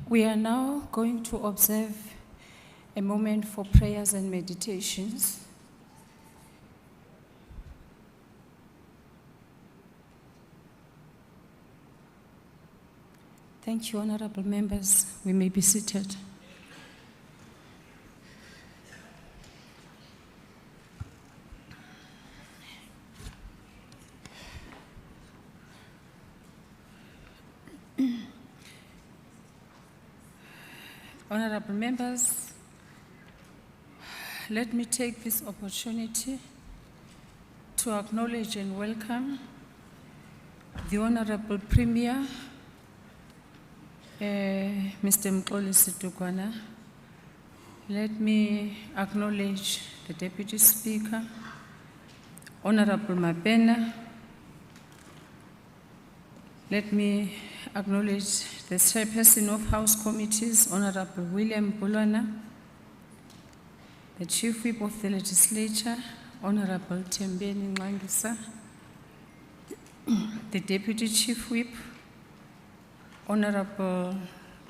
We are now going to observe a moment for prayers and meditations. Thank you, honorable members. We may be seated. Honorable members, let me take this opportunity to acknowledge and welcome the Honorable Premier, Mr. Mxoli Situkwana. Let me acknowledge the Deputy Speaker, Honorable Mabena. Let me acknowledge the Chairperson of House Committees, Honorable William Bulwana, the Chief Whip of the Legislature, Honorable Tembeni Ngwangisa, the Deputy Chief Whip, Honorable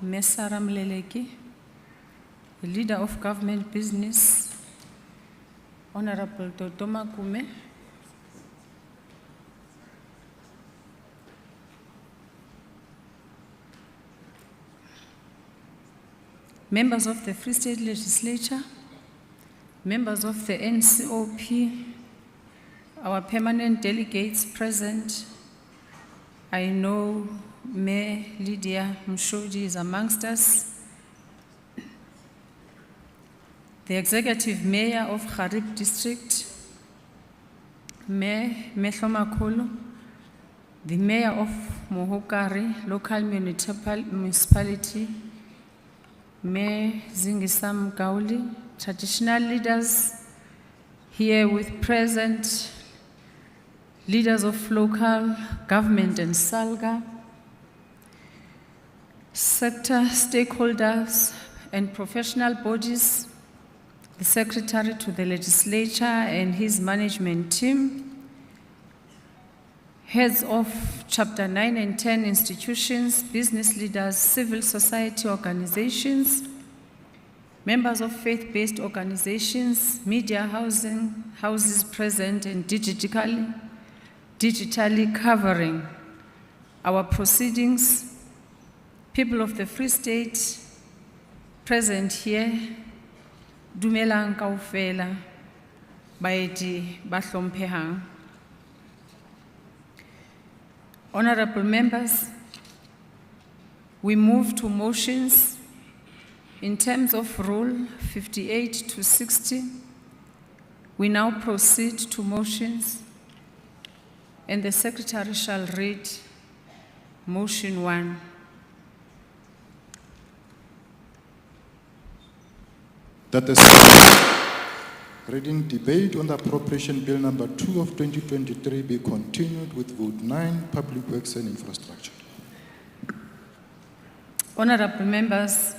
Mesara Mleleki, the Leader of Government Business, Honorable Dodoma Kume, members of the Free State Legislature, members of the NCOP, our permanent delegates present. I know Mayor Lydia Mshodi is amongst us. The Executive Mayor of Kharib District, Mayor Mehlomakulu, the Mayor of Mohokari Local Municipality, Mayor Zingisam Gauli, traditional leaders here with present, leaders of local government and SALGA, sector stakeholders and professional bodies, the Secretary to the Legislature and his management team, heads of Chapter 9 and 10 institutions, business leaders, civil society organizations, members of faith-based organizations, media houses present and digitally covering our proceedings, people of the Free State present here, dumelang kaofela, baeti ba hlomphehang. Honorable members, we move to motions in terms of Rule 58 to 60. We now proceed to motions, and the Secretary shall read motion 1. That the reading debate on the appropriation bill number 2 of 2023 be continued with vote 9, public works and infrastructure. Honorable members,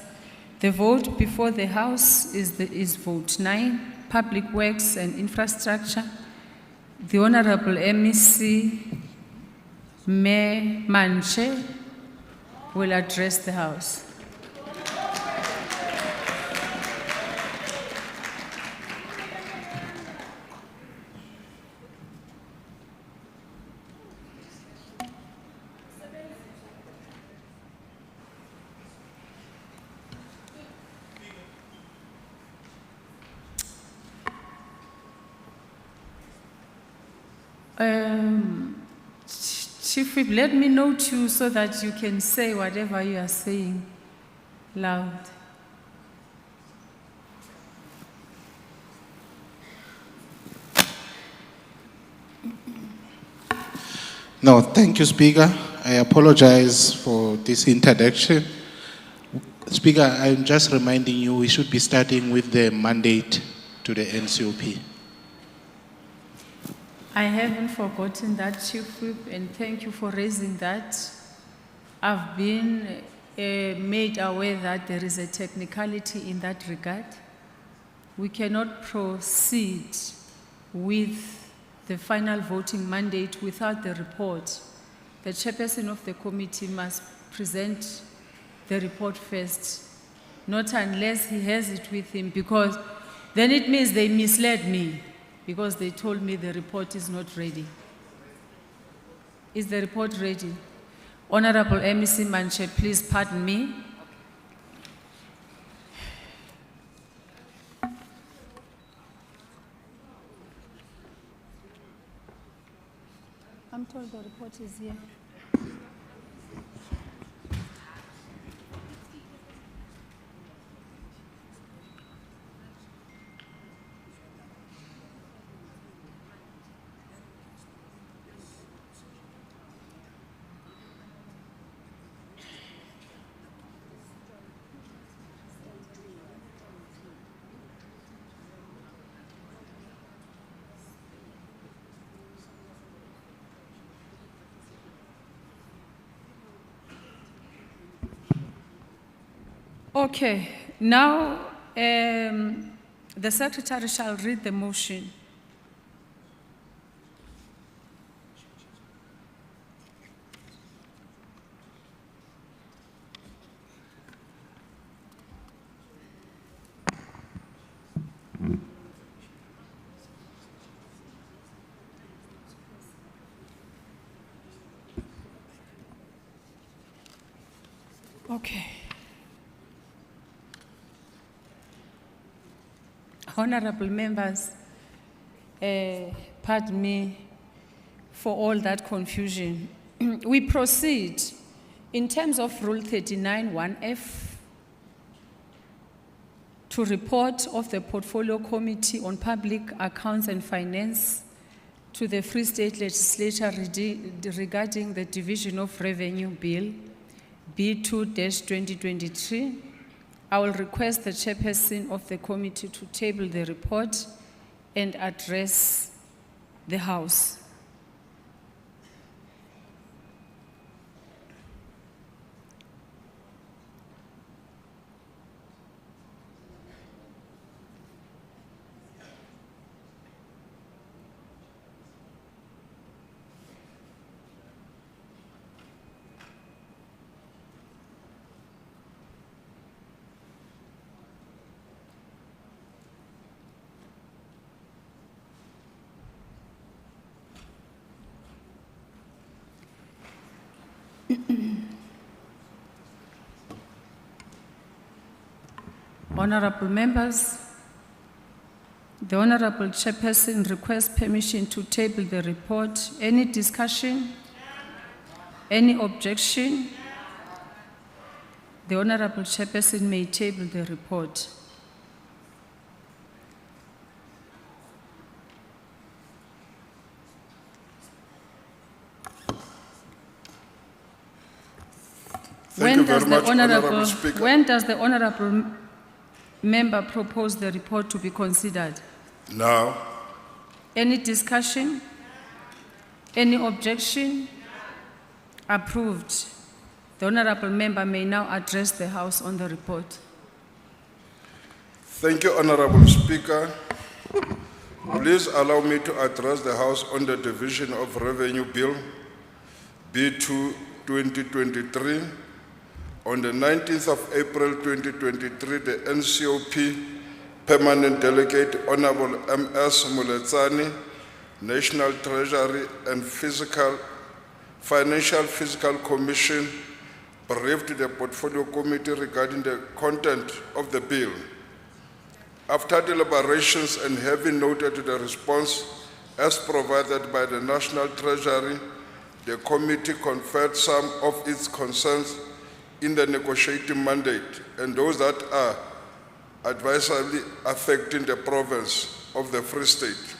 the vote before the House is vote 9, public works and infrastructure. The Honorable MEC Mayor Manche will address the House. Chief Whip, let me note you so that you can say whatever you are saying loud. No, thank you, Speaker. I apologize for this introduction. Speaker, I'm just reminding you we should be starting with the mandate to the NCOP. I haven't forgotten that, Chief Whip, and thank you for raising that. I've been made aware that there is a technicality in that regard. We cannot proceed with the final voting mandate without the report. The chairperson of the committee must present the report first, not unless he has it with him, because then it means they misled me, because they told me the report is not ready. Is the report ready? Honorable MEC Manche, please pardon me. I'm told the report is here. Okay, now the secretary shall read the motion. Okay. Honorable members, pardon me for all that confusion. We proceed in terms of Rule 39(1)(f) to report of the Portfolio Committee on Public Accounts and Finance to the Free State Legislature regarding the Division of Revenue Bill B2-2023. I will request the chairperson of the committee to table the report and address the House. Honorable members, the Honorable Chairperson requests permission to table the report. Any discussion? Any objection? The Honorable Chairperson may table the report. Thank you very much, Honorable Speaker. When does the Honorable member propose the report to be considered? Now, Any discussion? Any objection? Approved. The Honorable member may now address the House on the report. thank you, Honorable Speaker. Please allow me to address the House on the Division of Revenue Bill B2-2023. On the 19th of April 2023, the NCOP Permanent Delegate Honorable M.S. Muletsani, National Treasury and Financial Fiscal Commission, briefed the Portfolio Committee regarding the content of the bill. After deliberations and having noted the response as provided by the National Treasury, the committee conferred some of its concerns in the negotiating mandate and those that are advisedly affecting the province of the Free State.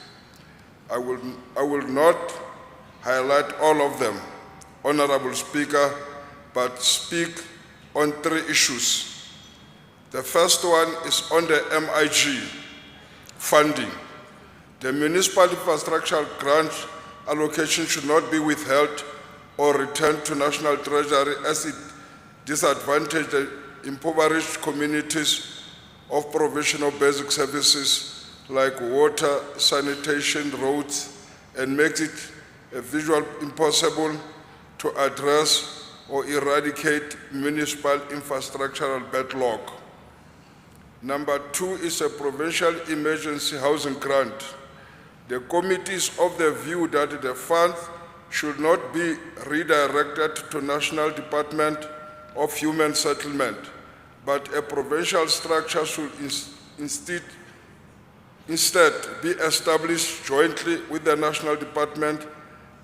I will not highlight all of them, Honorable Speaker, but speak on 3 issues. The first one is on the MIG funding. The municipal infrastructure grant allocation should not be withheld or returned to National Treasury as it disadvantages the impoverished communities of provisional basic services like water, sanitation, roads, and makes it visually impossible to address or eradicate municipal infrastructural backlog. Number 2 is a provincial emergency housing grant. The committee is of the view that the fund should not be redirected to National Department of Human Settlement, but a provincial structure should instead be established jointly with the National Department,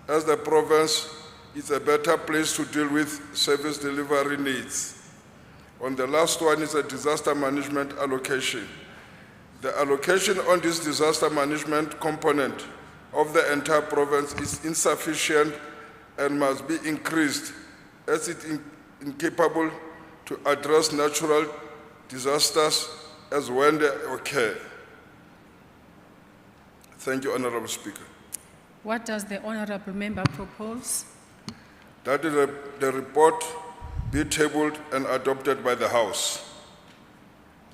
as the province is a better place to deal with service delivery needs. On the last one is a disaster management allocation. The allocation on this disaster management component of the entire province is insufficient and must be increased, as it is incapable to address natural disasters as when they occur. Thank you, Honorable Speaker. What does the honorable member propose? That is the report be tabled and adopted by the House.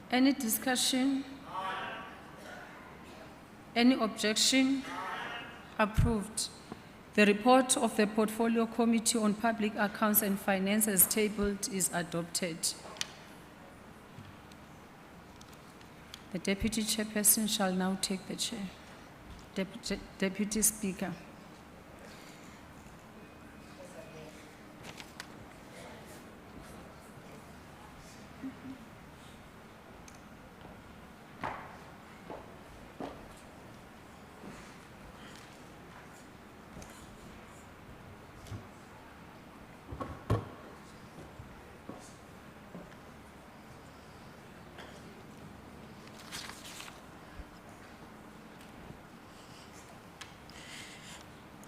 Any discussion? Any objection? Approved. The report of the Portfolio Committee on Public Accounts and Finances tabled is adopted. The Deputy Chairperson shall now take the chair. Deputy Speaker.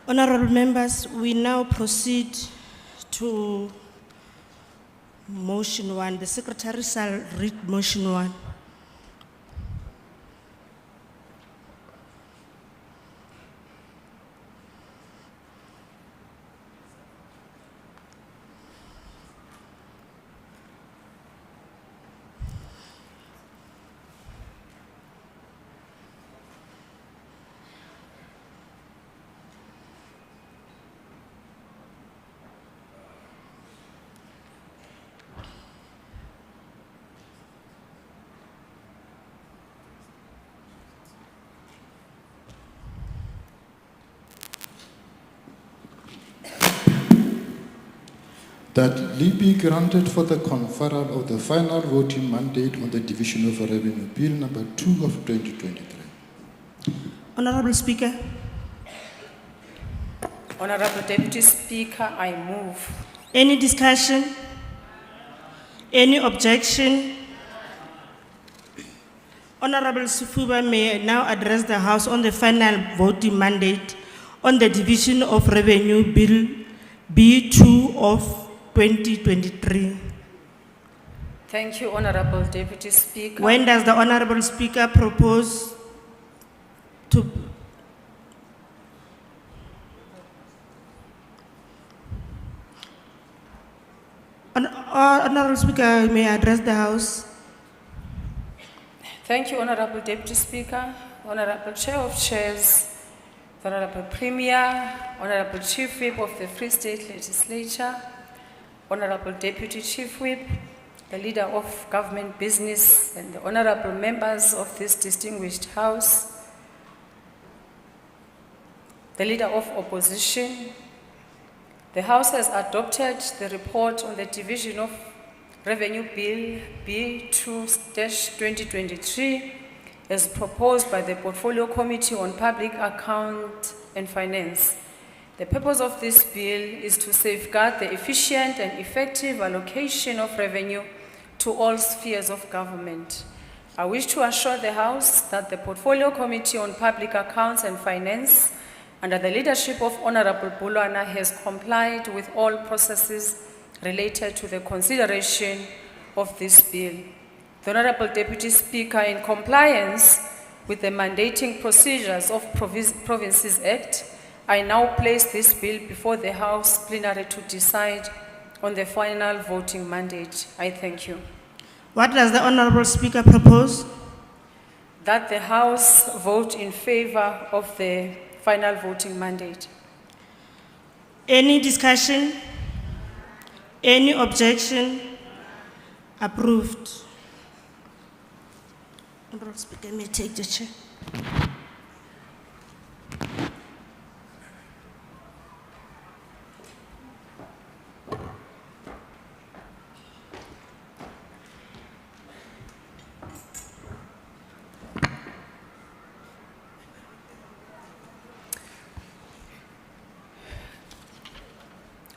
Honorable members, we now proceed to motion 1. The secretary shall read motion 1. That leave be granted for the conferral of the final voting mandate on the Division of Revenue Bill number 2 of 2023. Honorable Speaker, Honorable Deputy Speaker, I move. any discussion? Any objection? Honorable Sifuba may now address the House on the final voting mandate on the Division of Revenue Bill B2 of 2023. Thank you, Honorable Deputy Speaker. When does the Honorable Speaker propose to... Honorable Speaker, may I address the House? Thank you, Honorable Deputy Speaker, Honorable Chair of Chairs, Honorable Premier, Honorable Chief Whip of the Free State Legislature, Honorable Deputy Chief Whip, the Leader of Government Business, and the Honorable members of this distinguished House, the Leader of Opposition. The House has adopted the report on the Division of Revenue Bill B2-2023 as proposed by the Portfolio Committee on Public Account and Finance. The purpose of this bill is to safeguard the efficient and effective allocation of revenue to all spheres of government. I wish to assure the House that the Portfolio Committee on Public Accounts and Finance, under the leadership of Honorable Bulwana, has complied with all processes related to the consideration of this bill. The Honorable Deputy Speaker, in compliance with the mandating procedures of Provinces Act, I now place this bill before the House plenary to decide on the final voting mandate. I thank you. What does the Honorable Speaker propose? That the House vote in favor of the final voting mandate. Any discussion? Any objection? Approved. Honorable Speaker, may I take the chair?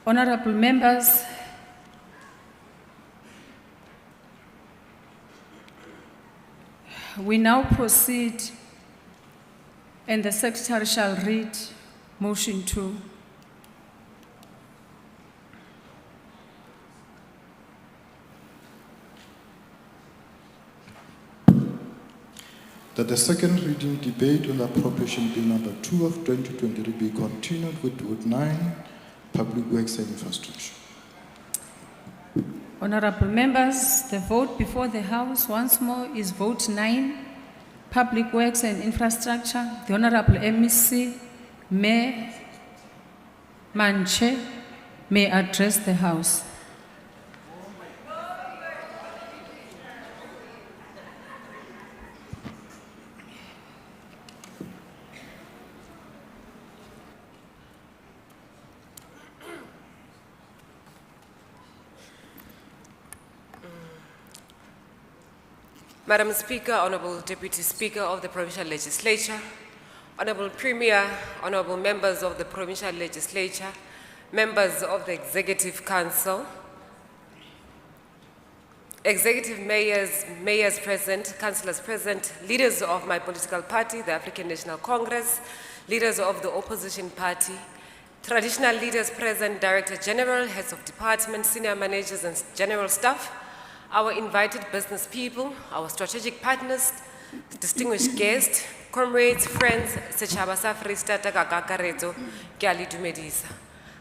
Honorable members, we now proceed and the Secretary shall read motion 2. That the second reading debate on the appropriation bill number 2 of 2023 be continued with vote 9, public works and infrastructure. Honorable members, the vote before the House once more is vote 9, Public Works and Infrastructure. The Honorable MEC, Mayor Manche, may address the House. Madam Speaker, Honorable Deputy Speaker of the Provincial Legislature, Honorable Premier, Honorable members of the Provincial Legislature, members of the Executive Council, Executive mayors present, councillors present, leaders of my political party, the African National Congress, leaders of the opposition party, traditional leaders present, Director General, heads of department, senior managers and general staff, our invited business people, our strategic partners, distinguished guests, comrades, friends, Setjhaba sa Freistata ka kakaretso, ke a le dumedisa.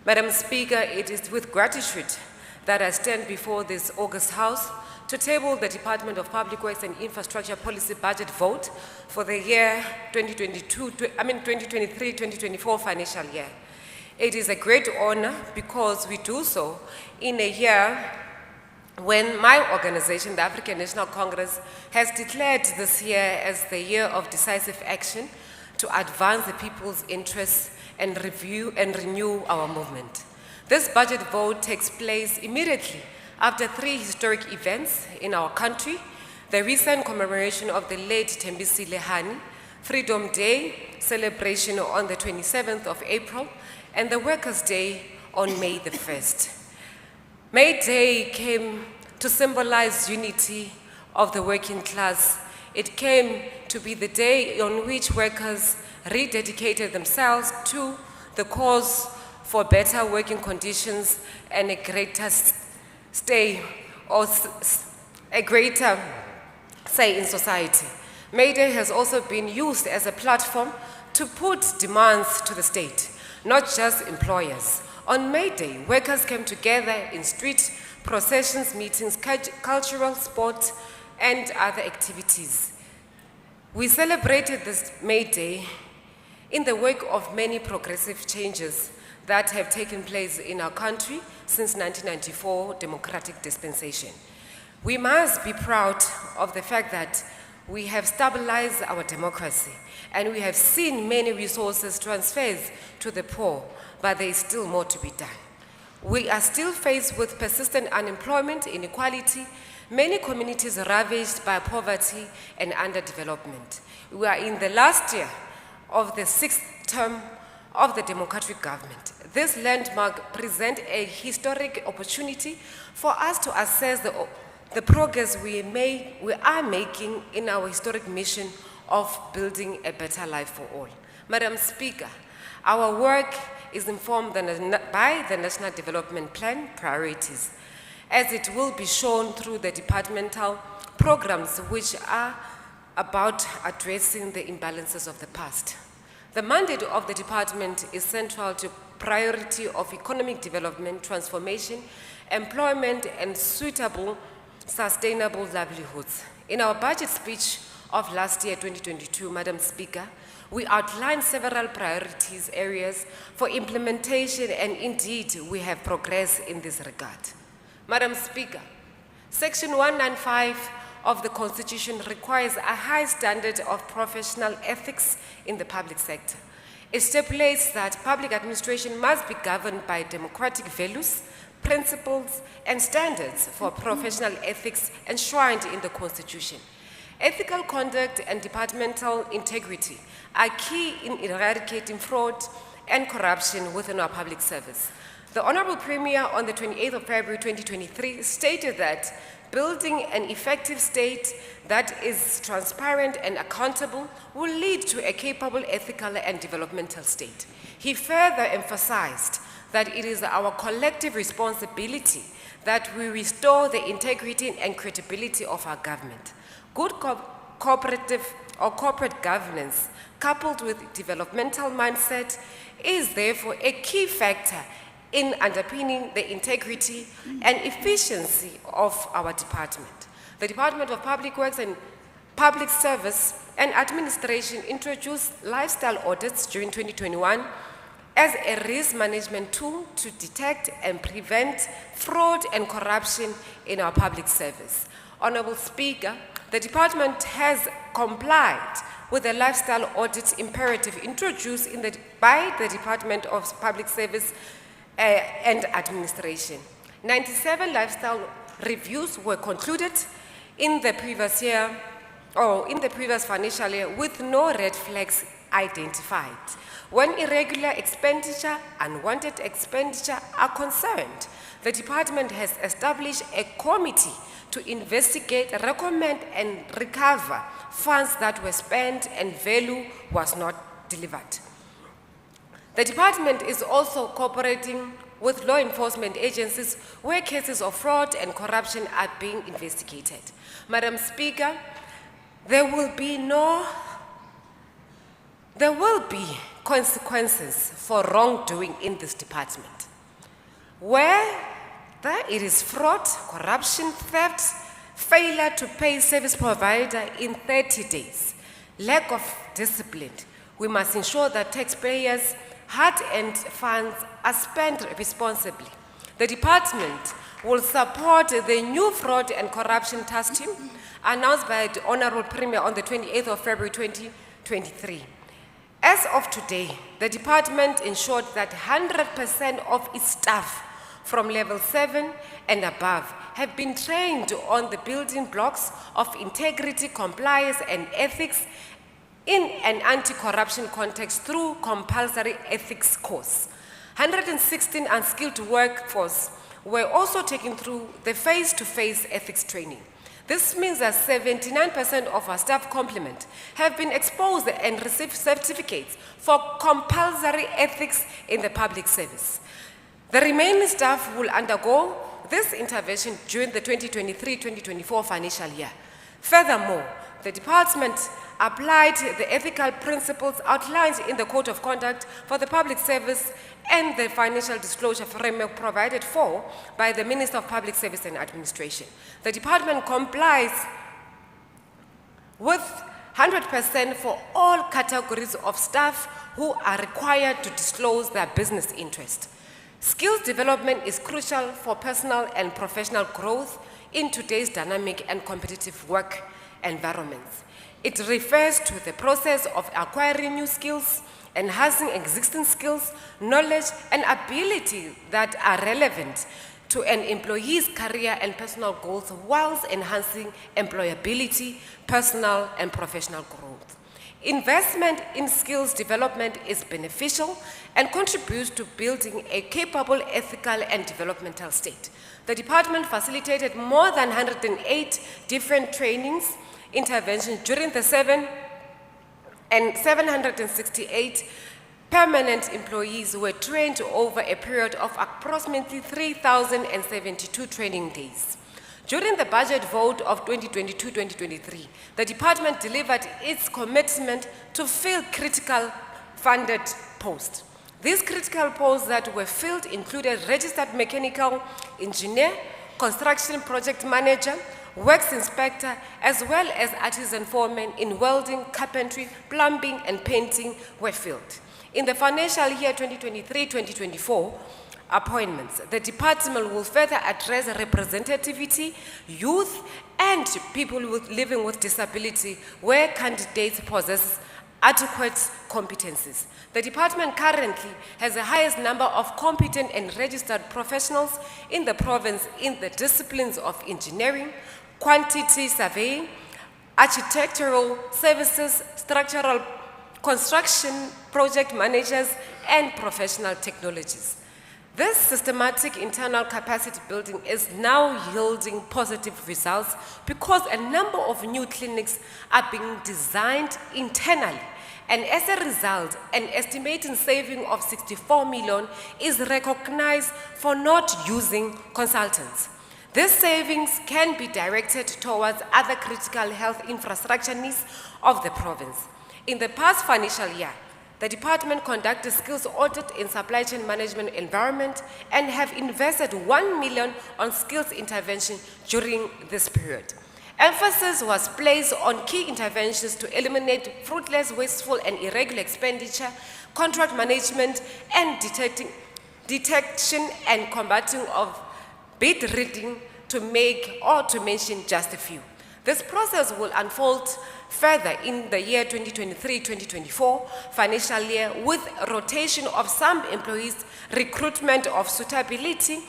Madam Speaker, it is with gratitude that I stand before this August House to table the Department of Public Works and Infrastructure Policy Budget vote for the year 2023-2024 financial year. It is a great honor because we do so in a year when my organization, the African National Congress, has declared this year as the year of decisive action to advance the people's interests and review and renew our movement. This budget vote takes place immediately after 3 historic events in our country: the recent commemoration of the late Thembisi Lehani, Freedom Day celebration on the 27th of April, and the Workers' Day on May the 1st. May Day came to symbolize unity of the working class. It came to be the day on which workers rededicated themselves to the cause for better working conditions and a greater stay or a greater say in society. May Day has also been used as a platform to put demands to the state, not just employers. On May Day, workers came together in street processions, meetings, cultural, sport, and other activities. We celebrated this May Day in the wake of many progressive changes that have taken place in our country since 1994 democratic dispensation. We must be proud of the fact that we have stabilized our democracy and we have seen many resources transferred to the poor, but there is still more to be done. We are still faced with persistent unemployment, inequality, many communities ravaged by poverty and underdevelopment. We are in the last year of the 6th term of the democratic government. This landmark presents a historic opportunity for us to assess the progress we are making in our historic mission of building a better life for all. Madam Speaker, our work is informed by the National Development Plan priorities, as it will be shown through the departmental programs which are about addressing the imbalances of the past. The mandate of the department is central to priority of economic development, transformation, employment, and suitable, sustainable livelihoods. In our budget speech of last year, 2022, Madam Speaker, we outlined several priorities areas for implementation, and indeed we have progressed in this regard. Madam Speaker, Section 195 of the Constitution requires a high standard of professional ethics in the public sector. It stipulates that public administration must be governed by democratic values, principles, and standards for professional ethics enshrined in the Constitution. Ethical conduct and departmental integrity are key in eradicating fraud and corruption within our public service. The Honorable Premier on the 28th of February 2023 stated that building an effective state that is transparent and accountable will lead to a capable, ethical, and developmental state. He further emphasized that it is our collective responsibility that we restore the integrity and credibility of our government. Good corporate governance, coupled with developmental mindset, is therefore a key factor in underpinning the integrity and efficiency of our department. The Department of Public Works and Public Service and Administration introduced lifestyle audits during 2021 as a risk management tool to detect and prevent fraud and corruption in our public service. Honorable Speaker, the department has complied with the lifestyle audit imperative introduced by the Department of Public Service and Administration. 97 lifestyle reviews were concluded in the previous year, or in the previous financial year, with no red flags identified. When irregular expenditure, unwanted expenditure are concerned, the department has established a committee to investigate, recommend, and recover funds that were spent and value was not delivered. The department is also cooperating with law enforcement agencies where cases of fraud and corruption are being investigated. Madam Speaker, there will be consequences for wrongdoing in this department. Where it is fraud, corruption, theft, failure to pay service provider in 30 days, lack of discipline, we must ensure that taxpayers' hard-earned funds are spent responsibly. The department will support the new fraud and corruption task team announced by the Honorable Premier on the 28th of February 2023. As of today, the department ensured that 100% of its staff from level 7 and above have been trained on the building blocks of integrity, compliance, and ethics in an anti-corruption context through compulsory ethics course. 116 unskilled workforce were also taken through the face-to-face ethics training. This means that 79% of our staff complement have been exposed and received certificates for compulsory ethics in the public service. The remaining staff will undergo this intervention during the 2023-2024 financial year. Furthermore, the department applied the ethical principles outlined in the Code of Conduct for the Public Service and the Financial Disclosure Framework provided for by the Minister of Public Service and Administration. The department complies with 100% for all categories of staff who are required to disclose their business interest. Skills development is crucial for personal and professional growth in today's dynamic and competitive work environments. It refers to the process of acquiring new skills, enhancing existing skills, knowledge, and ability that are relevant to an employee's career and personal goals whilst enhancing employability, personal and professional growth. Investment in skills development is beneficial and contributes to building a capable, ethical, and developmental state. The department facilitated more than 108 different trainings, interventions during the 768 permanent employees were trained over a period of approximately 3,072 training days. During the budget vote of 2022-2023, the department delivered its commitment to fill critical funded posts. These critical posts that were filled included registered mechanical engineer, construction project manager, works inspector, as well as artisan foremen in welding, carpentry, plumbing, and painting were filled. In the financial year 2023-2024, appointments. The department will further address representativity, youth, and people living with disability where candidates possess adequate competencies. The department currently has the highest number of competent and registered professionals in the province in the disciplines of engineering, quantity surveying, architectural services, structural construction, project managers, and professional technologies. This systematic internal capacity building is now yielding positive results because a number of new clinics are being designed internally. And as a result, an estimated saving of 64 million is recognized for not using consultants. These savings can be directed towards other critical health infrastructure needs of the province. In the past financial year, the department conducted skills audit in supply chain management environment and have invested 1 million on skills intervention during this period. Emphasis was placed on key interventions to eliminate fruitless, wasteful, and irregular expenditure, contract management, and detection and combating of bid reading, to mention just a few. This process will unfold further in the year 2023-2024 financial year with rotation of some employees, recruitment of suitability,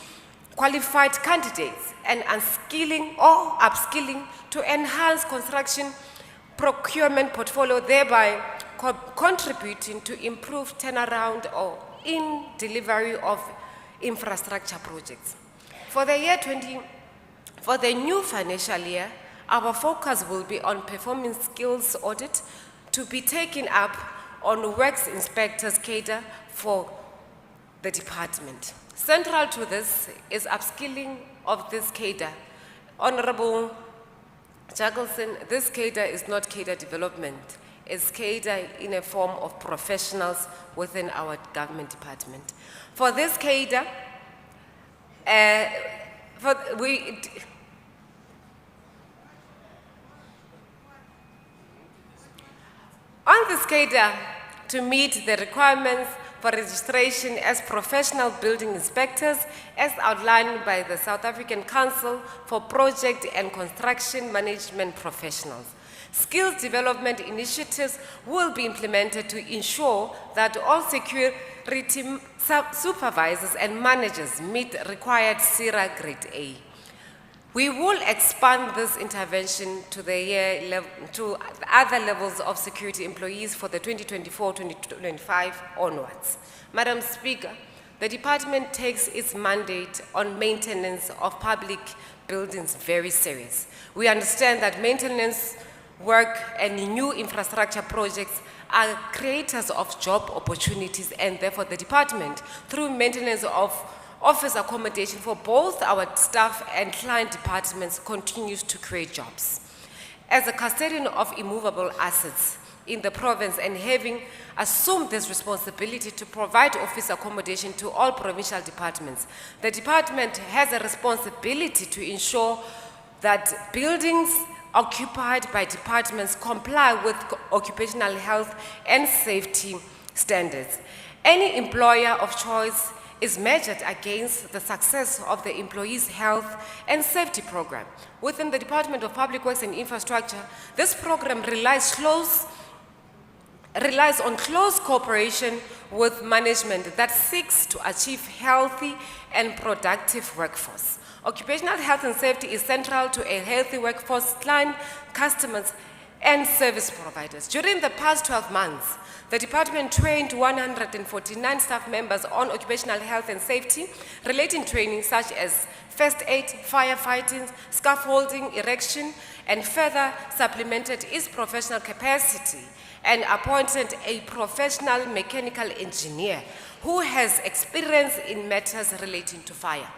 qualified candidates, and unskilling or upskilling to enhance construction procurement portfolio, thereby contributing to improved turnaround or in delivery of infrastructure projects. For the new financial year, our focus will be on performance skills audit to be taken up on works inspectors cadre for the department. Central to this is upskilling of this cadre. Honorable Jackelson, this cadre is not cadre development. It's cadre in a form of professionals within our government department. For this cadre, on this cadre, to meet the requirements for registration as professional building inspectors as outlined by the South African Council for Project and Construction Management Professionals. Skills development initiatives will be implemented to ensure that all security supervisors and managers meet required CIRA Grade A. We will expand this intervention to to other levels of security employees for the 2024-2025 onwards. Madam Speaker, the department takes its mandate on maintenance of public buildings very serious. We understand that maintenance work and new infrastructure projects are creators of job opportunities, and therefore the department, through maintenance of office accommodation for both our staff and client departments, continues to create jobs. As a custodian of immovable assets in the province and having assumed this responsibility to provide office accommodation to all provincial departments, the department has a responsibility to ensure that buildings occupied by departments comply with occupational health and safety standards. Any employer of choice is measured against the success of the employees' health and safety program. Within the Department of Public Works and Infrastructure, this program relies on close cooperation with management that seeks to achieve healthy and productive workforce. Occupational health and safety is central to a healthy workforce, client, customers, and service providers. During the past 12 months, the department trained 149 staff members on occupational health and safety, relating training such as first aid, firefighting, scaffolding, erection, and further supplemented its professional capacity and appointed a professional mechanical engineer who has experience in matters relating to fire.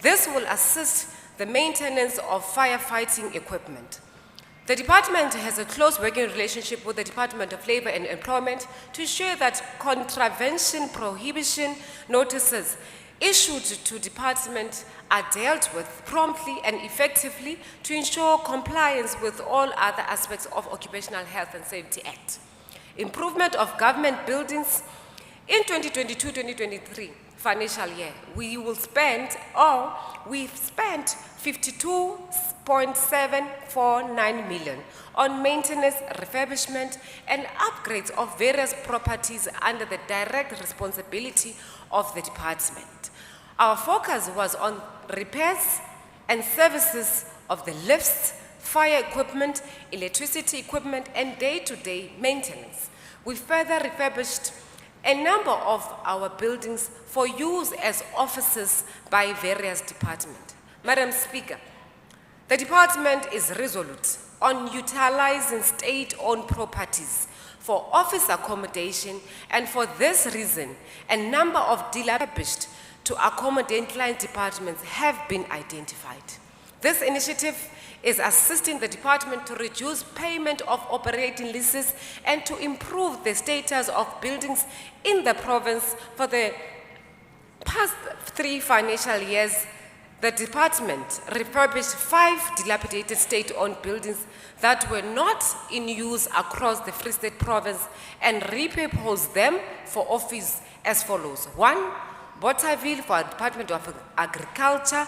This will assist the maintenance of firefighting equipment. The department has a close working relationship with the Department of Labor and Employment to ensure that contravention prohibition notices issued to department are dealt with promptly and effectively to ensure compliance with all other aspects of Occupational Health and Safety Act. Improvement of government buildings. In 2022-2023, financial year, we've spent 52.749 million on maintenance, refurbishment, and upgrades of various properties under the direct responsibility of the department. Our focus was on repairs and services of the lifts, fire equipment, electricity equipment, and day-to-day maintenance. We further refurbished a number of our buildings for use as offices by various departments. Madam Speaker, the department is resolute on utilizing state-owned properties for office accommodation, and for this reason, a number of refurbished to accommodate client departments have been identified. This initiative is assisting the department to reduce payment of operating leases and to improve the status of buildings in the province. For the past 3 financial years, the department refurbished 5 dilapidated state-owned buildings that were not in use across the Free State province and repurposed them for office as follows. 1, Botterville for the Department of Agriculture.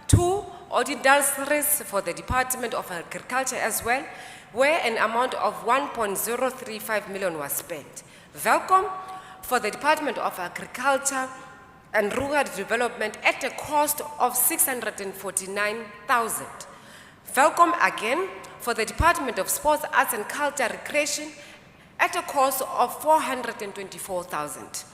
2, Odidalsres for the Department of Agriculture as well, where an amount of 1.035 million was spent. Velcom for the Department of Agriculture and Rural Development at a cost of 649,000. Velcom again for the Department of Sports, Arts and Culture Recreation at a cost of 424,000.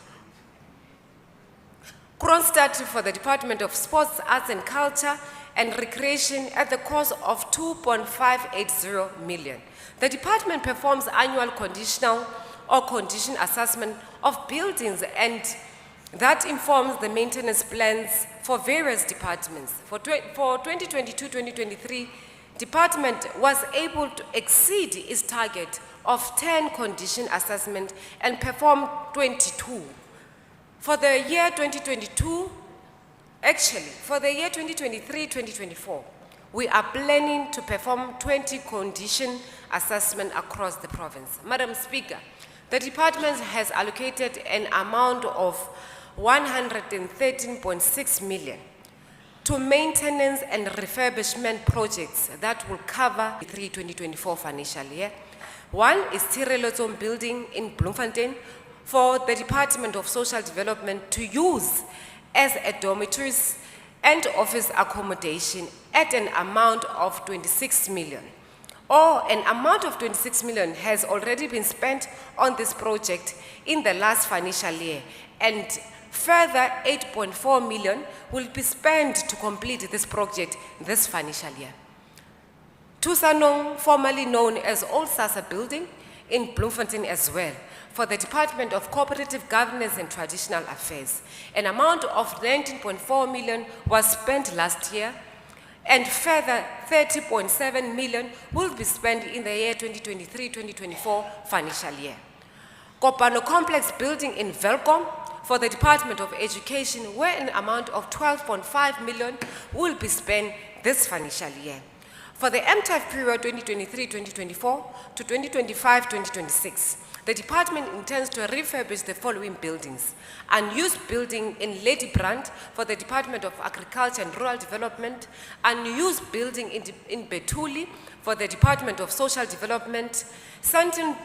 Kronstadt for the Department of Sports, Arts and Culture and Recreation at the cost of 2.580 million. The department performs annual conditional or condition assessment of buildings, and that informs the maintenance plans for various departments. For 2022-2023, department was able to exceed its target of 10 condition assessment and perform 22. For the year 2023-2024, we are planning to perform 20 condition assessment across the province. Madam Speaker, the department has allocated an amount of 113.6 million to maintenance and refurbishment projects that will cover the 2023-2024 financial year. 1 is Tirelozone building in Bloemfontein for the Department of Social Development to use as a dormitories and office accommodation at an amount of 26 million. Or an amount of 26 million has already been spent on this project in the last financial year, and further 8.4 million will be spent to complete this project this financial year. Tusanong, formerly known as Old Sasa building in Bloemfontein as well, for the Department of Cooperative Governance and Traditional Affairs. An amount of 19.4 million was spent last year, and further 30.7 million will be spent in the year 2023-2024 financial year. Kopano Complex building in Velcom for the Department of Education, where an amount of 12.5 million will be spent this financial year. For the MTF period 2023-2024 to 2025-2026, the department intends to refurbish the following buildings: unused building in Lady Brand for the Department of Agriculture and Rural Development, unused building in Betuli for the Department of Social Development, Sandstone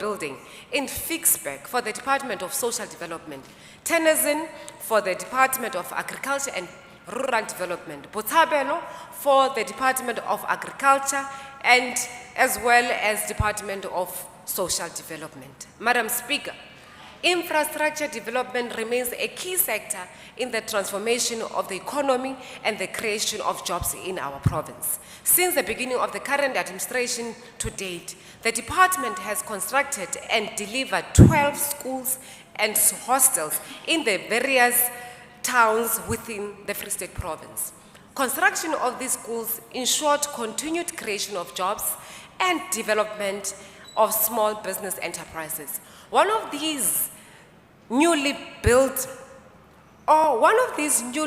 building in Fixburg for the Department of Social Development, Tennyson for the Department of Agriculture and Rural Development, Botshabelo for the Department of Agriculture, and as well as Department of Social Development. Madam Speaker, infrastructure development remains a key sector in the transformation of the economy and the creation of jobs in our province. Since the beginning of the current administration to date, the department has constructed and delivered 12 schools and hostels in the various towns within the Free State province. Construction of these schools ensured continued creation of jobs and development of small business enterprises. One of these newly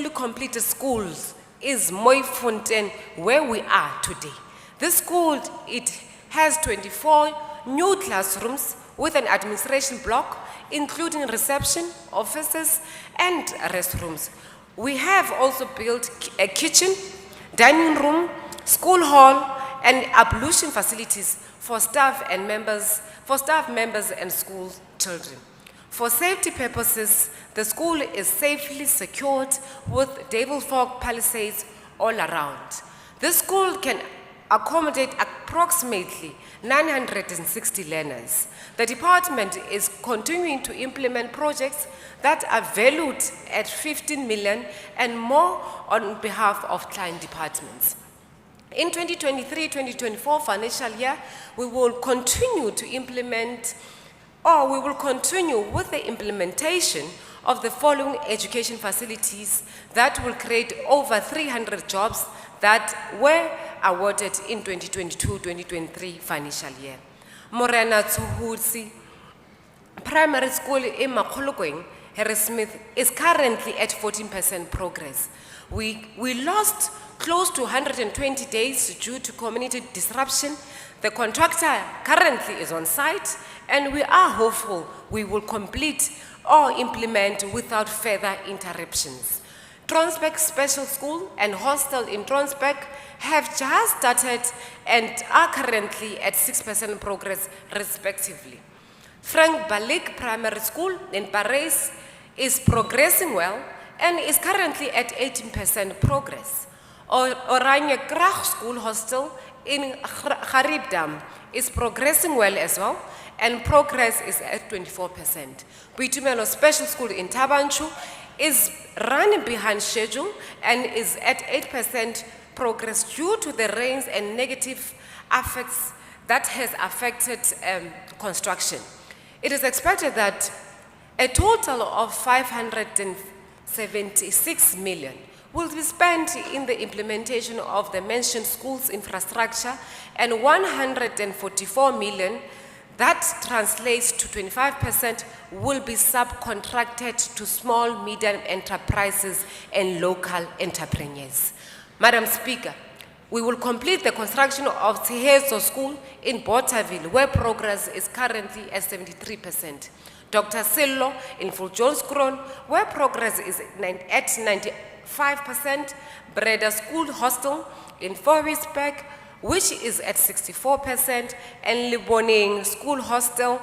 completed schools is Mooifontein, where we are today. This school, it has 24 new classrooms with an administration block, including reception, offices, and restrooms. We have also built a kitchen, dining room, school hall, and ablution facilities for staff members and school children. For safety purposes, the school is safely secured with table fork palisades all around. This school can accommodate approximately 960 learners. The department is continuing to implement projects that are valued at 15 million and more on behalf of client departments. In 2023-2024 financial year, we will continue to implement, or we will continue with the implementation of the following education facilities that will create over 300 jobs that were awarded in 2022-2023 financial year. Morena Tsuhutsi Primary School in Makgolokweng, Harris Smith, is currently at 14% progress. We lost close to 120 days due to community disruption. The contractor currently is on site, and we are hopeful we will complete or implement without further interruptions. Tronsberg Special School and Hostel in Tronsberg have just started and are currently at 6% progress respectively. Frank Balik Primary School in Paris is progressing well and is currently at 18% progress. Oranje Krach School Hostel in Garibdam is progressing well as well, and progress is at 24%. Buitumelo Special School in Tabanchu is running behind schedule and is at 8% progress due to the rains and negative effects that has affected construction. It is expected that a total of 576 million will be spent in the implementation of the mentioned schools infrastructure, and 144 million, that translates to 25%, will be subcontracted to small, medium enterprises and local entrepreneurs. Madam Speaker, we will complete the construction of Tshehetso School in Bothaville, where progress is currently at 73%. Dr. Sillo in Fuljohnskroon, where progress is at 95%. Breda School Hostel in Forrisburg, which is at 64%, and Liboning School Hostel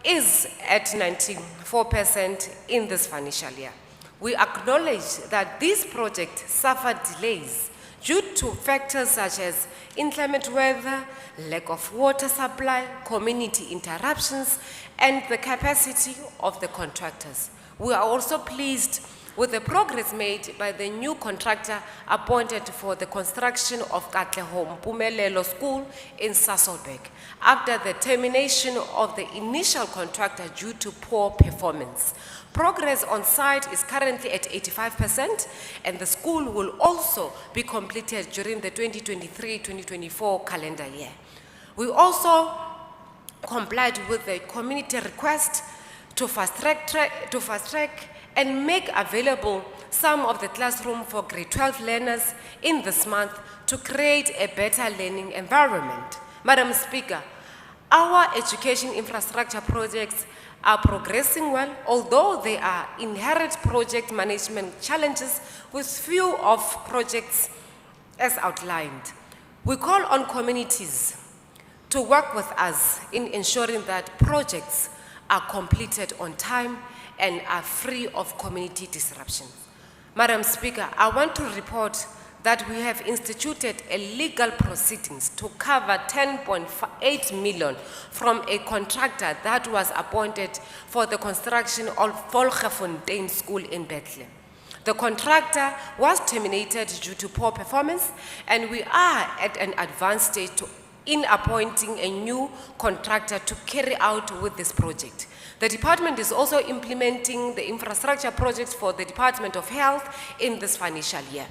is at 94% in this financial year. We acknowledge that these projects suffered delays due to factors such as inclement weather, lack of water supply, community interruptions, and the capacity of the contractors. We are also pleased with the progress made by the new contractor appointed for the construction of Katleho Mpumelelo School in Sasolburg after the termination of the initial contractor due to poor performance. Progress on site is currently at 85%, and the school will also be completed during the 2023-2024 calendar year. We also complied with the community request to fast track and make available some of the classroom for grade 12 learners in this month to create a better learning environment. Madam Speaker, our education infrastructure projects are progressing well, although there are inherent project management challenges with few of projects as outlined. We call on communities to work with us in ensuring that projects are completed on time and are free of community disruption. Madam Speaker, I want to report that we have instituted a legal proceedings to cover 10.8 million from a contractor that was appointed for the construction of Mooifontein School in Bethlehem. The contractor was terminated due to poor performance, and we are at an advanced stage in appointing a new contractor to carry out with this project. The department is also implementing the infrastructure projects for the Department of Health in this financial year.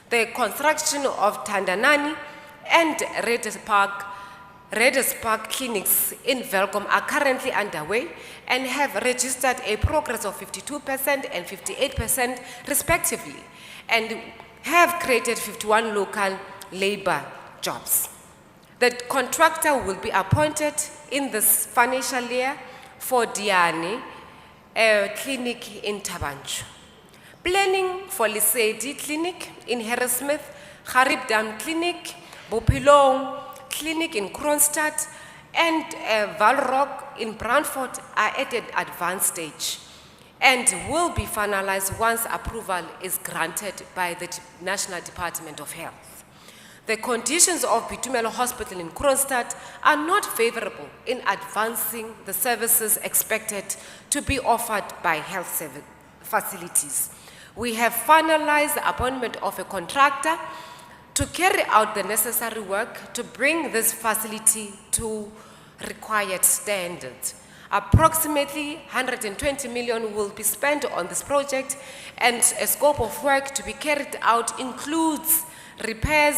The construction of Tandanani and Redders Park clinics in Velkom are currently underway and have registered a progress of 52% and 58% respectively, and have created 51 local labor jobs. The contractor will be appointed in this financial year for Diani clinic in Tabanchu. Planning for Lisedi Clinic in Harrismith, Harib Dam Clinic, Bopilong Clinic in Kronstadt, and Valrock in Brantford are at an advanced stage and will be finalized once approval is granted by the National Department of Health. The conditions of Bitumelo Hospital in Kronstadt are not favorable in advancing the services expected to be offered by health facilities. We have finalized the appointment of a contractor to carry out the necessary work to bring this facility to required standards. Approximately 120 million will be spent on this project, and a scope of work to be carried out includes repairs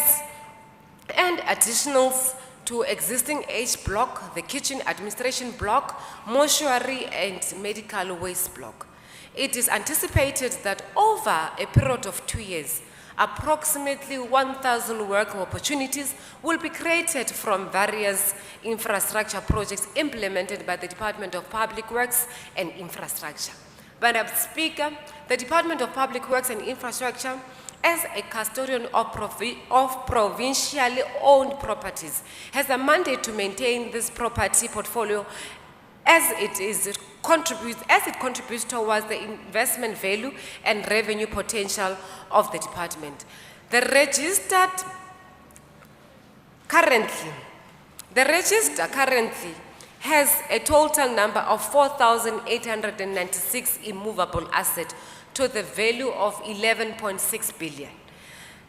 and additionals to existing H block, the kitchen administration block, mortuary and medical waste block. It is anticipated that over a period of 2 years, approximately 1,000 work opportunities will be created from various infrastructure projects implemented by the Department of Public Works and Infrastructure. Madam Speaker, the Department of Public Works and Infrastructure, as a custodian of provincially owned properties, has a mandate to maintain this property portfolio as it contributes towards the investment value and revenue potential of the department. The register currently has a total number of 4,896 immovable assets to the value of 11.6 billion.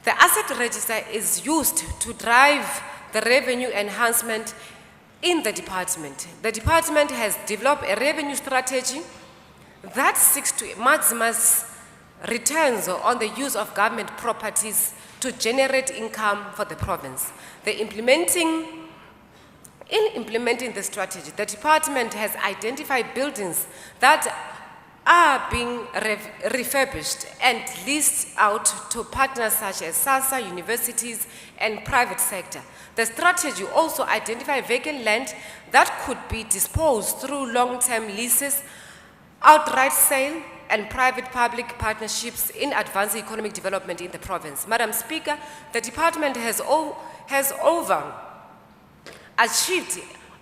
The asset register is used to drive the revenue enhancement in the department. The department has developed a revenue strategy that seeks to maximize returns on the use of government properties to generate income for the province. In implementing the strategy, the department has identified buildings that are being refurbished and leased out to partners such as SASA, universities, and private sector. The strategy also identifies vacant land that could be disposed through long-term leases, outright sale, and private-public partnerships in advancing economic development in the province. Madam Speaker, the department has overachieved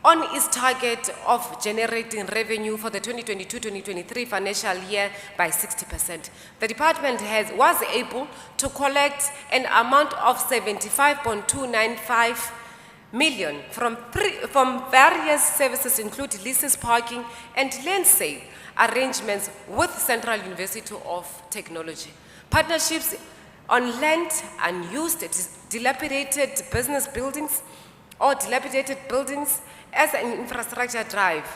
on its target of generating revenue for the 2022-2023 financial year by 60%. The department was able to collect an amount of 75.295 million from various services, including leases, parking, and land sale arrangements with Central University of Technology. Partnerships on land, unused, dilapidated business buildings, or dilapidated buildings as an infrastructure drive,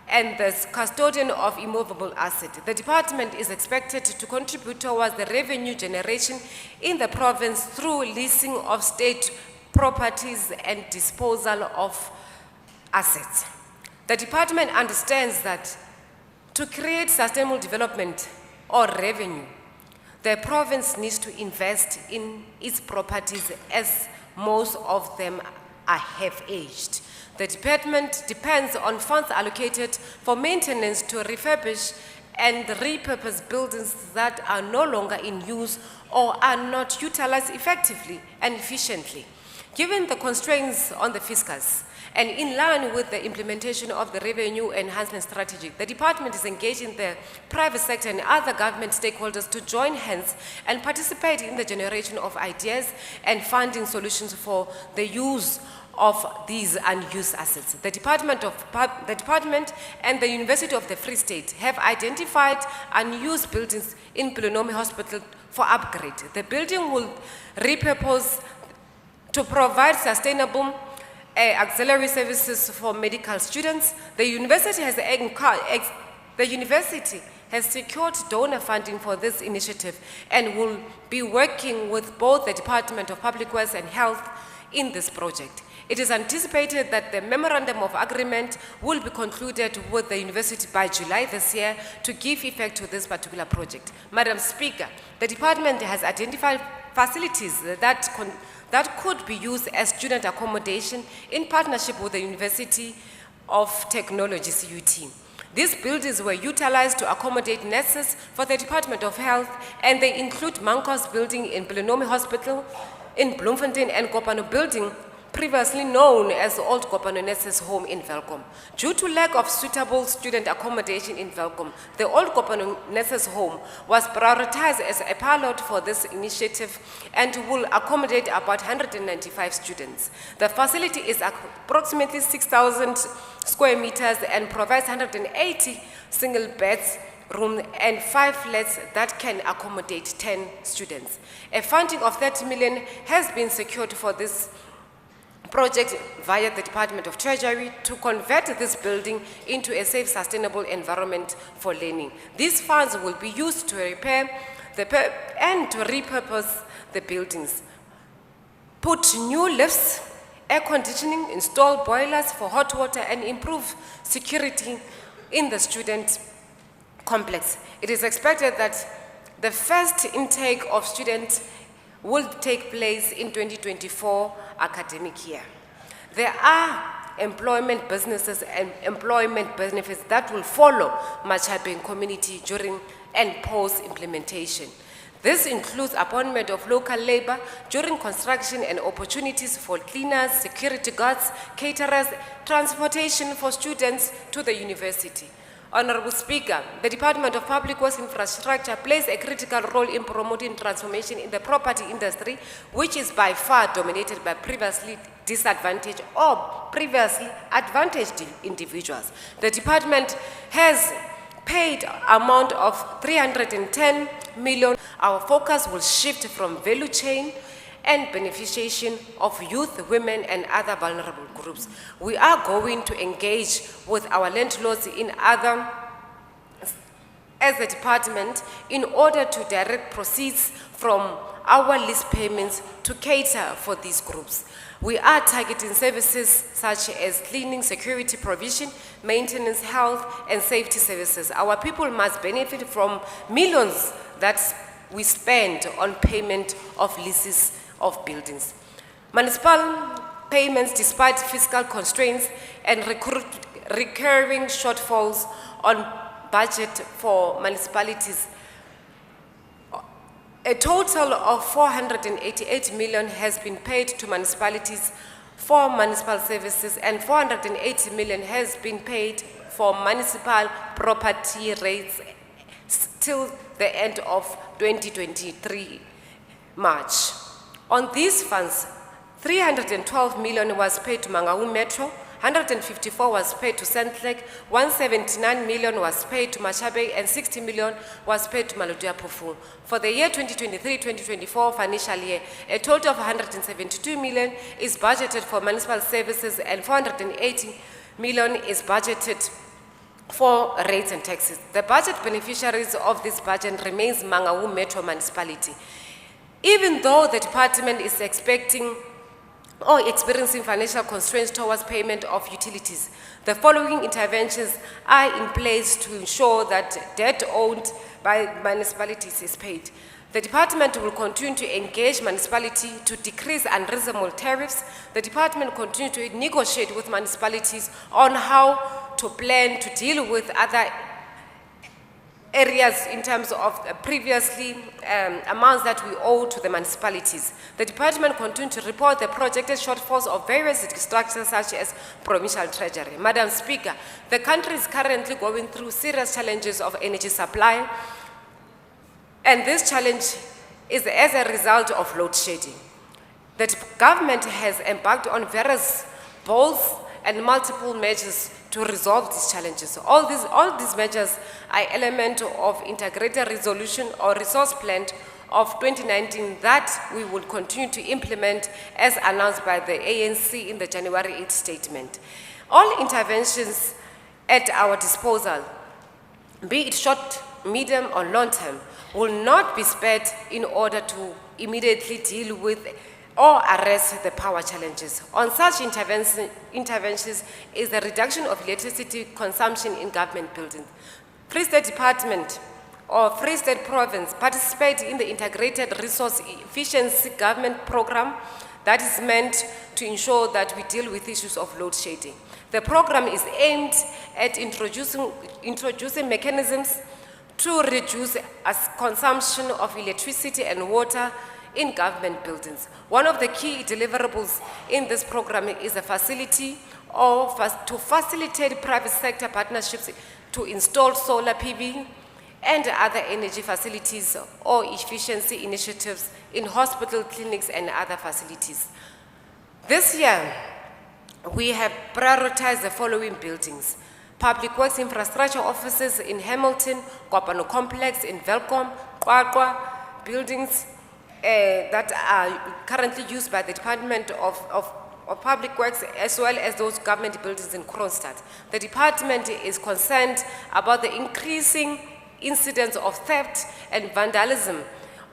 and the custodian of immovable assets. The department is expected to contribute towards the revenue generation in the province through leasing of state properties and disposal of assets. The department understands that to create sustainable development or revenue, the province needs to invest in its properties, as most of them have aged. The department depends on funds allocated for maintenance to refurbish and repurpose buildings that are no longer in use or are not utilized effectively and efficiently. Given the constraints on the fiscus and in line with the implementation of the revenue enhancement strategy, the department is engaging the private sector and other government stakeholders to join hands and participate in the generation of ideas and funding solutions for the use of these unused assets. The department and the University of the Free State have identified unused buildings in Bulonomi Hospital for upgrade. The building will repurpose to provide sustainable auxiliary services for medical students. The university has secured donor funding for this initiative and will be working with both the Department of Public Works and Health in this project. It is anticipated that the memorandum of agreement will be concluded with the university by July this year to give effect to this particular project. Madam Speaker, the department has identified facilities that could be used as student accommodation in partnership with the University of Technology, CUT. These buildings were utilized to accommodate nurses for the Department of Health, and they include Mankos Building in Belenomi Hospital, in Bloemfontein, and Kopano Building, previously known as the Old Kopano Nurses Home in Velkom. Due to lack of suitable student accommodation in Velkom, the Old Kopano Nurses Home was prioritized as a pilot for this initiative and will accommodate about 195 students. The facility is approximately 6,000 square meters and provides 180 single beds, room and 5 flats that can accommodate 10 students. A funding of 30 million has been secured for this project via the Department of Treasury to convert this building into a safe, sustainable environment for learning. These funds will be used to repair and to repurpose the buildings, put new lifts, air conditioning, install boilers for hot water, and improve security in the student complex. It is expected that the first intake of students will take place in 2024 academic year. There are employment businesses and employment benefits that will follow Machabeng community during and post-implementation. This includes appointment of local labor during construction and opportunities for cleaners, security guards, caterers, transportation for students to the university. Honorable Speaker, the Department of Public Works Infrastructure plays a critical role in promoting transformation in the property industry, which is by far dominated by previously disadvantaged or previously advantaged individuals. The department has paid amount of 310 million. Our focus will shift from value chain and beneficiation of youth, women, and other vulnerable groups. We are going to engage with our landlords as a department in order to direct proceeds from our lease payments to cater for these groups. We are targeting services such as cleaning, security provision, maintenance, health, and safety services. Our people must benefit from millions that we spend on payment of leases of buildings. Municipal payments, despite fiscal constraints and recurring shortfalls on budget for municipalities, a total of 488 million has been paid to municipalities for municipal services, and 480 million has been paid for municipal property rates till the end of 2023 March. On these funds, 312 million was paid to Mangaung Metro, 154 was paid to Sentlek, 179 million was paid to Machabeng, and 60 million was paid to Maludia Pufu. For the year 2023-2024 financial year, a total of 172 million is budgeted for municipal services and 480 million is budgeted for rates and taxes. The budget beneficiaries of this budget remains Mangaung Metro municipality. Even though the department is expecting or experiencing financial constraints towards payment of utilities, the following interventions are in place to ensure that debt owed by municipalities is paid. The department will continue to engage municipality to decrease unreasonable tariffs. The department will continue to negotiate with municipalities on how to plan to deal with other areas in terms of previously amounts that we owe to the municipalities. The department continues to report the projected shortfalls of various structures such as provincial treasury. Madam Speaker, the country is currently going through serious challenges of energy supply, and this challenge is as a result of load shedding. The government has embarked on various bold and multiple measures to resolve these challenges. All these measures are elements of integrated resolution or resource plan of 2019 that we will continue to implement as announced by the ANC in the January 8th statement. All interventions at our disposal, be it short, medium, or long term, will not be spared in order to immediately deal with or arrest the power challenges. On such interventions is the reduction of electricity consumption in government buildings. Free State Department or Free State Province participate in the Integrated Resource Efficiency Government Program that is meant to ensure that we deal with issues of load shedding. The program is aimed at introducing mechanisms to reduce consumption of electricity and water in government buildings. One of the key deliverables in this program is a facility to facilitate private sector partnerships to install solar PV and other energy facilities or efficiency initiatives in hospital, clinics, and other facilities. This year, we have prioritized the following buildings: Public Works Infrastructure Offices in Hamilton, Kopano Complex in Velcom, Qwaqwa, buildings that are currently used by the Department of Public Works, as well as those government buildings in Kronstadt. The department is concerned about the increasing incidents of theft and vandalism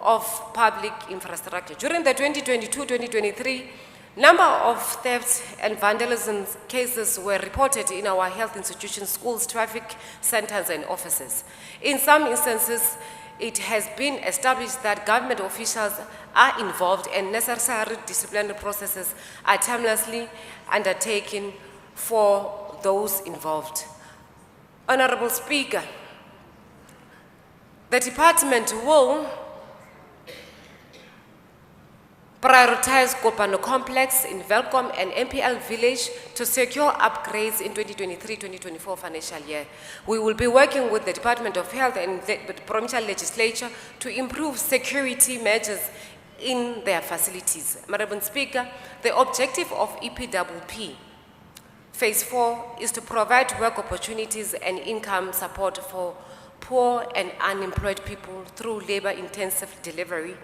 of public infrastructure. During the 2022-2023, number of theft and vandalism cases were reported in our health institutions, schools, traffic centers, and offices. In some instances, it has been established that government officials are involved and necessary disciplinary processes are timelessly undertaken for those involved. Honorable Speaker, the department will prioritize Kopano Complex in Velcom and MPL Village to secure upgrades in 2023-2024 financial year. We will be working with the Department of Health and the provincial legislature to improve security measures in their facilities. Madam Speaker, the objective of EPWP Phase 4 is to provide work opportunities and income support for poor and unemployed people through labor-intensive delivery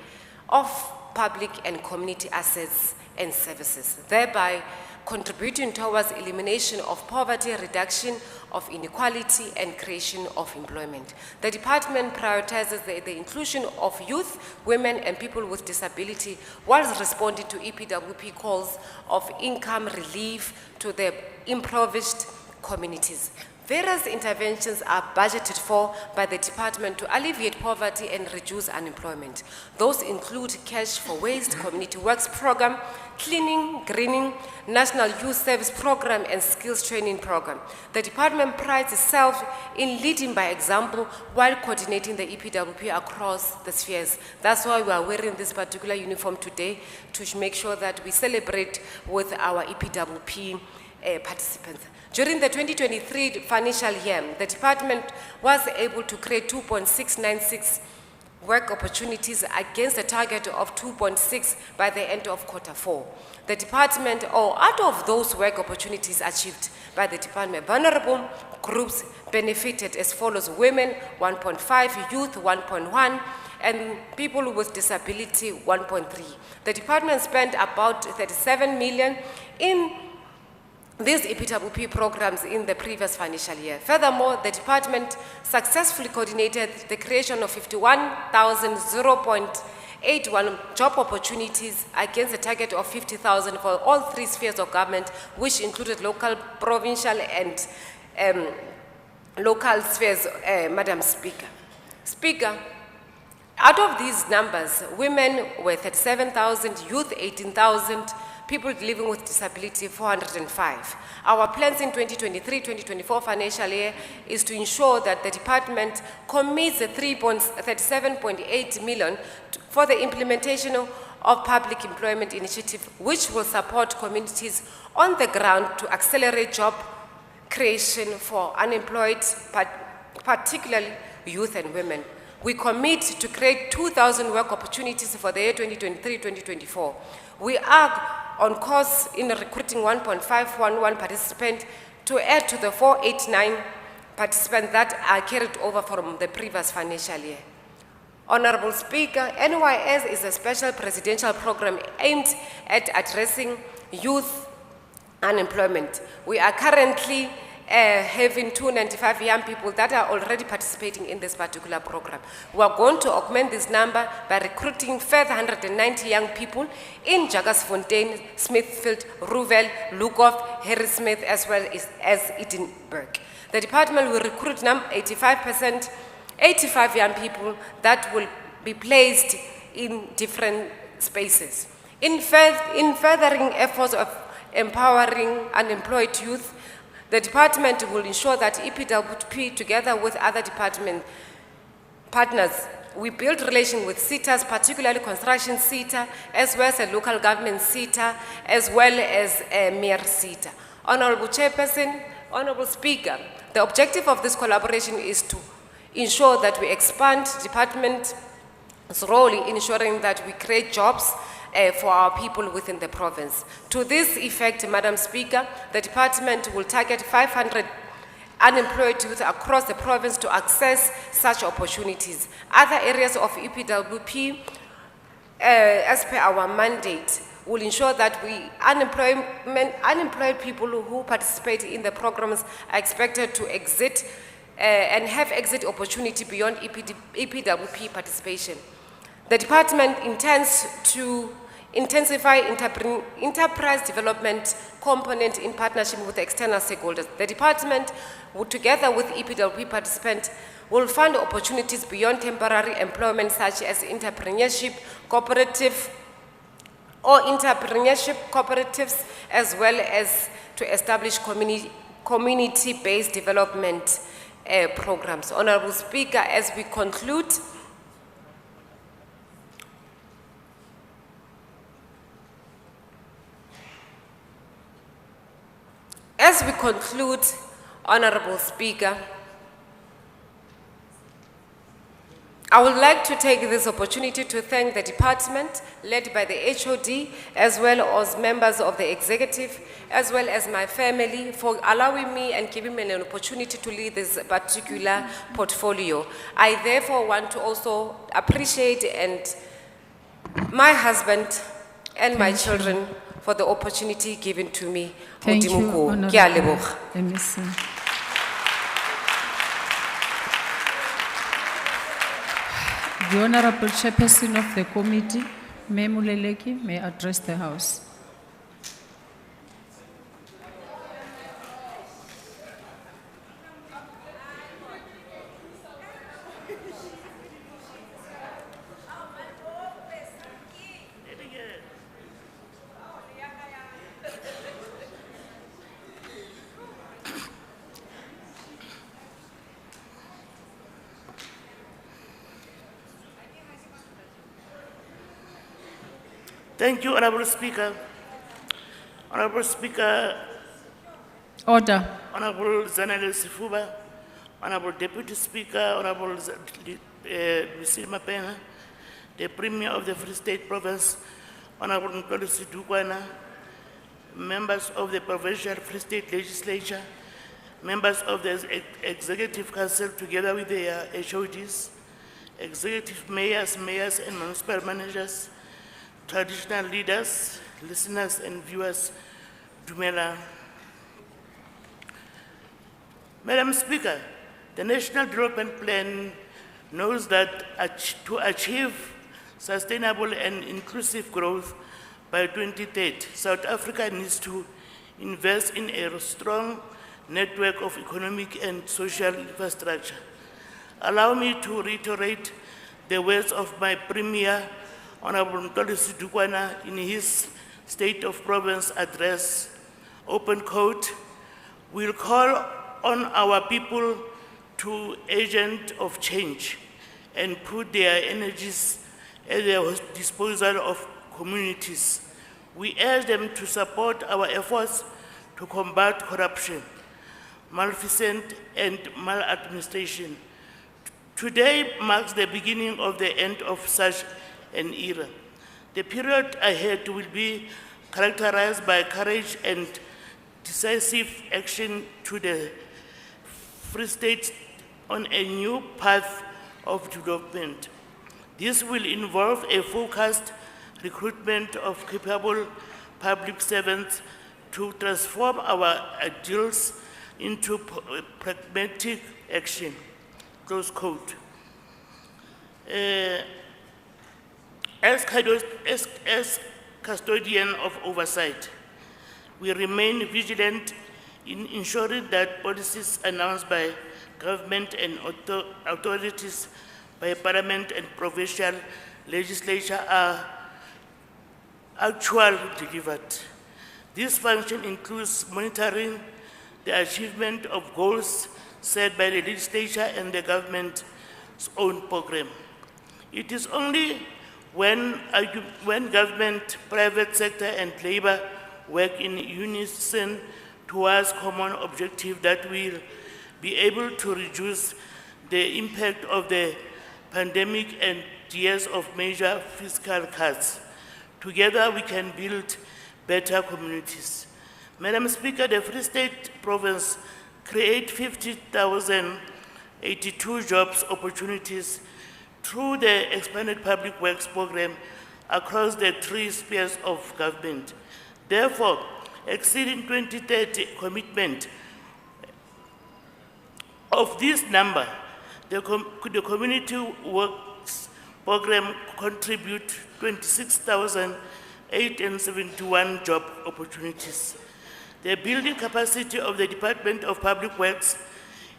of public and community assets and services, thereby contributing towards elimination of poverty, reduction of inequality, and creation of employment. The department prioritizes the inclusion of youth, women, and people with disability whilst responding to EPWP calls of income relief to the impoverished communities. Various interventions are budgeted for by the department to alleviate poverty and reduce unemployment. Those include Cash for Waste, Community Works Program, Cleaning, Greening, National Youth Service Program, and Skills Training Program. The department prides itself in leading by example while coordinating the EPWP across the spheres. That's why we are wearing this particular uniform today, to make sure that we celebrate with our EPWP participants. During the 2023 financial year, the department was able to create 2.696 work opportunities against a target of 2.6 by the end of Q4. The department, or out of those work opportunities achieved by the department, vulnerable groups benefited as follows: women 1.5, youth 1.1, and people with disability 1.3. The department spent about 37 million in these EPWP programs in the previous financial year. Furthermore, the department successfully coordinated the creation of 51,081 job opportunities against a target of 50,000 for all three spheres of government, which included local, provincial, and local spheres, Madam Speaker. Speaker, out of these numbers, women were 37,000, youth 18,000, people living with disability 405. Our plans in 2023-2024 financial year is to ensure that the department commits the 37.8 million for the implementation of public employment initiative, which will support communities on the ground to accelerate job creation for unemployed, particularly youth and women. We commit to create 2,000 work opportunities for the year 2023-2024. We are on course in recruiting 1.511 participants to add to the 489 participants that are carried over from the previous financial year. Honorable Speaker, NYS is a special presidential program aimed at addressing youth unemployment. We are currently having 295 young people that are already participating in this particular program. We are going to augment this number by recruiting further 190 young people in Jagersfontein, Smithfield, Ruvel, Lukov, Harrismith, as well as Edinburgh. The department will recruit 85 young people that will be placed in different spaces. In furthering efforts of empowering unemployed youth, the department will ensure that EPWP, together with other department partners, we build relations with SETAs, particularly construction SETA, as well as a local government SETA, as well as a mayor SETA. Honorable Chairperson, Honorable Speaker, the objective of this collaboration is to ensure that we expand department's role in ensuring that we create jobs for our people within the province. To this effect, Madam Speaker, the department will target 500 unemployed youth across the province to access such opportunities. Other areas of EPWP, as per our mandate, will ensure that unemployed people who participate in the programs are expected to exit and have exit opportunity beyond EPWP participation. The department intends to intensify enterprise development component in partnership with external stakeholders. The department, together with EPWP participants, will fund opportunities beyond temporary employment such as entrepreneurship, cooperative, or entrepreneurship cooperatives, as well as to establish community-based development programs. Honorable Speaker, as we conclude, Honorable Speaker, I would like to take this opportunity to thank the department led by the HOD, as well as members of the executive, as well as my family, for allowing me and giving me an opportunity to lead this particular portfolio. I therefore want to also appreciate my husband and my children for the opportunity given to me. Thank you, Modimo ko. Honorable Ke a leboga. MEC. The Honorable Chairperson of the committee, Ma'am Uleleki, may address the House. Thank you, Honorable Speaker. Honorable Speaker, Order. Honorable Zanele Sifuba, Honorable Deputy Speaker, Honorable Lucille Mapena, the Premier of the Free State Province, Honorable Nkolosi Dukwana, members of the Provincial Free State Legislature, members of the Executive Council together with their HODs, executive mayors and municipal managers, traditional leaders, listeners and viewers, Dumela. Madam Speaker, the National Development Plan knows that to achieve sustainable and inclusive growth by 2030, South Africa needs to invest in a strong network of economic and social infrastructure. Allow me to reiterate the words of my Premier, Honorable Nkolosi Dukwana, in his State of Province address, open quote, "We'll call on our people to agent of change and put their energies at their disposal of communities. We urge them to support our efforts to combat corruption, malfeasance, and maladministration. Today marks the beginning of the end of such an era. The period ahead will be characterized by courage and decisive action to the Free State on a new path of development. This will involve a focused recruitment of capable public servants to transform our ideals into pragmatic action." Close quote. As custodian of oversight, we remain vigilant in ensuring that policies announced by government and authorities, by Parliament and provincial legislature are actual delivered. This function includes monitoring the achievement of goals set by the legislature and the government's own program. It is only when government, private sector, and labor work in unison towards common objective that we'll be able to reduce the impact of the pandemic and years of major fiscal cuts. Together, we can build better communities. Madam Speaker, the Free State Province create 50,082 jobs opportunities through the expanded public works program across the 3 spheres of government. Therefore, exceeding 2030 commitment of this number, the community works program contribute 26,871 job opportunities. The building capacity of the Department of Public Works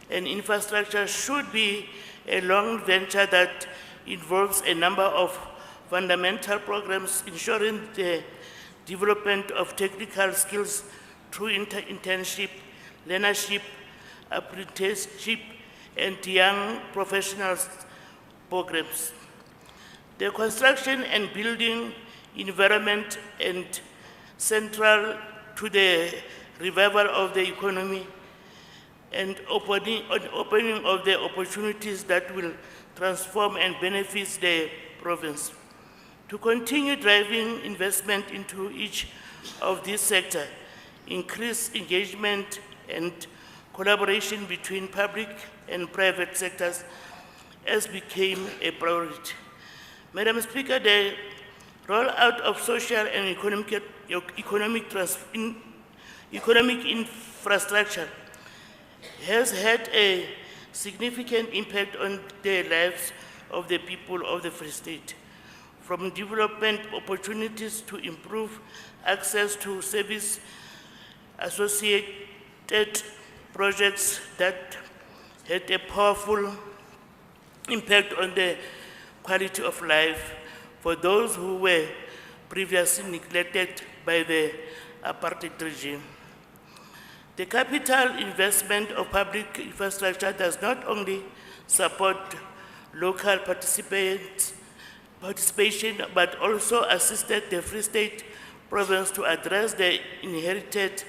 and Infrastructure should be a long venture that involves a number of fundamental programs ensuring the development of technical skills through internship, learnership, apprenticeship, and young professionals programs. The construction and building environment and central to the revival of the economy and opening of the opportunities that will transform and benefit the province. To continue driving investment into each of these sectors, increase engagement and collaboration between public and private sectors has become a priority. Madam Speaker, the rollout of social and economic infrastructure has had a significant impact on the lives of the people of the Free State, from development opportunities to improve access to service associated projects that had a powerful impact on the quality of life for those who were previously neglected by the apartheid regime. The capital investment of public infrastructure does not only support local participation, but also assisted the Free State Province to address the inherited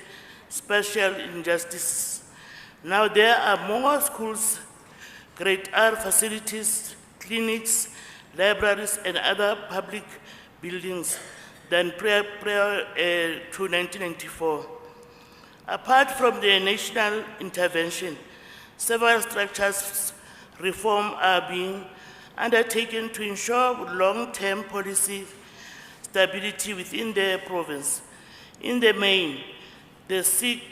spatial injustices. Now there are more schools, grade R facilities, clinics, libraries, and other public buildings than prior to 1994. Apart from the national intervention, several structures reform are being undertaken to ensure long-term policy stability within the province. In the main, these seek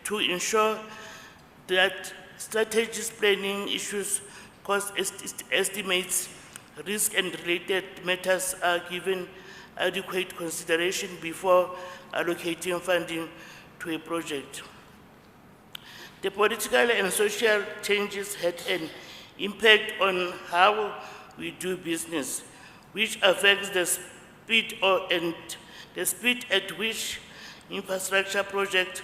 to ensure that strategic planning issues, cost estimates, risk and related matters are given adequate consideration before allocating funding to a project. The political and social changes had an impact on how we do business, which affects the speed at which infrastructure projects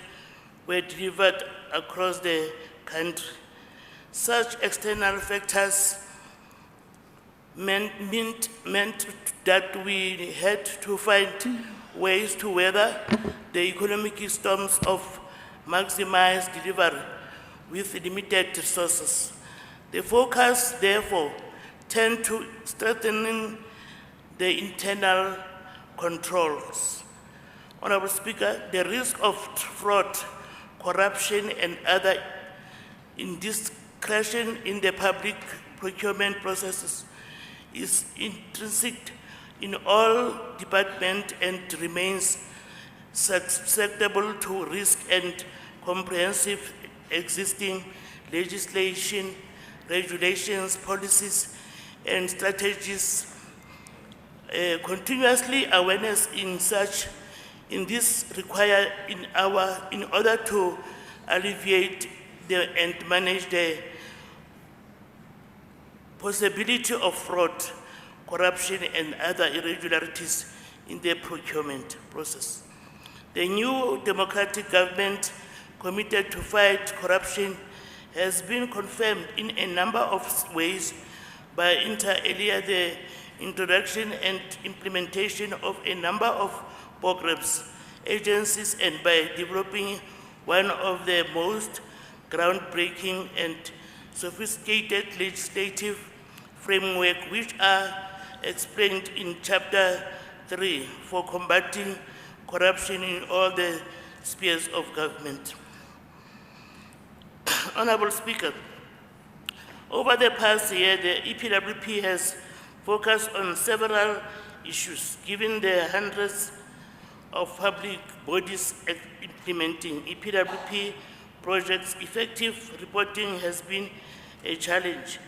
were delivered across the country. Such external factors meant that we had to find ways to weather the economic storms of maximized delivery with limited resources. The focus, therefore, tend to strengthening the internal controls. Honorable Speaker, the risk of fraud, corruption, and other indiscretion in the public procurement processes is intrinsic in all departments and remains susceptible to risk and comprehensive existing legislation, regulations, policies, and strategies. Continuously awareness in this required in order to alleviate and manage the possibility of fraud, corruption, and other irregularities in the procurement process. The new democratic government committed to fight corruption has been confirmed in a number of ways by inter alia the introduction and implementation of a number of programs, agencies, and by developing one of the most groundbreaking and sophisticated legislative framework which are explained in Chapter 3 for combating corruption in all the spheres of government. Honorable Speaker, over the past year, the EPWP has focused on several issues, given the hundreds of public bodies implementing EPWP projects. Effective reporting has been a challenge,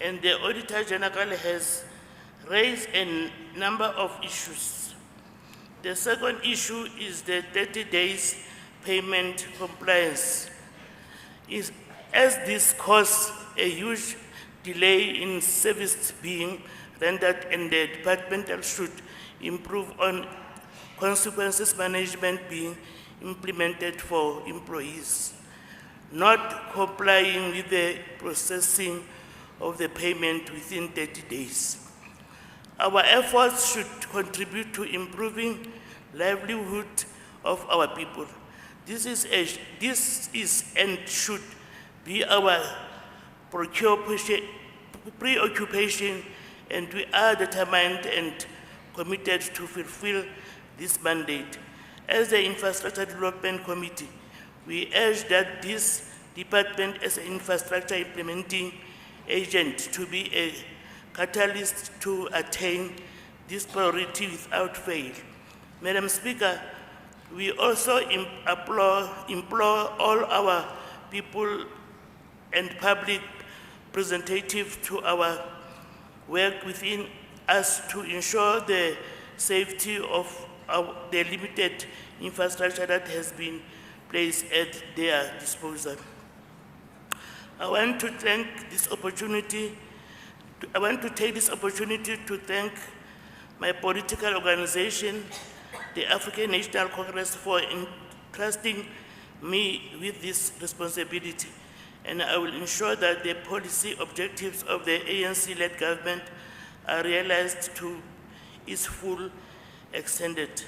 and the Auditor General has raised a number of issues. The second issue is the 30 days payment compliance. As this caused a huge delay in service being rendered, and the departmental should improve on consequences management being implemented for employees not complying with the processing of the payment within 30 days. Our efforts should contribute to improving livelihood of our people. This is and should be our preoccupation, and we are determined and committed to fulfill this mandate. As the Infrastructure Development Committee, we urge that this department, as an infrastructure implementing agent, to be a catalyst to attain this priority without fail. Madam Speaker, we also implore all our people and public representatives to our work within us to ensure the safety of the limited infrastructure that has been placed at their disposal. I want to take this opportunity to thank my political organization, the African National Congress, for entrusting me with this responsibility, and I will ensure that the policy objectives of the ANC-led government are realized to its full extent.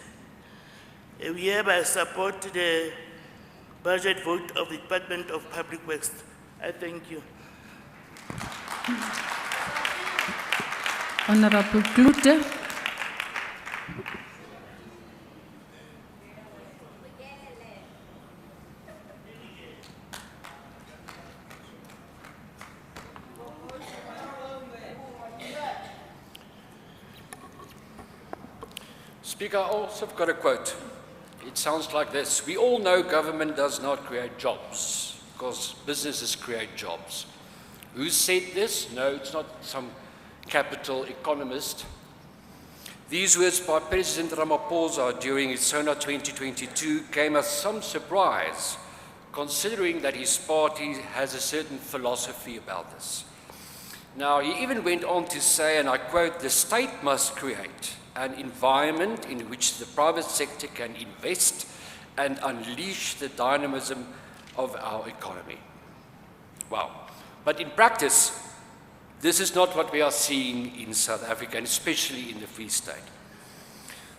We hereby support the budget vote of the Department of Public Works. I thank you. Honorable Klute. Speaker, I also have got a quote. It sounds like this: we all know government does not create jobs, because businesses create jobs. Who said this? No, it's not some capital economist. These words by President Ramaphosa during his SONA 2022 came as some surprise, considering that his party has a certain philosophy about this. Now, he even went on to say, and I quote, "The state must create an environment in which the private sector can invest and unleash the dynamism of our economy." Wow. But in practice, this is not what we are seeing in South Africa, and especially in the Free State.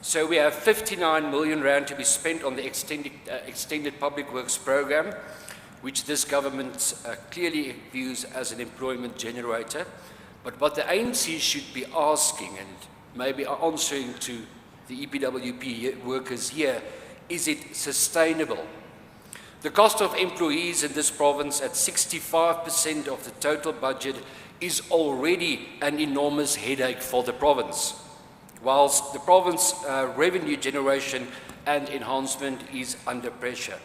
So we have 59 million rand to be spent on the extended public works program, which this government clearly views as an employment generator. But what the ANC should be asking, and maybe answering to the EPWP workers here, is it sustainable? The cost of employees in this province at 65% of the total budget is already an enormous headache for the province, whilst the province revenue generation and enhancement is under pressure.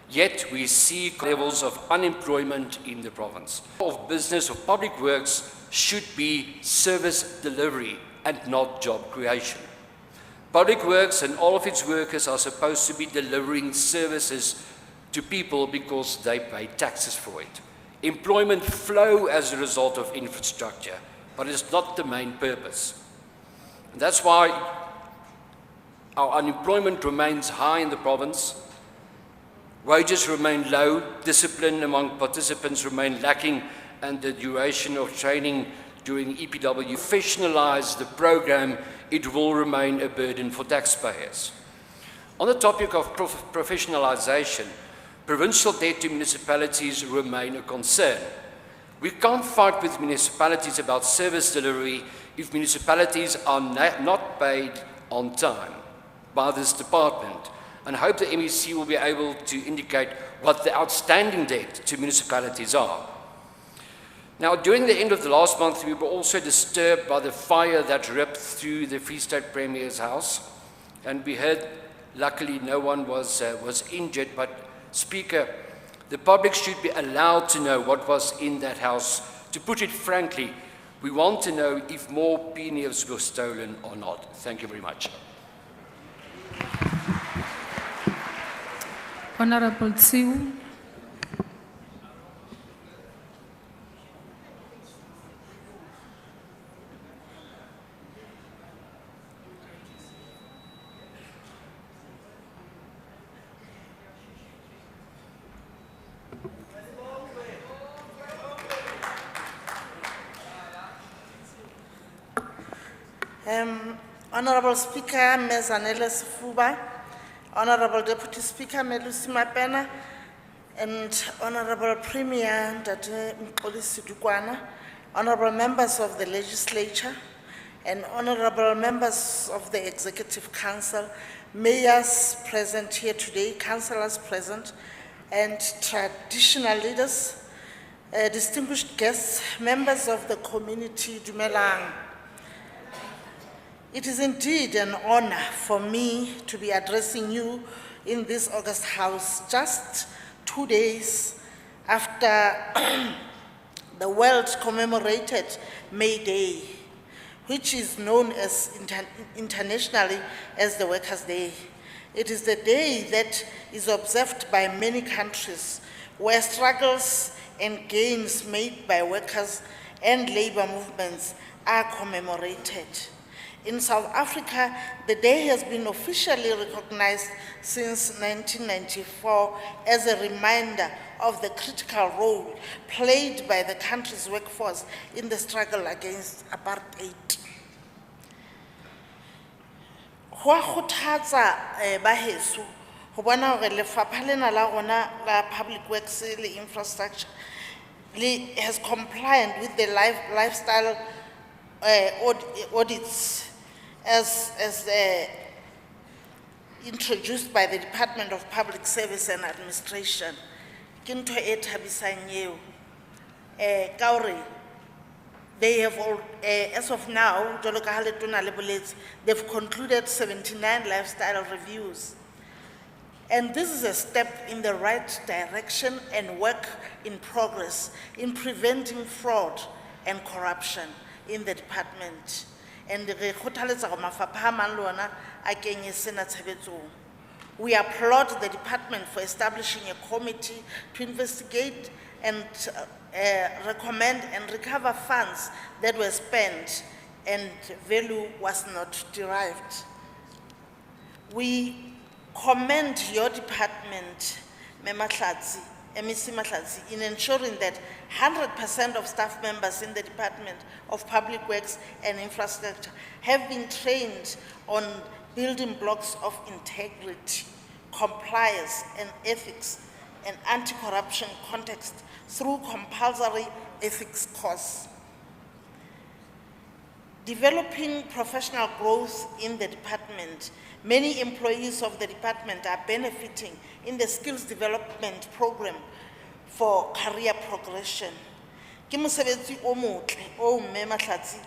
Yet we see levels of unemployment in the province. Of business of public works should be service delivery and not job creation. Public works and all of its workers are supposed to be delivering services to people because they pay taxes for it. Employment flow as a result of infrastructure, but it's not the main purpose. And that's why Our unemployment remains high in the province. Wages remain low, discipline among participants remain lacking, and the duration of training during EPW professionalize the program, it will remain a burden for taxpayers. On the topic of professionalization, provincial debt to municipalities remain a concern. We can't fight with municipalities about service delivery if municipalities are not paid on time by this department, and hope the MEC will be able to indicate what the outstanding debt to municipalities are. Now, during the end of the last month, we were also disturbed by the fire that ripped through the Free State Premier's house, and we heard, luckily, no one was injured, but Speaker, the public should be allowed to know what was in that house. To put it frankly, we want to know if more PNFs were stolen or not. Thank you very much. Honorable Tsiu. Honorable Speaker, Ms. Anele Sifuba, Honorable Deputy Speaker, Melusi Mapena, and Honorable Premier, Dr. Mpolisi Dukwana, Honorable members of the Legislature, and Honorable members of the Executive Council, mayors present here today, councillors present, and traditional leaders, distinguished guests, members of the community, Dumelang. It is indeed an honor for me to be addressing you in this August House just 2 days after the world commemorated May Day, which is known as internationally as the Workers' Day. It is the day that is observed by many countries where struggles and gains made by workers and labor movements are commemorated. In South Africa, the day has been officially recognized since 1994 as a reminder of the critical role played by the country's workforce in the struggle against apartheid. Ho a kgothatsa baheso ho bona hore lefapha lena la rona la public works le infrastructure has compliant with the lifestyle audits as introduced by the Department of Public Service and Administration. Kinto e thabisang eo. Ka hore they have all, as of now, jwalo ka ha letona le boletse, they've concluded 79 lifestyle reviews. And this is a step in the right direction and work in progress in preventing fraud and corruption in the department. And we applaud the department for establishing a committee to investigate and recommend and recover funds that were spent and value was not derived. We commend your department, MEC Mahlatsi, in ensuring that 100% of staff members in the Department of Public Works and Infrastructure have been trained on building blocks of integrity, compliance and ethics and anti-corruption context through compulsory ethics courses. Developing professional growth in the department, many employees of the department are benefiting in the skills development program for career progression. Ke mosebetsi o motle o mme Mahlatsi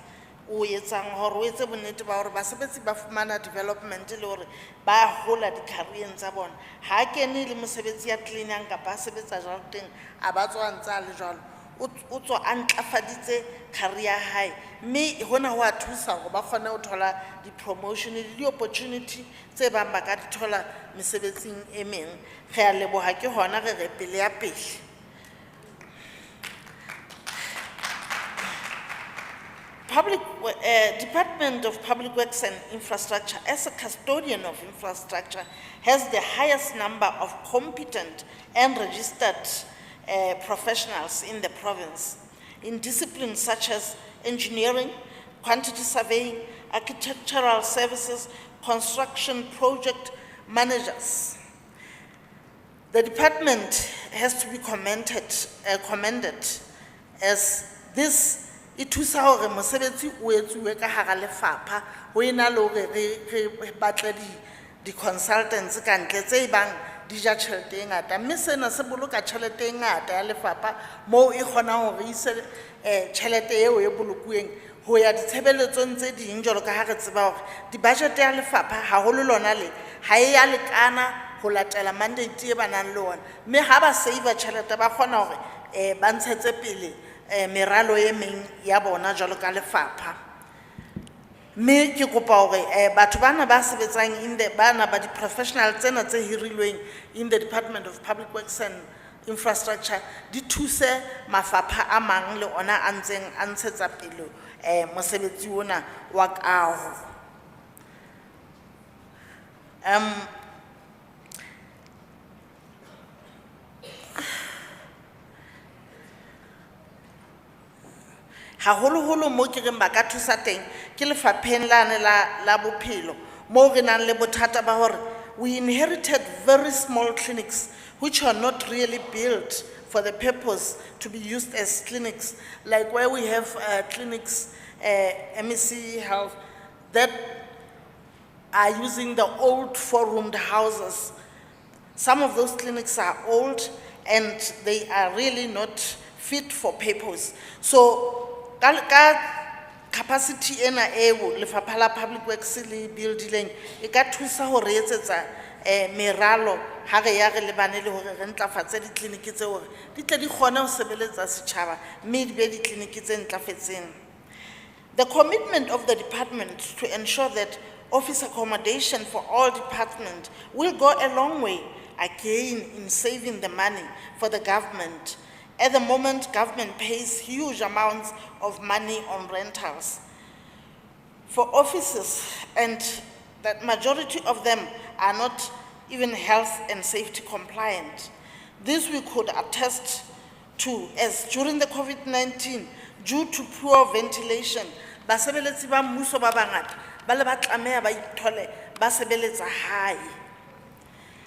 o etsang hore o etse bonnete ba hore basebetsi ba fumana development le hore ba hola di career tsa bona. Ha kene le mosebetsi ya cleaning kapa sebetsa jareteng a ba tswa ntsa le jwalo o tswa antlafaditse career high, mme hona ho a thusa hore ba kgone ho thola di promotion le di opportunity tse bang ba ka di thola mesebetsing e meng. Re a leboha ke hona re re pele ya pele. Department of Public Works and Infrastructure, as a custodian of infrastructure, has the highest number of competent and registered professionals in the province in disciplines such as engineering, quantity surveying, architectural services, construction project managers. The department has to be commended as this it was our mosebetsi o etsuwe ka hara lefapha ho ena le hore re batle di consultants ka ntle tse bang di ja tjhelete e ngata mme sena se boloka tjhelete e ngata ya lefapha moo e kgonang hore ise tjhelete eo e bolokuweng ho ya ditshebeletsong tse ding jwalo ka ha re tseba hore di-budget ya lefapha haholo lona le ha e ya lekana ho latela mandate e ba nang le ona mme ha ba save tjhelete ba kgona hore ba ntshetse pele meralo e meng ya bona jwalo ka lefapha mme ke kopa hore batho bana ba sebetsang in the bana ba di-professional tsena tse hirilweng in the Department of Public Works and Infrastructure di thuse mafapha a mang le ona a ntseng a ntshetsa pele mosebetsi ona wa kaho. Haholo mo ke reng ba ka thusa teng ke lefapheng lane la bophelo mo re nang le bothata ba hore we inherited very small clinics which are not really built for the purpose to be used as clinics, like where we have clinics, MEC Health, that are using the old four-roomed houses. Some of those clinics are old and they are really not fit for purpose. So capacity ena eo lefapha la public works le building e ka thusa ho re etsetsa meralo ha re ya re lebane le hore re ntlafatse ditleliniki tse hore di tle di kgone ho sebeletsa setjhaba mme di be ditleliniki tse ntlafetseng. The commitment of the department to ensure that office accommodation for all departments will go a long way again in saving the money for the government. At the moment, government pays huge amounts of money on rentals for offices, and that majority of them are not even health and safety compliant. This we could attest to, as during the COVID-19, due to poor ventilation, basebeletsi ba mmuso ba bangata ba le ba tlameha ba ithole ba sebeletsa hae.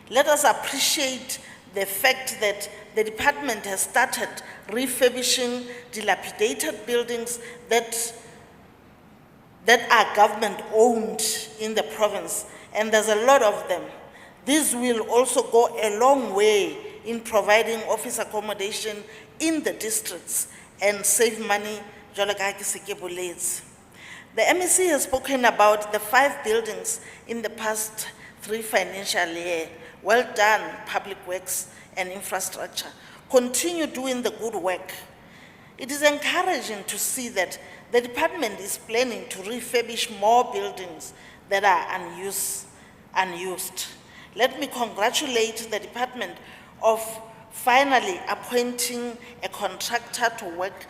Let us appreciate the fact that the department has started refurbishing dilapidated buildings that are government owned in the province, and there's a lot of them. This will also go a long way in providing office accommodation in the districts and save money. The MEC has spoken about the 5 buildings in the past 3 financial years. Well done, Public Works and Infrastructure. Continue doing the good work. It is encouraging to see that the department is planning to refurbish more buildings that are unused. Let me congratulate the department of finally appointing a contractor to work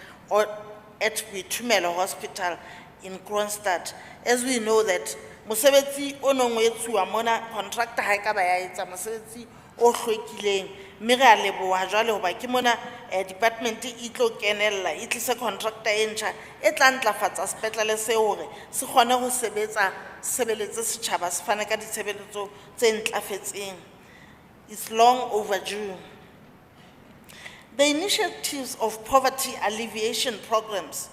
at Mooifontein Hospital in Kronstadt. As we know that mosebetsi o nong o etsuwa mona contractor ha e ka ba ya etsa mosebetsi o hlwekileng mme re a leboha jwale hoba ke mona department e tlo kenella e tlise contractor e ntjha e tla ntlafatsa sepetlele se hore se kgone ho sebeletse setjhaba se fane ka ditshebeletso tse ntlafetseng. It's long overdue. The initiatives of poverty alleviation programs,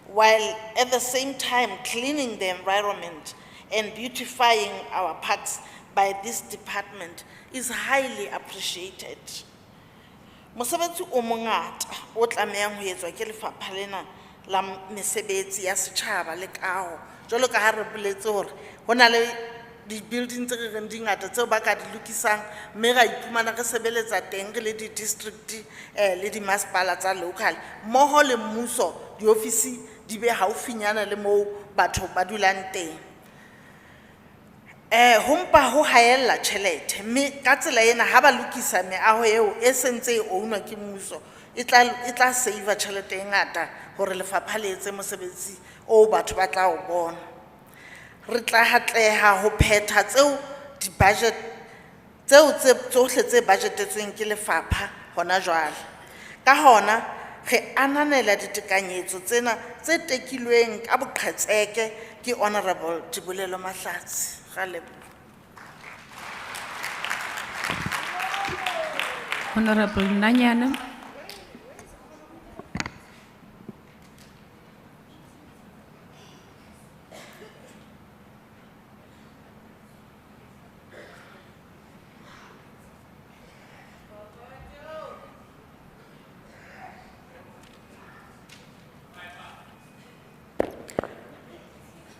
while at the same time cleaning the environment and beautifying our parks by this department, is highly appreciated. Mosebetsi o mongata o tlamehang ho etswa ke lefapha lena la mesebetsi ya setjhaba le kaho jwalo ka ha re boletse hore ho na le di-building tse re reng di ngata tseo ba ka di lokisang mme ra iphumana re sebeletsa teng re le di-district le di-masepala tsa local mmoho le mmuso di-office di be haufinyana le moo batho ba dulang teng. Humpa ho haella tjhelete, mme ka tsela ena ha ba lokisa meaho eo e sentse e ownwa ke mmuso, e tla save tjhelete e ngata hore lefapha le etse mosebetsi o batho ba tla o bona. Re tla hatleha ho phetha tseo di-budget tseo tsohle tse budgetetsweng ke lefapha hona jwale. Ka hona re ananela ditekanyetso tsena tse tekilweng ka boqhetseke ke Honorable Tibulelo Mahlatsi. Ga leboha. Honorable Nanyana.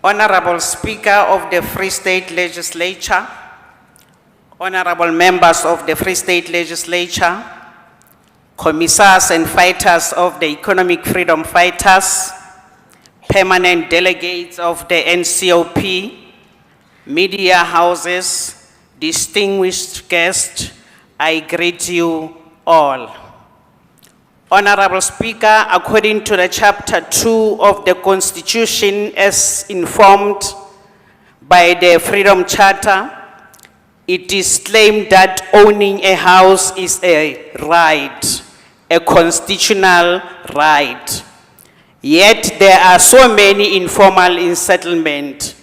Honorable Speaker of the Free State Legislature, honorable members of the Free State Legislature, commissars and fighters of the Economic Freedom Fighters, permanent delegates of the NCOP, media houses, distinguished guests, I greet you all. Honorable Speaker, according to the Chapter 2 of the Constitution as informed by the Freedom Charter, it is claimed that owning a house is a right, a constitutional right. Yet there are so many informal in settlement.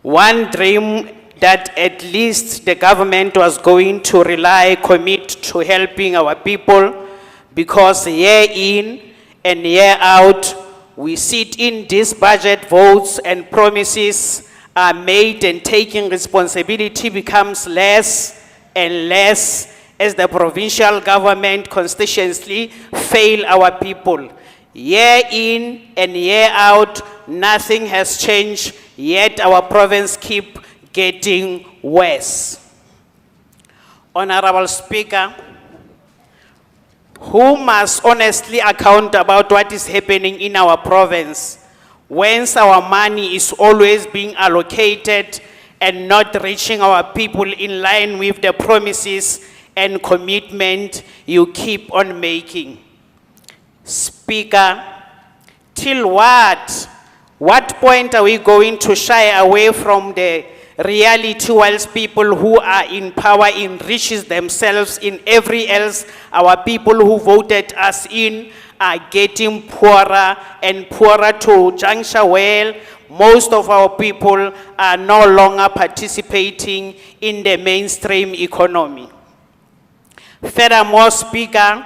One dream that at least the government was going to commit to helping our people, because year in and year out, we sit in these budget votes and promises are made and taking responsibility becomes less and less as the provincial government constitutionally fail our people. Year in and year out, nothing has changed, yet our province keep getting worse. Honorable Speaker, who must honestly account about what is happening in our province, whence our money is always being allocated and not reaching our people in line with the promises and commitment you keep on making. Speaker, till what point are we going to shy away from the reality whilst people who are in power enriches themselves in every else? Our people who voted us in are getting poorer and poorer to juncture where most of our people are no longer participating in the mainstream economy. Furthermore, Speaker,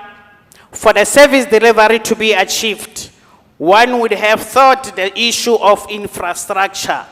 for the service delivery to be achieved, one would have thought the issue of infrastructure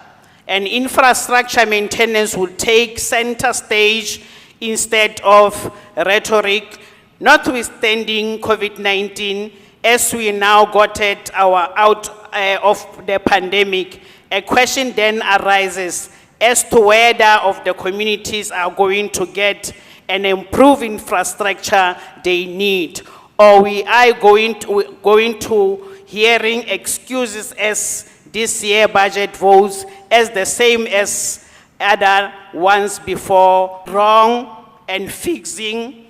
and infrastructure maintenance would take center stage instead of rhetoric, notwithstanding COVID-19, as we now got out of the pandemic. A question then arises as to whether of the communities are going to get an improved infrastructure they need, or we are going to hearing excuses as this year budget votes as the same as other ones before, wrong and fixing,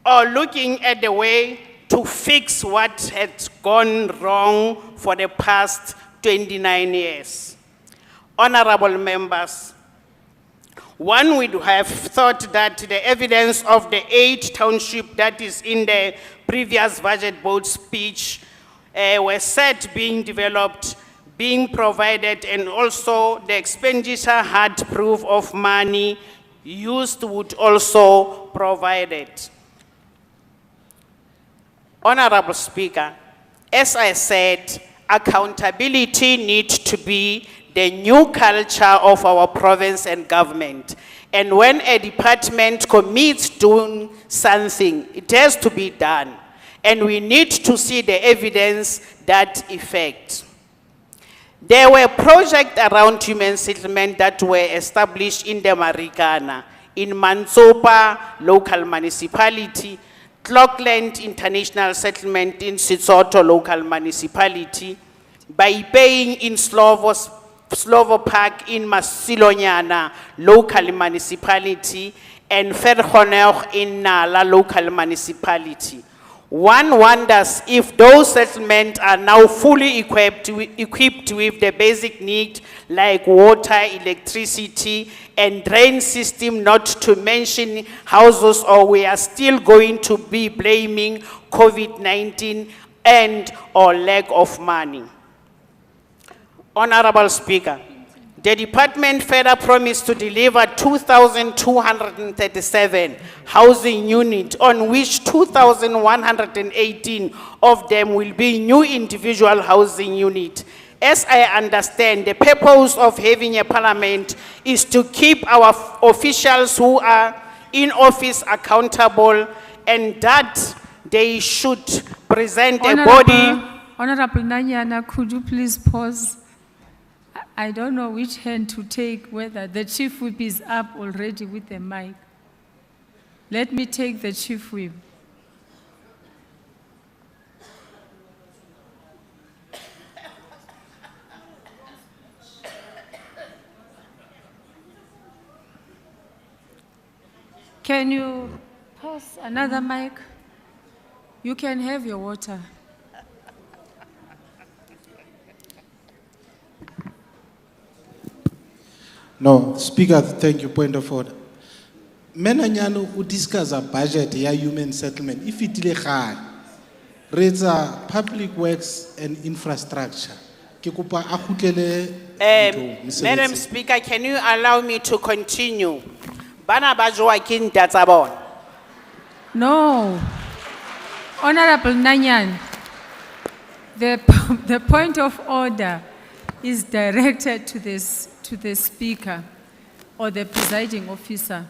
or looking at the way to fix what had gone wrong for the past 29 years. Honorable members, one would have thought that the evidence of the 8 townships that is in the previous budget board speech were set being developed, being provided, and also the expenditure had proof of money used would also provide it. Honorable Speaker, as I said, accountability needs to be the new culture of our province and government. And when a department commits doing something, it has to be done. And we need to see the evidence that effect. There were projects around human settlement that were established in the Marikana, in Mantsopa local municipality, Clockland International Settlement in Sesotho local municipality, by paying in Slovos Slovo Park in Masilonyana local municipality and Vergenoeg in Nala local municipality. One wonders if those settlements are now fully equipped with the basic need like water, electricity, and drain system, not to mention houses, or we are still going to be blaming COVID-19 and or lack of money. Honorable Speaker, the department further promised to deliver 2,237 housing units, on which 2,118 of them will be new individual housing units. As I understand, the purpose of having a parliament is to keep our officials who are in office accountable, and that they should present a body. Honorable Nanyana, could you please pause? I don't know which hand to take, whether the chief whip is up already with the mic. Let me take the chief whip. Can you pass another mic? You can have your water. No, Speaker, thank you, point of order. Menanyano, who discuss a budget, ya human settlement, if it is a public works and infrastructure. Madam Speaker, can you allow me to continue? Bana bajwa kin databon. No. Honorable Nanyan, the point of order is directed to the speaker or the presiding officer.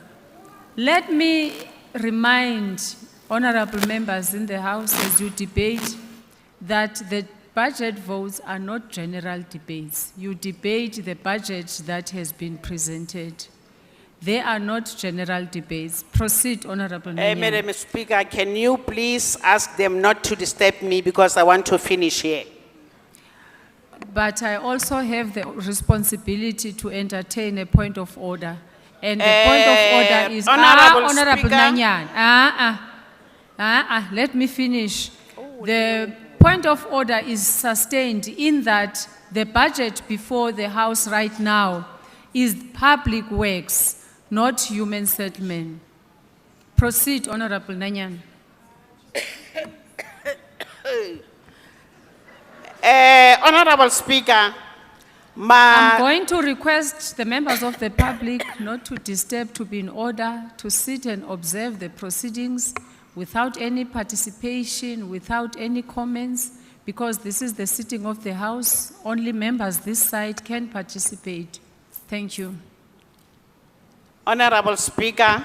Let me remind honorable members in the House as you debate that the budget votes are not general debates. You debate the budget that has been presented. They are not general debates. Proceed, Honorable Nanyan. Madam Speaker, can you please ask them not to disturb me because I want to finish here? But I also have the responsibility to entertain a point of order. And the point of order is, Honorable Speaker. Nanyan, let me finish. The point of order is sustained in that the budget before the House right now is public works, not human settlement. Proceed, Honorable Nanyan. Honorable Speaker, I'm going to request the members of the public not to disturb, to be in order, to sit and observe the proceedings without any participation, without any comments, because this is the sitting of the House. Only members this side can participate. Thank you. Honorable Speaker,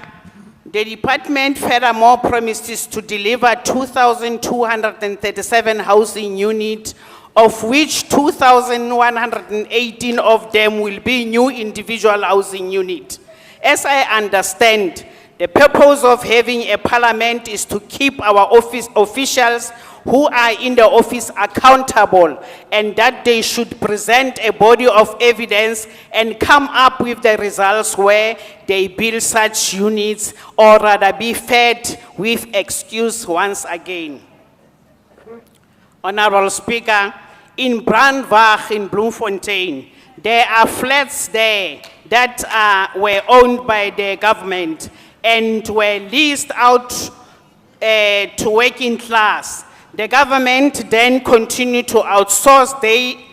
the department furthermore promises to deliver 2,237 housing units, of which 2,118 of them will be new individual housing units. As I understand, the purpose of having a parliament is to keep our officials who are in the office accountable, and that they should present a body of evidence and come up with the results where they build such units, or rather be fed with excuse once again. Honorable Speaker, in Brandwag in Bloemfontein, there are flats there that were owned by the government and were leased out to working class. The government then continued to outsource day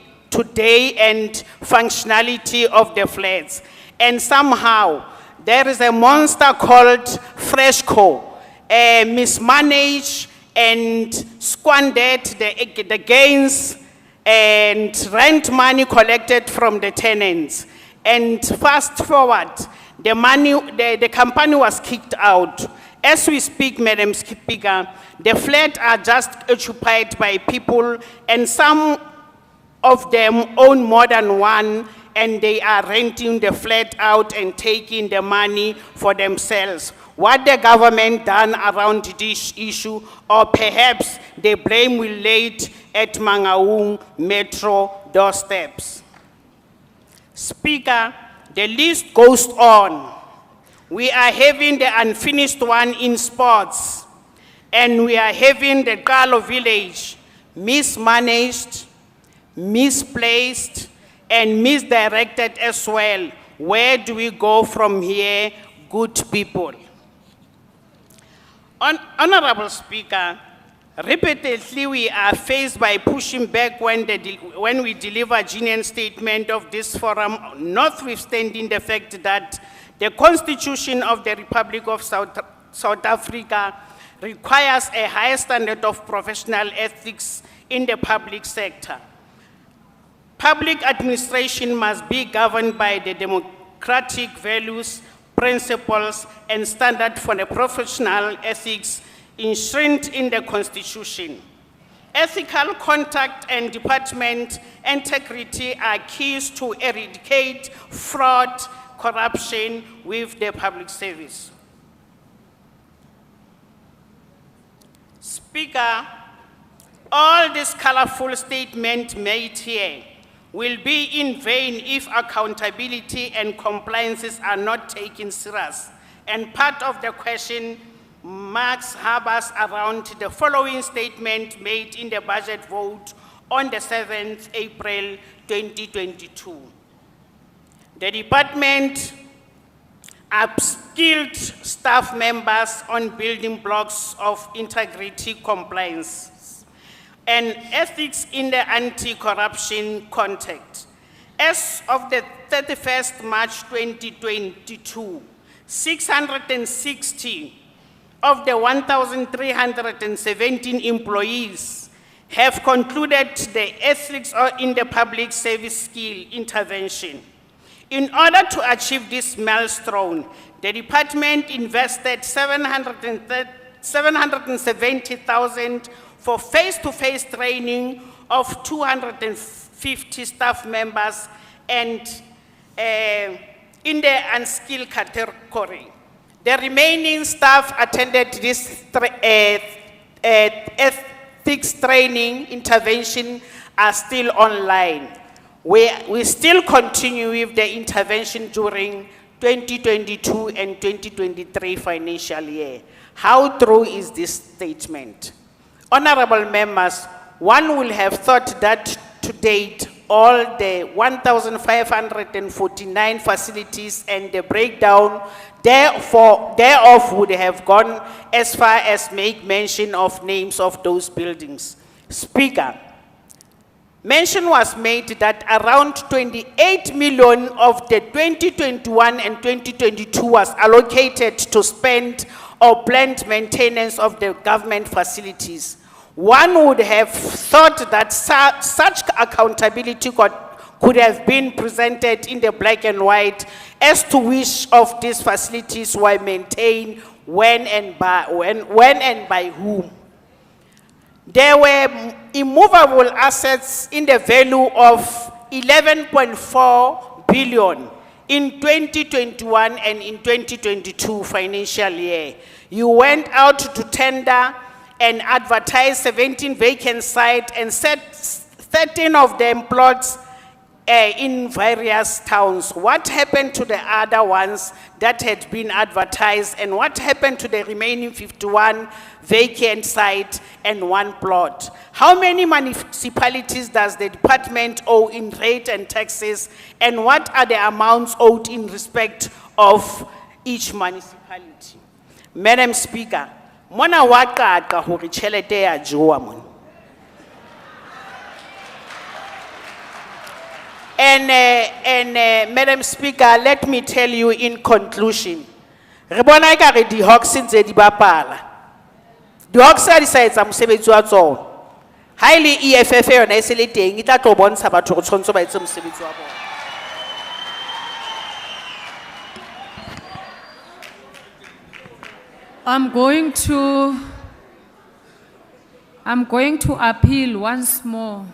and functionality of the flats. And somehow, there is a monster called Freshco, mismanaged and squandered the gains and rent money collected from the tenants. And fast forward, the company was kicked out. As we speak, Madam Speaker, the flats are just occupied by people, and some of them own more than one, and they are renting the flat out and taking the money for themselves. What the government done around this issue, or perhaps the blame will lay at Mangaung Metro doorsteps. Speaker, the list goes on. We are having the unfinished one in sports, and we are having the Kalo village mismanaged, misplaced, and misdirected as well. Where do we go from here, good people? Honorable Speaker, repeatedly we are faced by pushing back when we deliver a genuine statement of this forum, notwithstanding the fact that the Constitution of the Republic of South Africa requires a high standard of professional ethics in the public sector. Public administration must be governed by the democratic values, principles, and standards for the professional ethics enshrined in the Constitution. Ethical conduct and department integrity are keys to eradicate fraud, corruption with the public service. Speaker, all this colorful statement made here will be in vain if accountability and compliances are not taken serious. And part of the question marks harbors around the following statement made in the budget vote on the 7th April 2022. The department upskilled staff members on building blocks of integrity, compliance, and ethics in the anti-corruption context. As of the 31st March 2022, 660 of the 1,317 employees have concluded the ethics in the public service skill intervention. In order to achieve this milestone, the department invested 770,000 for face-to-face training of 250 staff members and in the unskilled category. The remaining staff attended this ethics training intervention are still online. We still continue with the intervention during 2022 and 2023 financial year. How true is this statement? Honorable members, one will have thought that to date, all the 1,549 facilities and the breakdown thereof would have gone as far as make mention of names of those buildings. Speaker, mention was made that around 28 million of the 2021 and 2022 was allocated to spend or planned maintenance of the government facilities. One would have thought that such accountability could have been presented in the black and white as to which of these facilities were maintained, when and by whom. There were immovable assets in the value of 11.4 billion in 2021 and in 2022 financial year. You went out to tender and advertised 17 vacant sites and set 13 of them plots in various towns. What happened to the other ones that had been advertised, and what happened to the remaining 51 vacant sites and 1 plot? How many municipalities does the department owe in rate and taxes, and what are the amounts owed in respect of each municipality? Madam Speaker, mona waqaqa hore tjhelete ya jewa mona. And Madam Speaker, let me tell you in conclusion, re bona ekare di Hawks ntse di bapala. Di Hawks a di sa etsa mosebetsi wa tsona. Ha ile EFF yona e se le teng e tla tlo bontsha batho go tshwantse ba etse mosebetsi wa bona. I'm going to appeal once more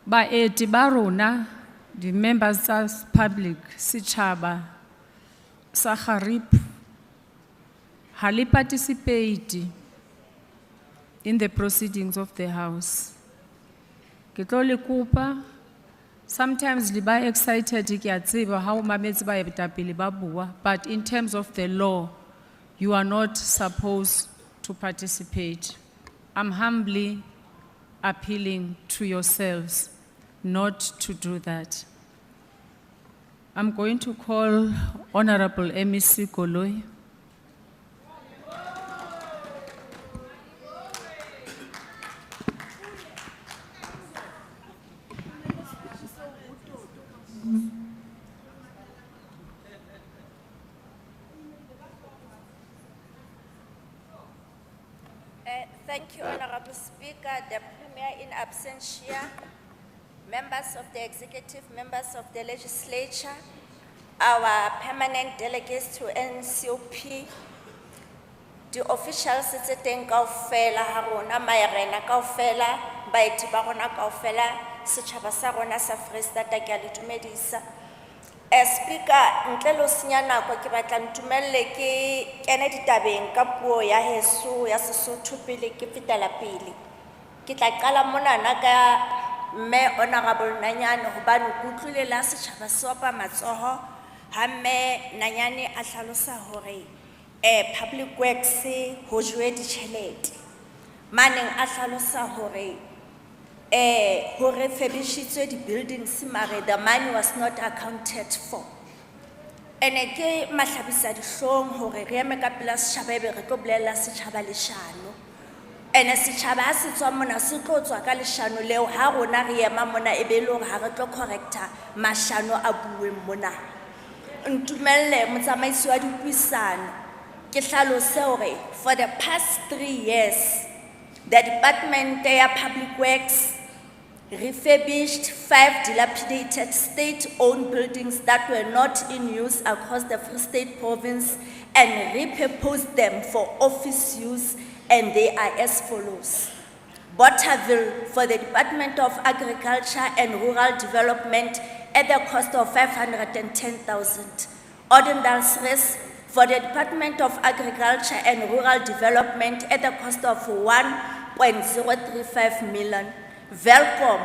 by Barona, the members of public, Sichaba, Sakharip, Hali participate in the proceedings of the House. Ke tlo le kopa Sometimes liba excited ke a tseba ha o mametse baetapele ba bua, but in terms of the law, you are not supposed to participate. I'm humbly appealing to yourselves not to do that. I'm going to call Honorable MEC Goloi. Thank you, Honorable Speaker, the Premier in absentia, members of the executive, members of the legislature, our permanent delegates to NCOP, the officials sitting kaofela ha rona maerena kaofela baeti ba rona kaofela setjhaba sa rona sa Freistata ke a le dumedisa. Speaker, ntle le ho senya nako ke batla ntumelle ke kene ditabeng ka puo ya heso ya Sesotho pele ke fetela pele. Ke tla qala mona na ka mme Honorable Nanyane hobane ke utlwile la setjhaba se opa matsoho ha mme Nanyane a hlalosa hore public works ho jwe ditjhelete. Maneng a hlalosa hore ho refurbishitswe di buildings mare the money was not accounted for. Ene ke mahlabisa dihlong hore re eme ka pela setjhaba ebe re tlo bolella setjhaba leshano. Ene setjhaba ha se tswa mona se tlo tswa ka leshano leo ha rona re ema mona ebe le hore ha re tlo correcta mashano a buweng mona. Ntumelle motsamaisi wa dipuisano ke hlalose hore for the past 3 years the Department of Public Works refurbished 5 dilapidated state-owned buildings that were not in use across the Free State Province and repurposed them for office use, and they are as follows. Botterville for the Department of Agriculture and Rural Development at the cost of 510,000. Odendalsres for the Department of Agriculture and Rural Development at the cost of 1.035 million. Velcom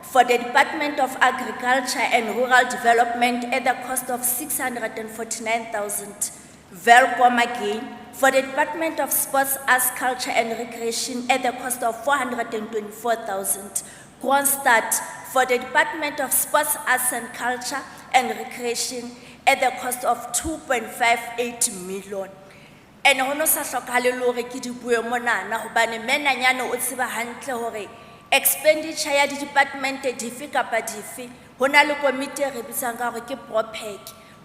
for the Department of Agriculture and Rural Development at the cost of 649,000. Velcom again for the Department of Sports, Arts, Culture and Recreation at the cost of 424,000. Kronstadt for the Department of Sports, Arts and Culture and Recreation at the cost of 2.58 million. And hono sa hlokahale le hore ke di bue monana hobane Nanyane o tseba hantle hore expenditure ya di department dife kapa dife hona le komite re bitsang ka hore ke PROPEC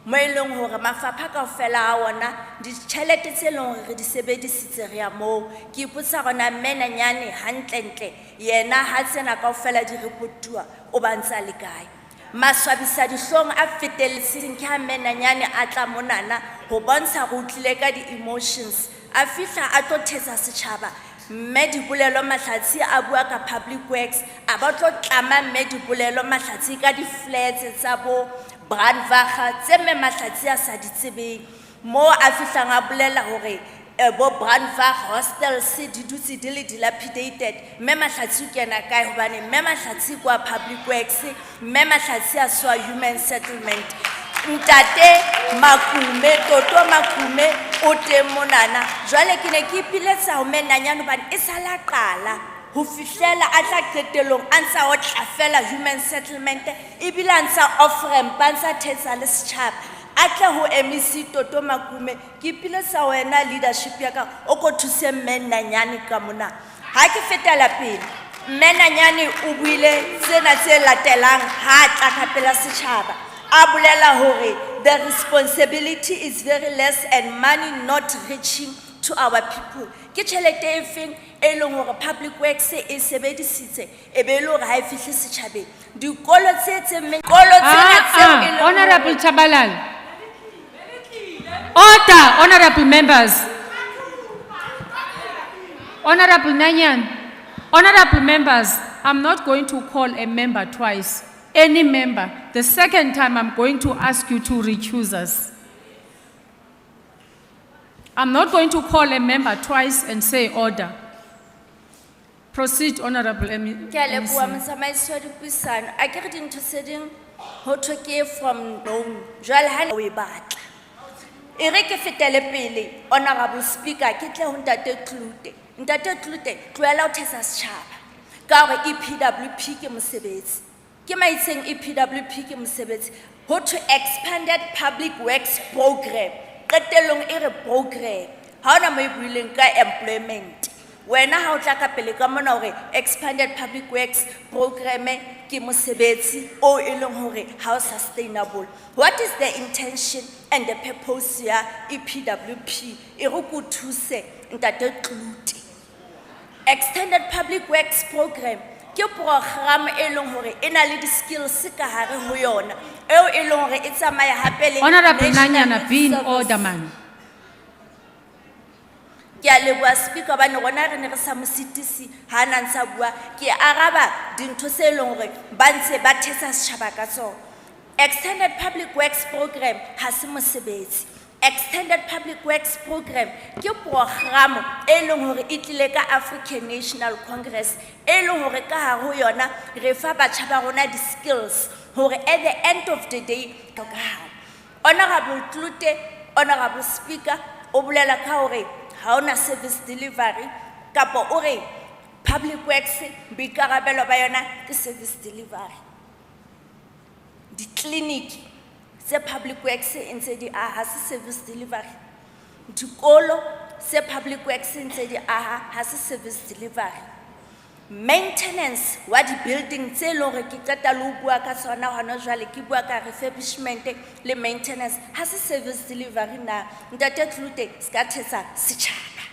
mo eleng hore mafapha kaofela a ona ditjhelete tse leng hore re di sebedisitse re ya moo ke ipotsa rona Nanyane hantlentle yena ha tsena kaofela di reportuwa o bantsa le kae. Maswabisa dihlong a fetelletseng ke ha Nanyane a tla monana ho bontsha go tlile ka di emotions a fihla a tlo thetsa setjhaba mme dipolelo mahlatsi a bua ka public works a ba tlo tlama mme dipolelo mahlatsi ka di flats tsa bo Brandwagen tse mme mahlatsi a sa di tsebeng mo a fihlang a bolela hore bo Brandwagen hostels di dutse di le dilapidated mme mahlatsi ke na kae hobane mme mahlatsi kwa public works mme mahlatsi a swa human settlement. Ntate Makume Toto Makume o teng monana jwale ke ne ke ipiletsa ho Nanyane hobane e sala qala ho fihlela a tla qetelong a ntsa o tla fela human settlement e bila ntsa offering bansa thetsa le setjhaba a tle ho MEC Toto Makume ke ipiletsa wena leadership ya ka o ko thuse Nanyane ka mona ha ke fetela pele Nanyane o buile tsena tse latelang ha tla ka pela setjhaba a bolela hore the responsibility is very less and money not reaching to our people. Ke tjhelete e feng e leng hore public works e sebedisitse e be le hore ha e fihle setjhabeng dikolo tse tsemme kolo tsena tseo e leng Honorable Chabalal. Order, honorable members. Honorable Nanyane. Honorable members, I'm not going to call a member twice. Any member. The second time I'm going to ask you to recuse us. I'm not going to call a member twice and say order. Proceed, Honorable Ke a leboha MEC. motsamaisi wa dipuisano. A ke re dintho tse ding ho thwe ke from known. Jwale ha o e batla. E re ke fetele pele, Honorable Speaker, ke tle ho Ntate Klute. Ntate Klute, tlohela ho thesa setjhaba. Ka hore EPWP ke mosebetsi. Ke maitseng EPWP ke mosebetsi. Ho thwe expanded public works program. Qetellong e re program. Ha ona mo e buileng ka employment. Wena ha o tla ka pele ka mona hore expanded public works program ke mosebetsi o e leng hore how sustainable. What is the intention and the purpose ya EPWP? E re go thuse Ntate Klute. Extended public works program ke program e leng hore e na le di skills ka hare ho yona eo e leng hore e tsamaya hape le Honorable National Nanyana, Youth be in Service. order, man. Ke a leboha Speaker ba ne rona re ne re sa mo sitisi ha na ntsa bua ke araba dintho se leng hore ba ntse ba thesa setjhaba ka tsona. Extended public works program ha se mosebetsi. Extended public works program ke program e leng hore e tlile ka African National Congress e leng hore ka hare ho yona re fa batjha ba rona di skills hore at the end of the day ka ha Honorable Klute, Honorable Speaker, o bolela ka hore ha ona service delivery kapo o re public works boikarabelo ba yona ke service delivery. Di clinic se public works ntse di aha se service delivery. Dikolo se public works ntse di aha ha se service delivery. Maintenance wa di building tse leng hore ke qeta le ho bua ka tsona hona jwale ke bua ka refurbishment le maintenance ha se service delivery na. Ntate Klute ska thetsa setjhaba.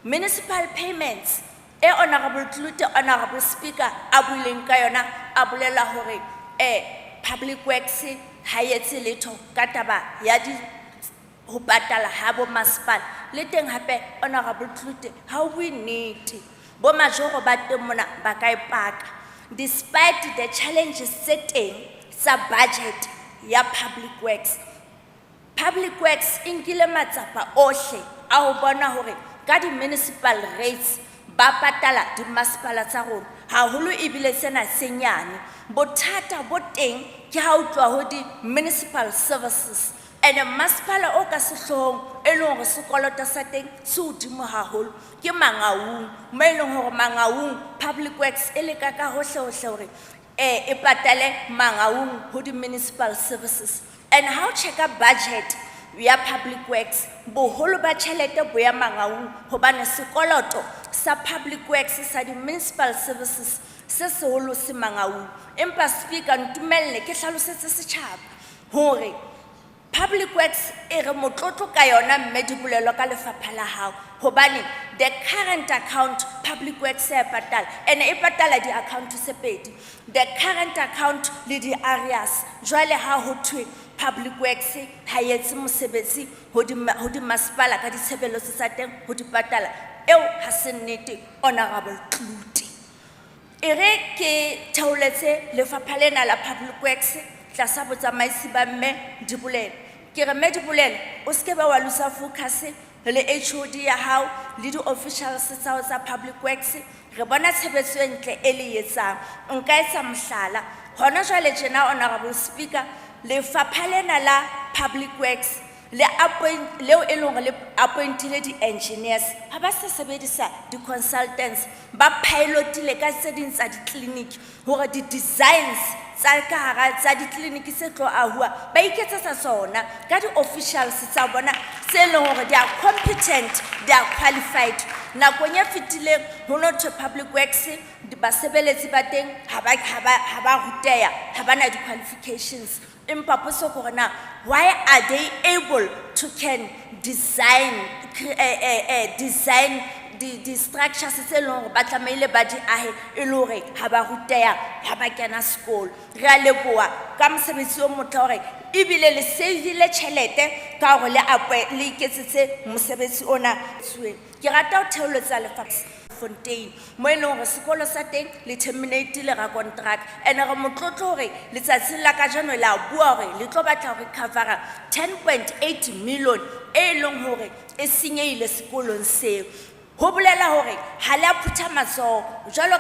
Municipal payments e Honorable Klute, Honorable Speaker, a buileng ka yona a bolela hore public works ha etse letho ka taba ya di ho patala ha bo masipala le teng hape Honorable Klute ha o bue nnete bo majoro ba teng mona ba ka ipaka despite the challenges setting sa budget ya public works. Public works inkile matsapa ohle a ho bona hore ka di municipal rates ba patala di masipala tsa rona haholo ebile sena senyane bothata bo teng ke ha o tloa ho di municipal services and masipala o ka sehloohong e leng hore sekoloto sa teng se hodimo haholo ke Mangaung mo e leng hore Mangaung public works e leka ka hohle hore e patale Mangaung ho di municipal services and how check up budget ya public works boholo ba tjhelete bo ya Mangaung hobane sekoloto sa public works sa di municipal services se seholo se Mangaung. Empa Speaker ntumelle ke hlalosetse setjhaba hore public works e re motlotlo ka yona mme di bolelo ka lefapha la hao hobane the current account public works e patala and e patala di account se pedi the current account le di areas jwale ha ho thwe public works ha etse mosebetsi ho di masipala ka ditshebeletso tsa teng ho di patala eo ha se nnete Honorable Klute. E re ke theoletse lefapha lena la public works tlasa botsamaisi ba mme Dibolelo ke re mme Dibolelo o ske ba wa lusa focus le HOD ya hao le di officials tsa tsa public works re bona tshebetso e ntle e le etsang nka etsa mohlala hona jwale tjena Honorable Speaker lefapha lena la public works le appointile di engineers ha ba se sebedisa di consultants ba pilotile ka tse ding tsa di clinic hore di designs tsa ka hara tsa di clinic se tlo ahua ba iketsetsa tsona ka di officials tsa bona se leng hore they are competent, they are qualified. Nakong ya fetileng ho no to public works di basebeletsi ba teng ha ba ruteya ha ba na di qualifications. Empa poso ko rona why are they able to can design the structures tse leng ba tlameile ba di ahe e le hore ha ba ruteya ha ba kena sekolo re a leboha ka mosebetsi o motle hore ebile le savile tjhelete ka hore le iketsetse mosebetsi ona tsweng ke rata ho theoletsa lefapha Fontaine mo e leng hore sekolo sa teng le terminate le ra contract and re motlotlo hore letsatsing la ka jano la bua hore le tlo batla hore covera 10.8 million e leng hore e senyehile sekolong seo Ho bolela hore ha le a phutha matsoho jwalo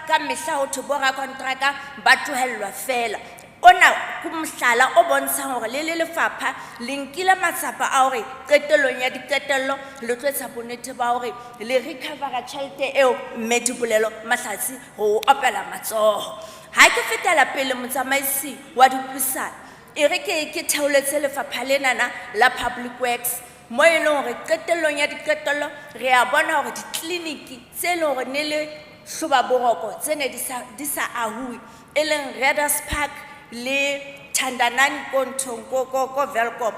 ka mehla ho thwe bo rakonteraka ba tlohellwa fela. Ona ke mohlala o bontshang hore le lefapha le nkile matsapa a hore qetellong ya diqetello le tlo etsa bonnete ba hore le recovera tjhelete eo mme Dibolelo Mahlatsi ho opela matsoho. Ha ke fetela pele motsamaisi wa dipuisano e re ke theoletse lefapha lenana la Public Works mo e leng hore qetellong ya diqetello re a bona hore ditleliniki tse leng hore ne le hloba boroko tse ne di sa ahui e leng Redders Park le Thandanani ko Velkom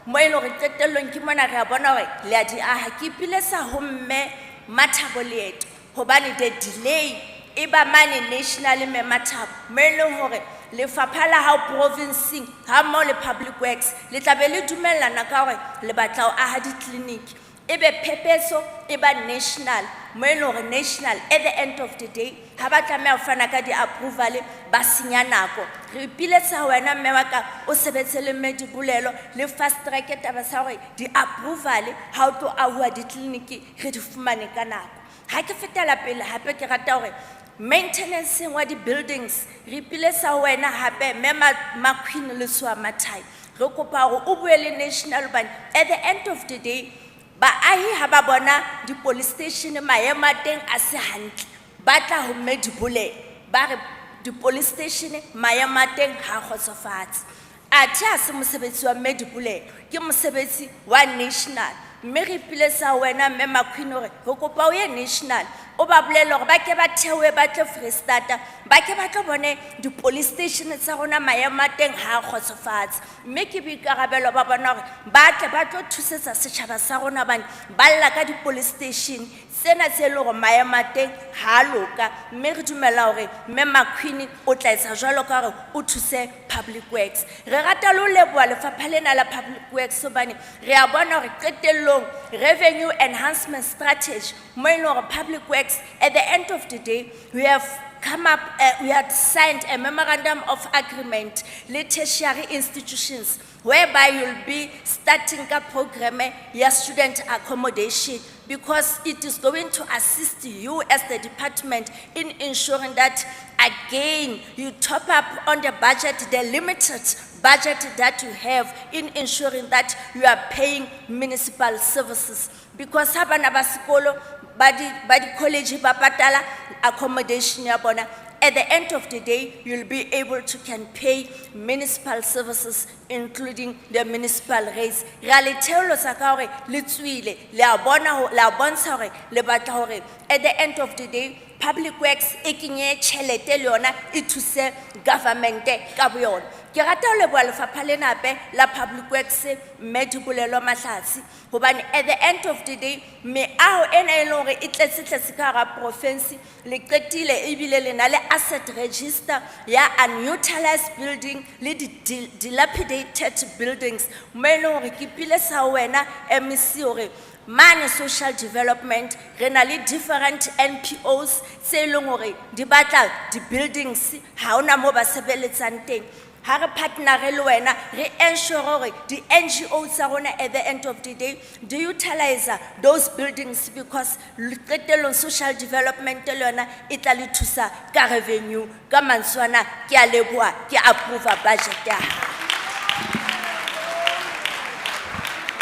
mo e leng hore qetellong ke mona re a bona hore le a di aha. Ke ipilesa ho mme Mathabo Leeto hobane the delay e ba mane national me Mathabo mo e leng hore lefapha la hao provinceng ha mo le Public Works le tlabe le dumellana ka hore le batla ho aha ditleliniki ebe phepetso e ba national mo e leng hore national at the end of the day ha ba tlameha ho fana ka di-approval ba senya nako. Re ipiletsa wena mme wa ka o sebetse le mme Dibolelo le fast track taba sa hore di-approval ha o tlo ahua ditleliniki re di fumane ka nako. Ha ke fetela pele hape ke rata hore maintenance wa di-buildings re ipiletsa wena hape mme Makhwini le Mathai re kopa hore o bue le national ban at the end of the day baahi ha ba bona di-police station maemo a teng a se hantle ba tla ho mme Dibolelo ba re di-police station maemo a teng ha kgotsofatse. Athe ha se mosebetsi wa mme Dibolelo ke mosebetsi wa national mme re ipiletsa wena mme Makhwini hore re kopa o ye national o ba bolele hore ba ke ba theohe ba tle Freestata ba ke ba tlo bone di-police station tsa rona maemo a teng ha kgotsofatse mme ke boikarabelo ba bona hore ba tle ba tlo thusetsa setjhaba sa rona bane ba lla ka di-police station tsena tse leng hore maemo a teng ha loka mme re dumela hore mme Makhwini o tla etsa jwalo ka hore o thuse Public Works. Re rata le ho leboha lefapha lena la Public Works hobane re a bona hore qetellong revenue enhancement strategy mo e leng hore Public Works at the end of the day we have come up, we had signed a memorandum of agreement with tertiary institutions whereby you'll be starting a program ya student accommodation because it is going to assist you as the department in ensuring that again you top up on the budget, the limited budget that you have in ensuring that you are paying municipal services because habana basikolo badi college ba patala accommodation ya bona. At the end of the day, you'll be able to can pay municipal services, including the municipal rates. Realitelo sa ka hore le tswile le a bontsha hore le batla hore at the end of the day Public Works e kenye tjhelete le yona e thuse government ka boyona. Ke rata ho leboha lefapha lena hape la Public Works mme Dibolelo Mahlatsi hobane at the end of the day meaho ena e leng hore e tletse ka hara province le qetile ebile le na le asset register ya unutilized building le dilapidated buildings mo e leng hore ke pile sa wena MEC hore mane social development re na le different NPOs tse leng hore di batla di buildings ha ona mo ba sebeletsang teng ha re partner le wena re ensure hore di NGOs tsa rona at the end of the day do utilize those buildings because qetellong social development le yona e tla le thusa ka revenue ka manswana ke a leboha ke approve budget ya ha.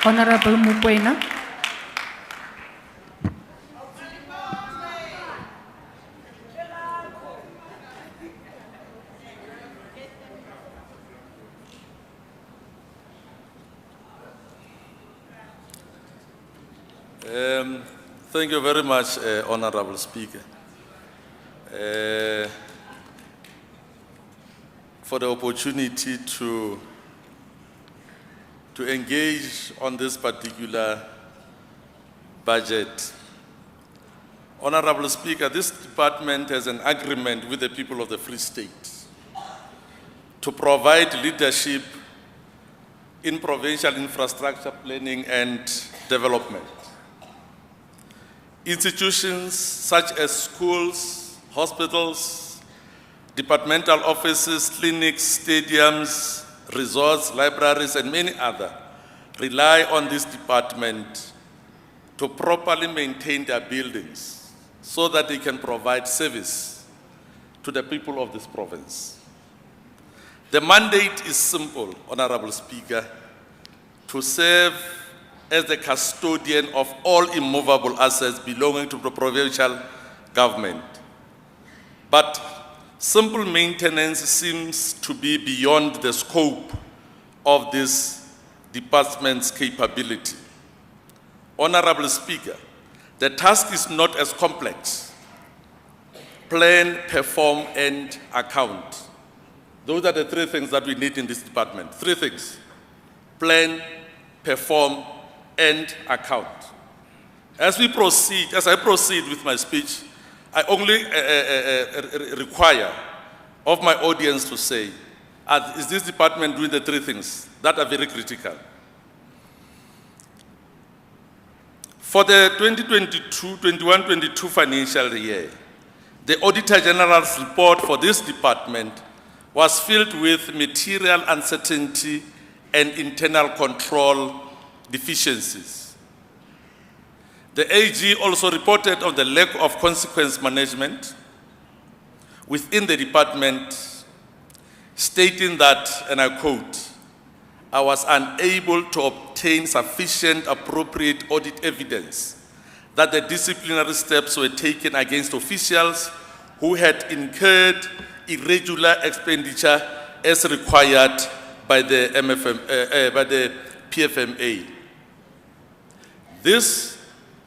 Honorable Mooifontein. Thank you very much, Honorable Speaker, for the opportunity to engage on this particular budget. Honorable Speaker, this department has an agreement with the people of the Free State to provide leadership in provincial infrastructure planning and development. Institutions such as schools, hospitals, departmental offices, clinics, stadiums, resorts, libraries, and many others rely on this department to properly maintain their buildings so that they can provide service to the people of this province. The mandate is simple, Honorable Speaker, to serve as the custodian of all immovable assets belonging to the provincial government. But simple maintenance seems to be beyond the scope of this department's capability. Honorable Speaker, the task is not as complex. Plan, perform, and account. Those are the three things that we need in this department. Three things: plan, perform, and account. As I proceed with my speech, I only require of my audience to say, is this department doing the three things that are very critical? For the 2021-22 financial year, the Auditor General's report for this department was filled with material uncertainty and internal control deficiencies. The AG also reported on the lack of consequence management within the department, stating that, and I quote, "I was unable to obtain sufficient appropriate audit evidence that the disciplinary steps were taken against officials who had incurred irregular expenditure as required by the PFMA. This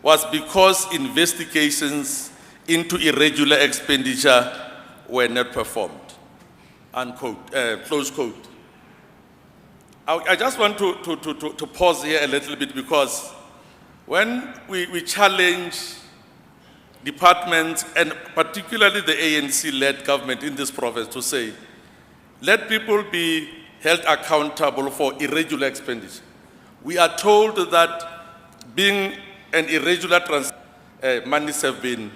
was because investigations into irregular expenditure were not performed." Unquote, close quote. I just want to pause here a little bit, because when we challenge departments, and particularly the ANC-led government in this province, to say, let people be held accountable for irregular expenditure, we are told that being an irregular monies have been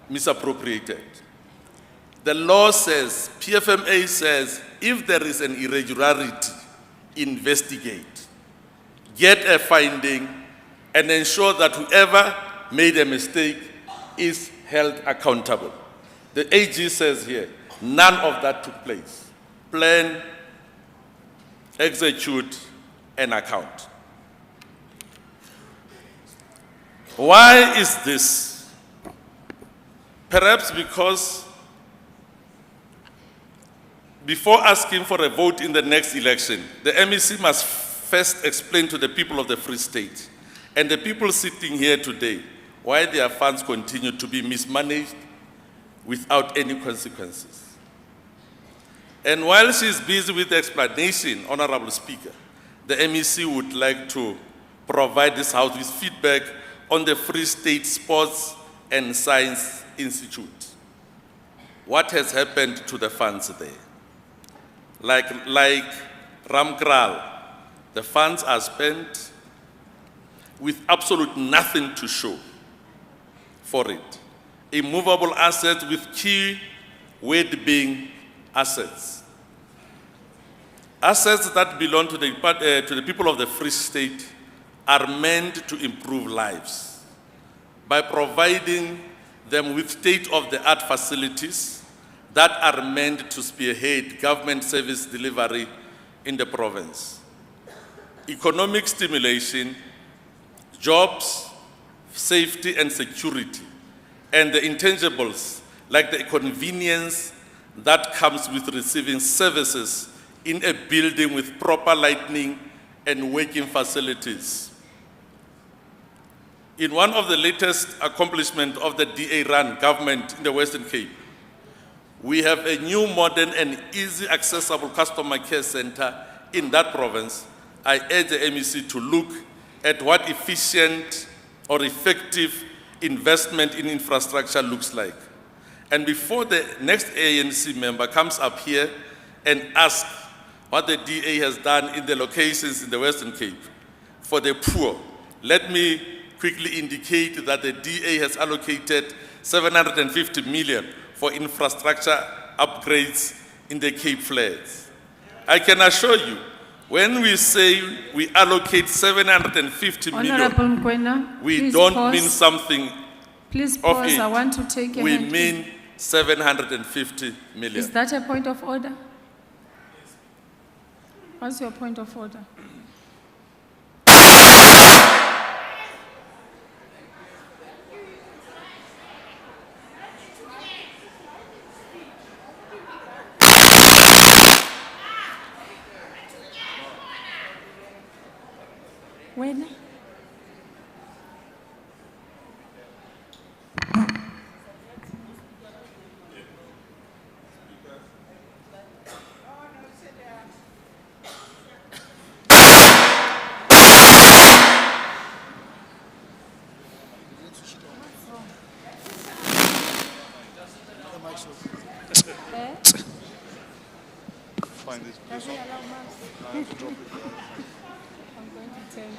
misappropriated. The law says, PFMA says, if there is an irregularity, investigate, get a finding, and ensure that whoever made a mistake is held accountable. The AG says here, none of that took place. Plan, execute, and account. Why is this? Perhaps because before asking for a vote in the next election, the MEC must first explain to the people of the Free State and the people sitting here today why their funds continue to be mismanaged without any consequences. And while she is busy with the explanation, Honorable Speaker, the MEC would like to provide this House with feedback on the Free State Sports and Science Institute. What has happened to the funds there? Like Ramkral, the funds are spent with absolute nothing to show for it. Immovable assets with key weight being assets. Assets that belong to the people of the Free State are meant to improve lives by providing them with state-of-the-art facilities that are meant to spearhead government service delivery in the province. Economic stimulation, jobs, safety and security, and the intangibles like the convenience that comes with receiving services in a building with proper lighting and working facilities. In one of the latest accomplishments of the DA-run government in the Western Cape, we have a new, modern and easy accessible customer care center in that province. I urge the MEC to look at what efficient or effective investment in infrastructure looks like. And before the next ANC member comes up here and asks what the DA has done in the locations in the Western Cape for the poor, let me quickly indicate that the DA has allocated 750 million for infrastructure upgrades in the Cape Flats. I can assure you, When we say we allocate 750 million, Honorable Mkwena, we please don't pause. mean something Please of pause, it. I want to take a We hand. mean 750 Is million. that a point of order? What's your point of order? When? Does he allow mask? I'm going to tell you.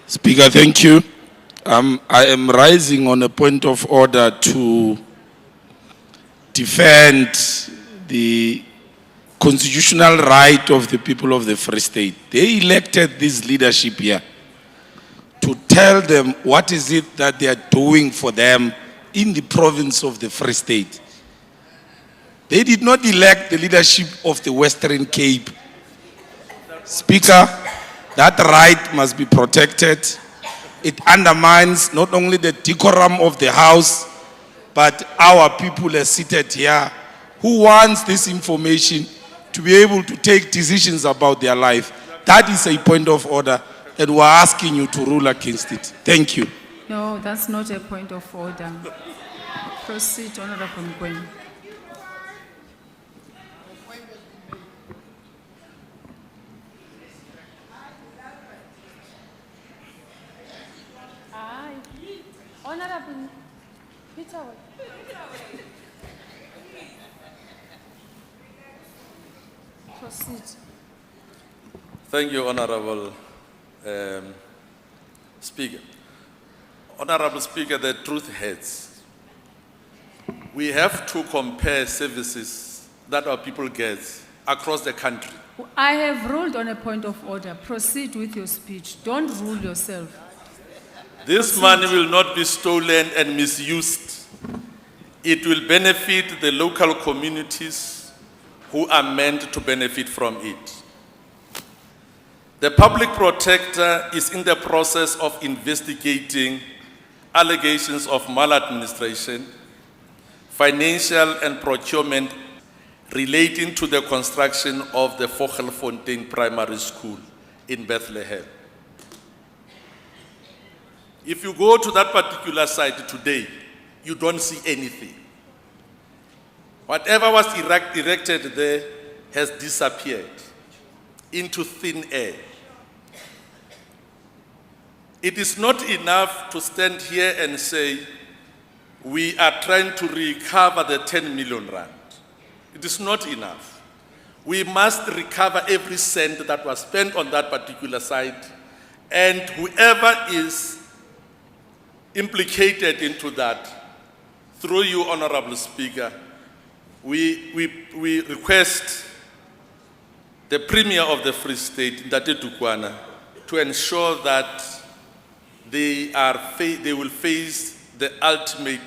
Speaker, thank you. I am rising on a point of order to defend the constitutional right of the people of the Free State. They elected this leadership here to tell them what is it that they are doing for them in the province of the Free State. They did not elect the leadership of the Western Cape. Speaker, that right must be protected. It undermines not only the decorum of the House, but our people are seated here who wants this information to be able to take decisions about their life. That is a point of order, and we're asking you to rule against it. Thank you. No, that's not a point of order. Proceed, Honorable Mkwena. Honorable Peter. Proceed. Thank you, Honorable Speaker. Honorable Speaker, the truth hurts. We have to compare services that our people get across the country. I have ruled on a point of order. Proceed with your speech. Don't rule yourself. This money will not be stolen and misused. It will benefit the local communities who are meant to benefit from it. The public protector is in the process of investigating allegations of maladministration, financial and procurement relating to the construction of the Mooifontein Primary School in Bethlehem. If you go to that particular site today, you don't see anything. Whatever was erected there has disappeared into thin air. It is not enough to stand here and say, we are trying to recover the 10 million rand. It is not enough. We must recover every cent that was spent on that particular site, and whoever is implicated into that, through you, Honorable Speaker, we request the Premier of the Free State, Ndate Dukwana, to ensure that they will face the ultimate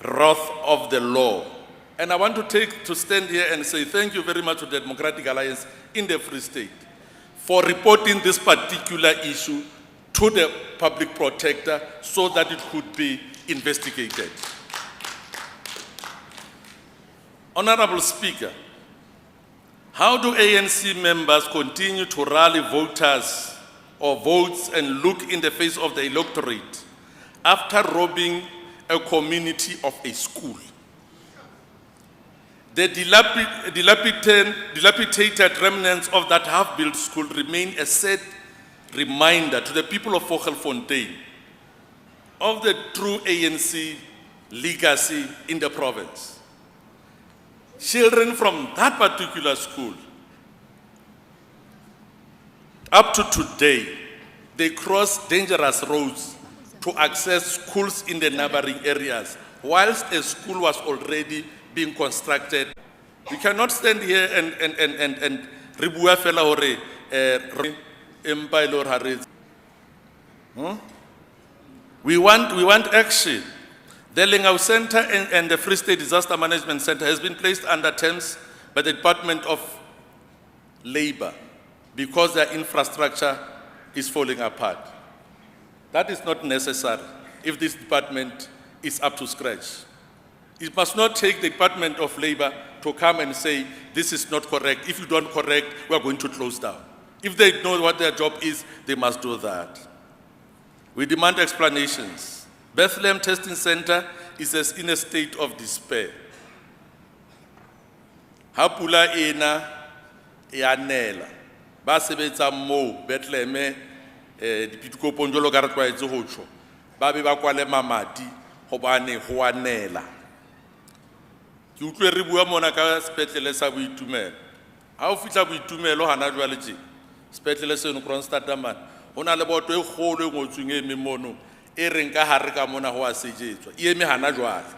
wrath of the law. And I want to stand here and say thank you very much to the Democratic Alliance in the Free State for reporting this particular issue to the public protector so that it could be investigated. Honorable Speaker, how do ANC members continue to rally voters or votes and look in the face of the electorate after robbing a community of a school? The dilapidated remnants of that half-built school remain a sad reminder to the people of Mooifontein of the true ANC legacy in the province. children from that particular school, up to today, they cross dangerous roads to access schools in the neighboring areas, whilst a school was already being constructed. We cannot stand here and ribua fela hore empa ile hore ha re etse. We want action. The Lengau Center and the Free State Disaster Management Center has been placed under terms by the Department of Labor because their infrastructure is falling apart. That is not necessary if this department is up to scratch. It must not take the Department of Labor to come and say, this is not correct. If you don't correct, we are going to close down. If they know what their job is, they must do that. We demand explanations. Bethlehem Testing Center is in a state of despair. Hapula ena yanela. Ba sebetsa mo Bethlehem dipitikopo jolo ka re tlwaetse ho tsho. Ba be ba kwale mamati hobane ho anela. Ke utlwe re bua mona ka sepetlele sa Boitumelo. Ha o fitla Boitumelo hana jwale tje. Sepetlele seno Kroonstad man. Hona le boto e kgolo e ngotsweng e memono e reng ka hare ka mona ho a sejetswa. E eme hana jwale.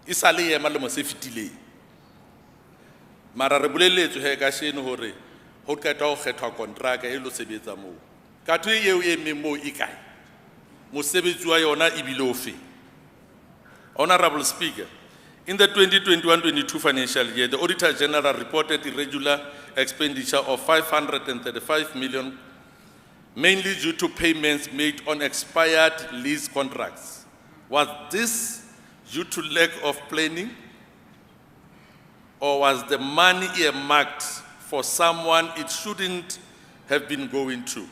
E sa le ema le mo se fitileng. Mara re boleletswe he ka sheno hore ho qeta ho kgethwa kontraka e lo sebetsa moo. Katho eo e eme moo e kae? Mosebetsi wa yona e bile o fe? Honorable Speaker, in the 2021-22 financial year, the Auditor General reported irregular expenditure of 535 million, mainly due to payments made on expired lease contracts. Was this due to lack of planning, or was the money earmarked for someone it shouldn't have been going to?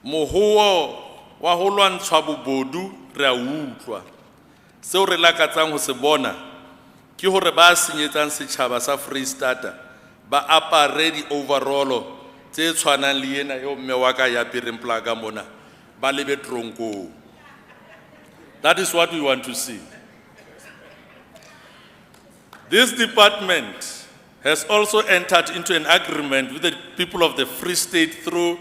Mohuo wa ho lwantshwa bobodu re a utlwa. Seo re lakatsang ho se bona ke hore ba senyetsang setjhaba sa Free State ba apare di overall tse tshwanang le ena eo mme wa ka ya pereng plaga mona ba lebe tronko. That is what we want to see. This department has also entered into an agreement with the people of the Free State through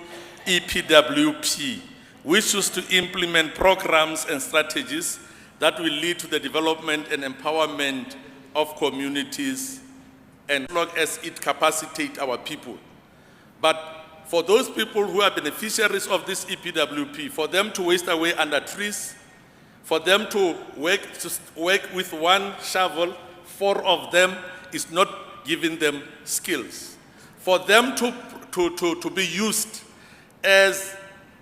EPWP, which is to implement programs and strategies that will lead to the development and empowerment of communities and as long as it capacitates our people. But for those people who are beneficiaries of this EPWP, for them to waste away under trees, for them to work with one shovel, 4 of them is not giving them skills. For them to be used as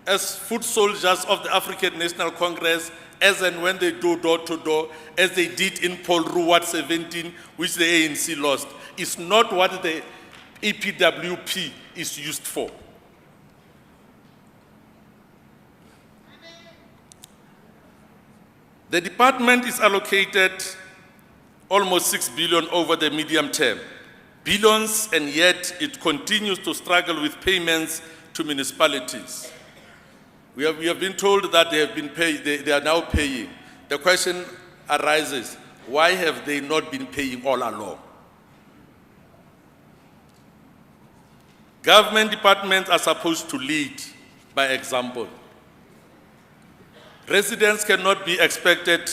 foot soldiers of the African National Congress, as and when they do door to door, as they did in Paul Ruwat 17, which the ANC lost, is not what the EPWP is used for. The department is allocated almost 6 billion over the medium term. Billions, and yet it continues to struggle with payments to municipalities. We have been told that they have been paid, they are now paying. The question arises, why have they not been paying all along? Government departments are supposed to lead by example. Residents cannot be expected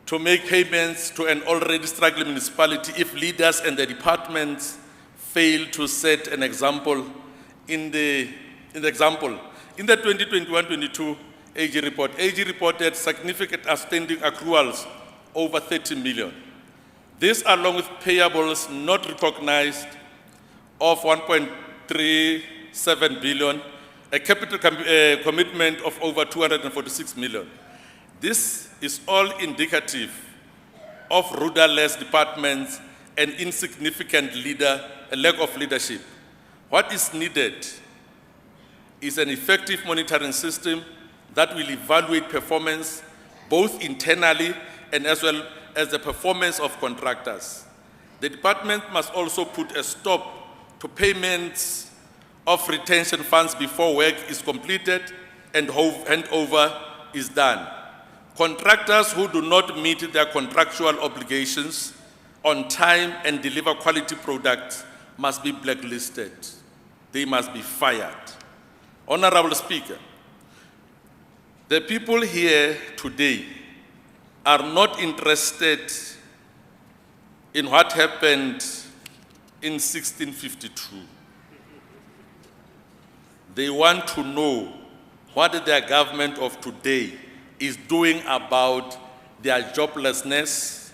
to make payments to an already struggling municipality if leaders and the departments fail to set an example. In the 2021-22 AG report, AG reported significant outstanding accruals over 30 million. This, along with payables not recognized of 1.37 billion, a capital commitment of over 246 million. This is all indicative of rudderless departments and insignificant lack of leadership. What is needed is an effective monitoring system that will evaluate performance both internally and as well as the performance of contractors. The department must also put a stop to payments of retention funds before work is completed and handover is done. Contractors who do not meet their contractual obligations on time and deliver quality products must be blacklisted. They must be fired. Honorable Speaker, the people here today are not interested in what happened in 1652. They want to know what their government of today is doing about their joblessness.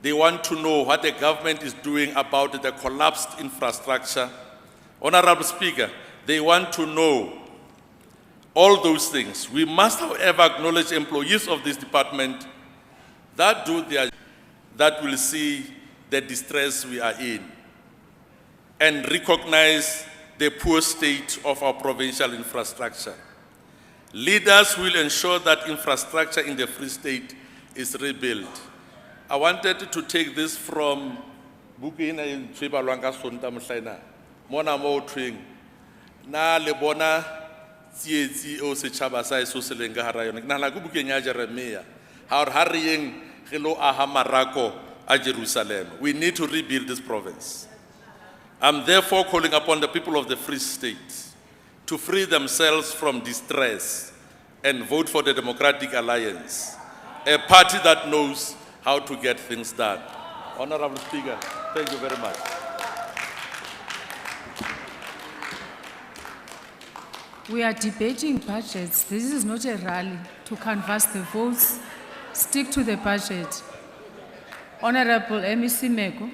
They want to know what the government is doing about the collapsed infrastructure. Honorable Speaker, they want to know all those things. We must, however, acknowledge employees of this department that will see the distress we are in and recognize the poor state of our provincial infrastructure. Leaders will ensure that infrastructure in the Free State is rebuilt. I wanted to take this from Bukina in Chibalwanga Sonta Musaina. Mona mo twing. Na lebona tsietsi o setšhaba sa eso se leng ka hara yone. Ke nahana ke bukeng ya Jeremia. Ha re ha re yeng re lo aha marako a Jerusalem. We need to rebuild this province. I'm therefore calling upon the people of the Free State to free themselves from distress and vote for the Democratic Alliance, a party that knows how to get things done. Honorable Speaker, thank you very much. We are debating budgets. This is not a rally to canvass the votes. Stick to the budget. Honorable MEC Meko.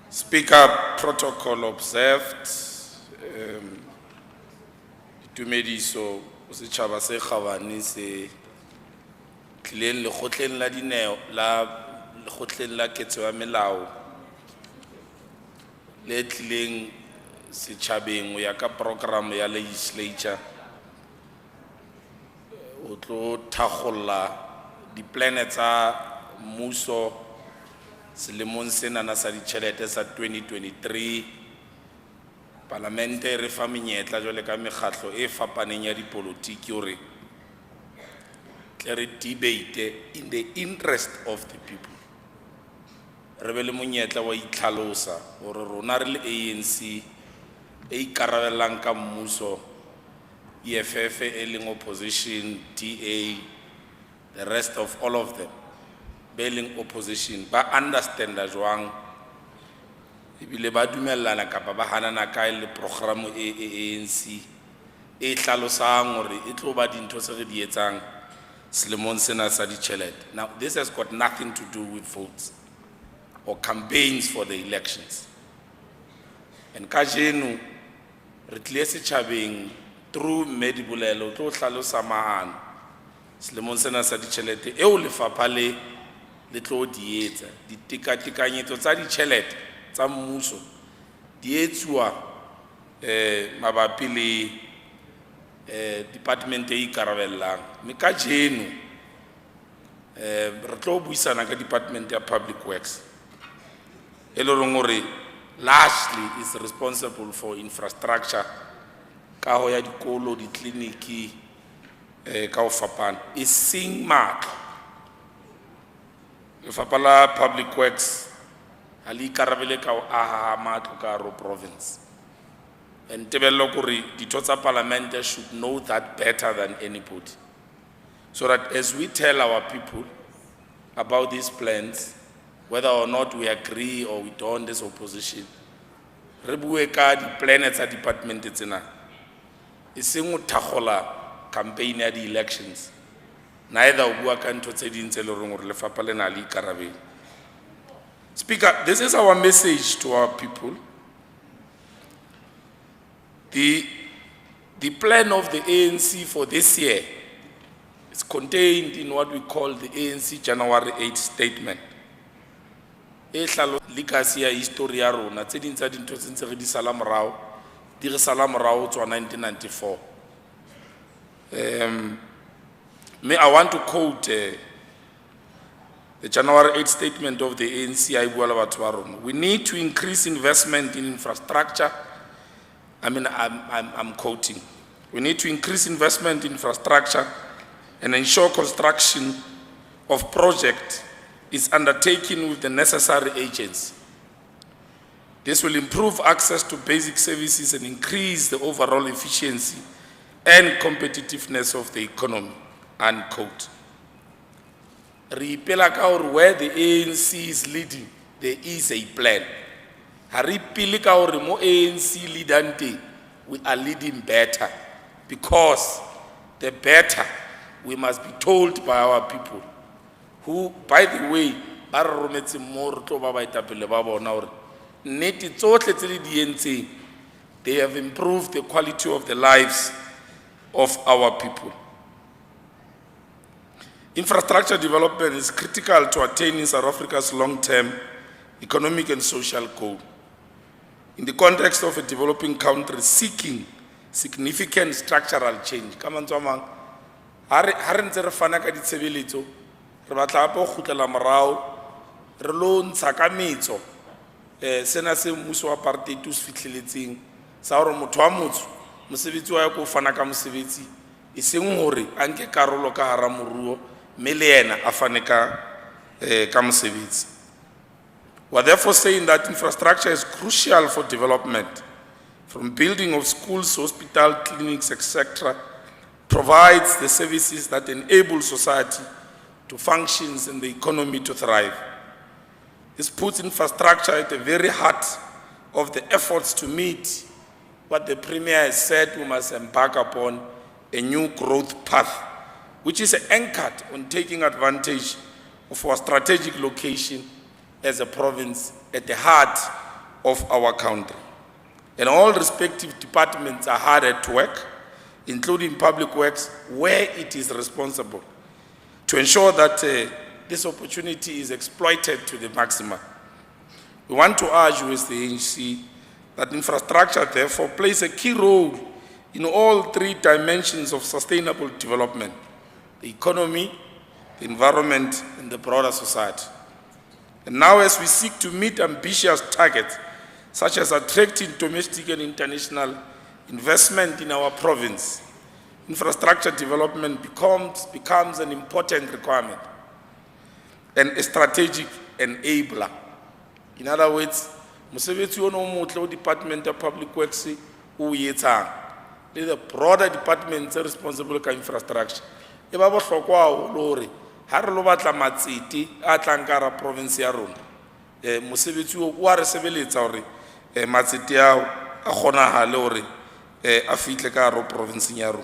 Speaker, protocol observed. Tumediso setšhaba se kgabane se tlileng lekgotleng la dineo lekgotleng la ketso ya melao le tlileng setšhabeng go ya ka program ya legislature o tlo thakgolla diplane tsa mmuso selemong senana sa ditšhelete sa 2023 Parlamente re fa menyetla jwale ka mekgatlo e fapaneng ya dipolotiki hore tle re debate in the interest of the people. Re be le monyetla wa itlhalosa hore rona re le ANC e ikarabellang ka mmuso EFF e leng opposition DA the rest of all of them being opposition ba understand jwang ebile ba dumellana kapa ba hanana ka le program ANC e hlalosang hore e tlo ba dintho se re di etsang selemong sena sa ditšhelete. Now this has got nothing to do with votes or campaigns for the elections, and ka jeno re tlile setšhabeng through medibulelo tlo hlalosa maano selemong sena sa ditšhelete eo lefapha le tlo di etsa ditekatekanyetso tsa ditšhelete tsa mmuso di etsuwa mabapi le department e ikarabellang mme ka jeno re tlo buisana ka department ya public works e le reng gore largely is responsible for infrastructure ka ho ya dikolo ditleliniki ka ho fapana e seng matlo lefapha la public works ha le ikarabele ka ho aha matlo ka hara province. And tebello kore ditho tsa parliament should know that better than anybody, so that as we tell our people about these plans, whether or not we agree or we don't as opposition, re bue ka di plans tsa department tsena e seng o thakgola campaign ya di elections, neither o bua ka ntho tse ding tse le reng gore lefapha le na le ikarabele. Speaker, this is our message to our people. The plan of the ANC for this year is contained in what we call the ANC January 8 statement. E hlalo legacy ya history ya rona tse ding tsa dintho tse ntse re di sala morao 1994. I want to quote the January 8 statement of the ANC. I bua le batho ba rona. We need to increase investment in infrastructure. I'm quoting. We need to increase investment in infrastructure and ensure construction of projects is undertaken with the necessary agents. This will improve access to basic services and increase the overall efficiency and competitiveness of the economy, unquote. Re ipela ka hore where the ANC is leading, there is a plan. Ha re ipele ka hore mo ANC leading teng, we are leading better, because the better we must be told by our people, who, by the way, ba re rometse mo re tlo ba baetapele ba bona hore nnete tsohle tse le di entseng, they have improved the quality of the lives of our people. Infrastructure development is critical to attaining South Africa's long-term economic and social goal. In the context of a developing country seeking significant structural change, ka mantswe a mang, ha re ntse re fana ka ditshebeletso, re batla hape ho kgutlela morao, re lo ntsha ka metso sena se mmuso wa apartheid o se fihleletseng sa hore motho wa motsho mosebetsi wa ko fana ka mosebetsi e seng hore a nke karolo ka hara moruo mme le yena a fane ka mosebetsi. We are therefore saying that infrastructure is crucial for development, from building of schools, hospitals, clinics, etc., provides the services that enable society to function and the economy to thrive. This puts infrastructure at the very heart of the efforts to meet what the Premier has said we must embark upon, a new growth path, which is anchored on taking advantage of our strategic location as a province at the heart of our country. And all respective departments are hard at work, including public works, where it is responsible, to ensure that this opportunity is exploited to the maximum. We want to urge you as the ANC that infrastructure therefore plays a key role in all three dimensions of sustainable development: the economy, the environment, and the broader society. And now, as we seek to meet ambitious targets, such as attracting domestic and international investment in our province, infrastructure development becomes an important requirement and a strategic enabler. In other words, mosebetsi o no motle o Department of Public Works o etsang le the broader departments responsible ka infrastructure e ba bohlokwa haholo hore ha re lo batla matsete a tlang ka hara province ya rona, mosebetsi o a re sebeletsa hore matsete ao a kgonahale hore a fihle ka hara province ya rona.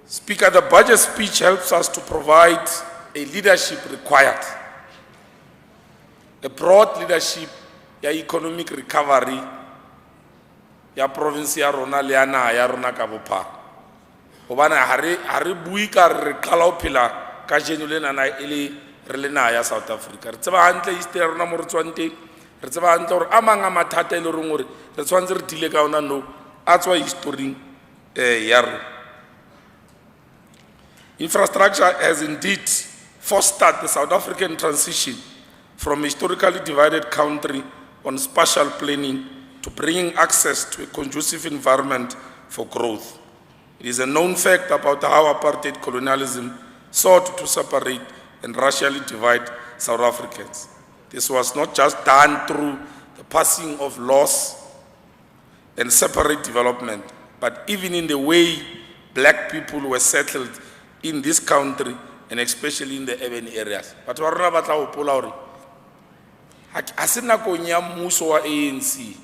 Speaker, the budget speech helps us to provide a leadership required, a broad leadership ya economic recovery ya province ya rona le ya naha ya rona ka bophara. Hobane ha re bui ka re qala ho phela ka jeno le nana ele re le naha ya South Africa. Re tseba hantle history ya rona mo re tswang teng, re tseba hantle hore a mang a mathata ele reng hore re tshwantse re dile ka ona no a tswa history ya rona. Infrastructure has indeed fostered the South African transition from a historically divided country on spatial planning to bringing access to a conducive environment for growth. It is a known fact about how apartheid colonialism sought to separate and racially divide South Africans. This was not just done through the passing of laws and separate development, but even in the way black people were settled in this country, and especially in the urban areas. But wa rona batla ho pola hore ha se nakong ya mmuso wa ANC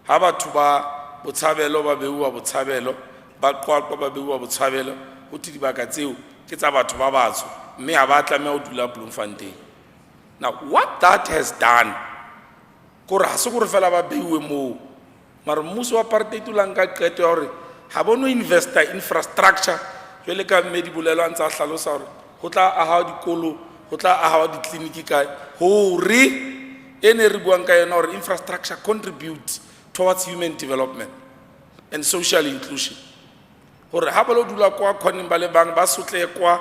ha batho ba botshabelo ba beuwa botshabelo ba qwaqwa ba beuwa botshabelo ho ti dibaka tseo ke tsa batho ba batsho mme ha ba tlameha ho dula Bloemfontein. Now what that has done kore ha se gore fela ba beuwe mo mara mmuso wa apartheid o lanka qeto ya hore ha bono investor infrastructure jwale ka mme di bolelo a ntsa hlalosa hore ho tla aha dikolo ho tla aha ditleliniki kae hore ene re buang ka yona hore infrastructure contribute towards human development and social inclusion. gore ha ba lo dula kwa khoneng ba le bang ba sotle kwa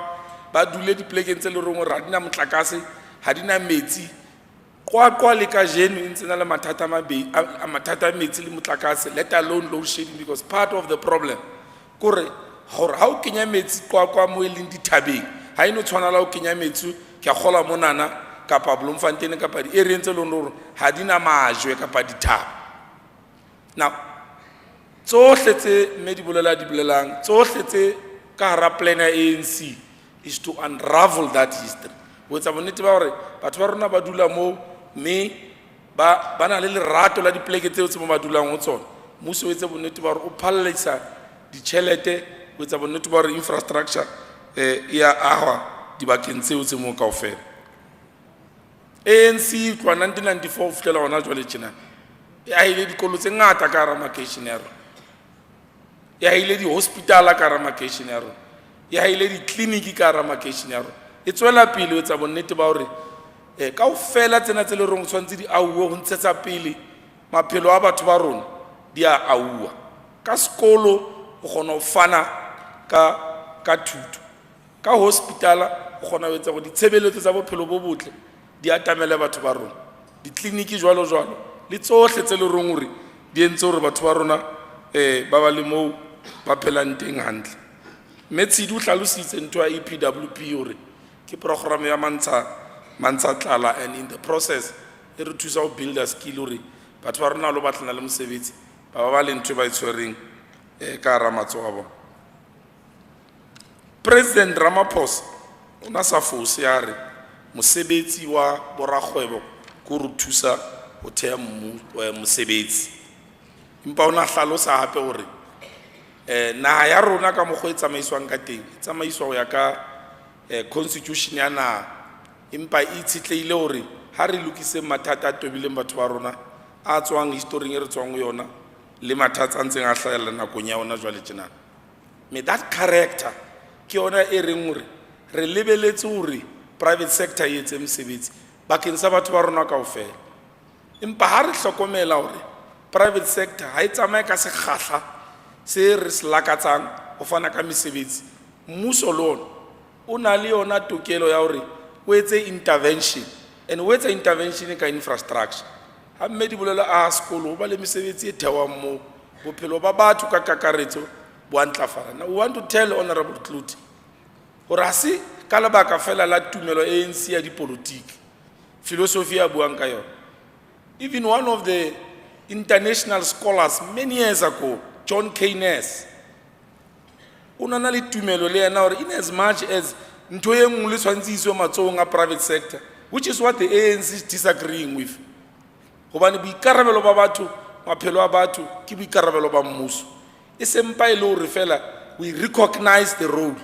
ba dule dipolekeng tse le reng gore ha di na motlakase ha di na metsi kwa le ka jeno e ntse na le mathata a metsi le motlakase, let alone load shedding, because part of the problem kore gore ha o kenya metsi kwa mo e leng dithabeng ha eno tshwana la o kenya metsi ke a gola monana kapa Mooifontein kapa di area tse leng gore ha di na majwe kapa dithaba. Now tsohle tse mme di bolelang tsohle tse ka hara plan ya ANC is to unravel that history. Ho etsa bonnete ba hore batho ba rona ba dula mo mme ba na le lerato la dipoleke tseo tse mo ba dulang ho tsona. Mmuso o etse bonnete ba hore o phallisa ditjhelete, o etsa bonnete ba hore infrastructure ya ahwa dibakeng tseo tse mo kaofela. ANC tloa 1994 ho fihlela hona jwale tjena e ahile dikolo tse ngata ka hara makeishene ya rona, e ahile di-hospital ka hara makeishene ya rona, e ahile di-clinic ka hara makeishene ya rona, e tswela pele o etsa bonnete ba hore kaofela tsena tse le reng tshwantse di auwe ho ntshetsa pele maphelo a batho ba rona di a auwa. Ka sekolo o kgona ho fana ka thuto, ka hospital o kgona ho etsa gore ditshebeletso tsa bophelo bo botle di atamele batho ba rona, ditleliniki jwalo le tsohle tse le reng hore di entse hore batho ba rona ba ba le moo ba phelang teng hantle. Mme Tshidi o hlalositse ntho ya EPWP hore ke program ya mantsha tlala, and in the process e re thusa ho build a skill hore batho ba rona lo batlana le mosebetsi ba le ntho ba itshwereng ka hara matsoho a bona. President Ramaphosa o na sa fose ya re mosebetsi wa borakgwebo ko re thusa ho thea mosebetsi, empa ona hlalosa hape hore naha ya rona ka mokgwa e tsamaiswang ka teng e tsamaiswa ho ya ka constitution ya naha, empa e itshetleile hore ha re lokise mathata a tobileng batho ba rona a tswang historing e re tswang ho yona le mathata a ntseng a hlahella nakong ya ona jwale tjena. Me that character ke yona e reng hore re lebeletse hore private sector e etse mosebetsi bakeng sa batho ba rona kaofela, empa ha re hlokomela hore private sector ha e tsamaye ka sekgahla se re se lakatsang ho fana ka mesebetsi, mmuso le ona o na le yona tokelo ya hore o etse intervention, and o etsa intervention ka infrastructure. Ha mme di bolela a sekolo ho ba le mesebetsi e thewang moo, bophelo ba batho ka kakaretso bo a ntlafala. Now we want to tell Honorable Kluti hore ha se ka lebaka fela la tumelo ANC ya dipolotiki, philosophy ya buang ka yona. Even one of the international scholars many years ago, John Keynes, o na le tumelo le yena hore in as much as ntho e nngwe le tshwantse iswe matsohong a private sector, which is what the ANC is disagreeing with. Hobane boikarabelo ba batho, maphelo a batho ke boikarabelo ba mmuso. E sempa e le hore fela we recognize the role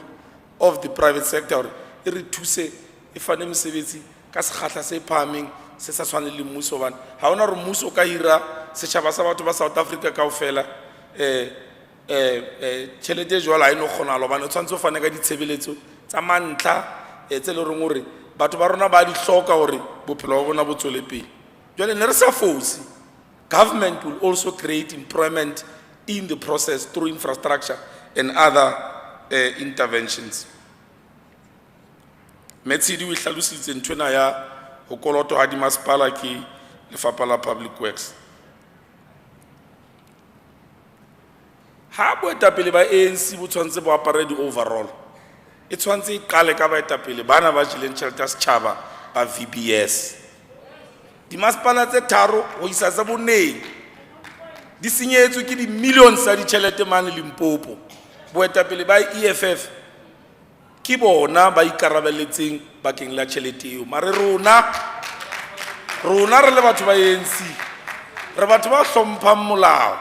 of the private sector, e re thuse e fane mesebetsi ka sekgahla se phahameng se sa tshwane le mmuso. Hobane ha ona re mmuso o ka hira setjhaba sa batho ba South Africa kaofela tjhelete e jwalo ha e no kgonahalo, hobane o tshwanetse o fane ka ditshebeletso tsa mantlha tse le reng hore batho ba rona ba di hloka hore bophelo ba bona bo tswele pele. Jwale ne re sa fose, government will also create employment in the process through infrastructure and other interventions. Metsidi o hlalositse nthwena ya ho kolotwa ha dimasepala ke Lefapha la Public Works. Ha boetapele ba ANC bo tshwantse bo apare di-overall, e tshwantse e qale ka baetapele bana ba jeleng tjhelete ya setjhaba ba VBS. Dimasepala tse tharo ho isa tsa boneng di senyetswe ke di-millions tsa ditjhelete mane Limpopo. Boetapele ba EFF ke bona ba ikarabelletseng bakeng la tjhelete eo, mare rona re le batho ba ANC re batho ba hlomphang molao.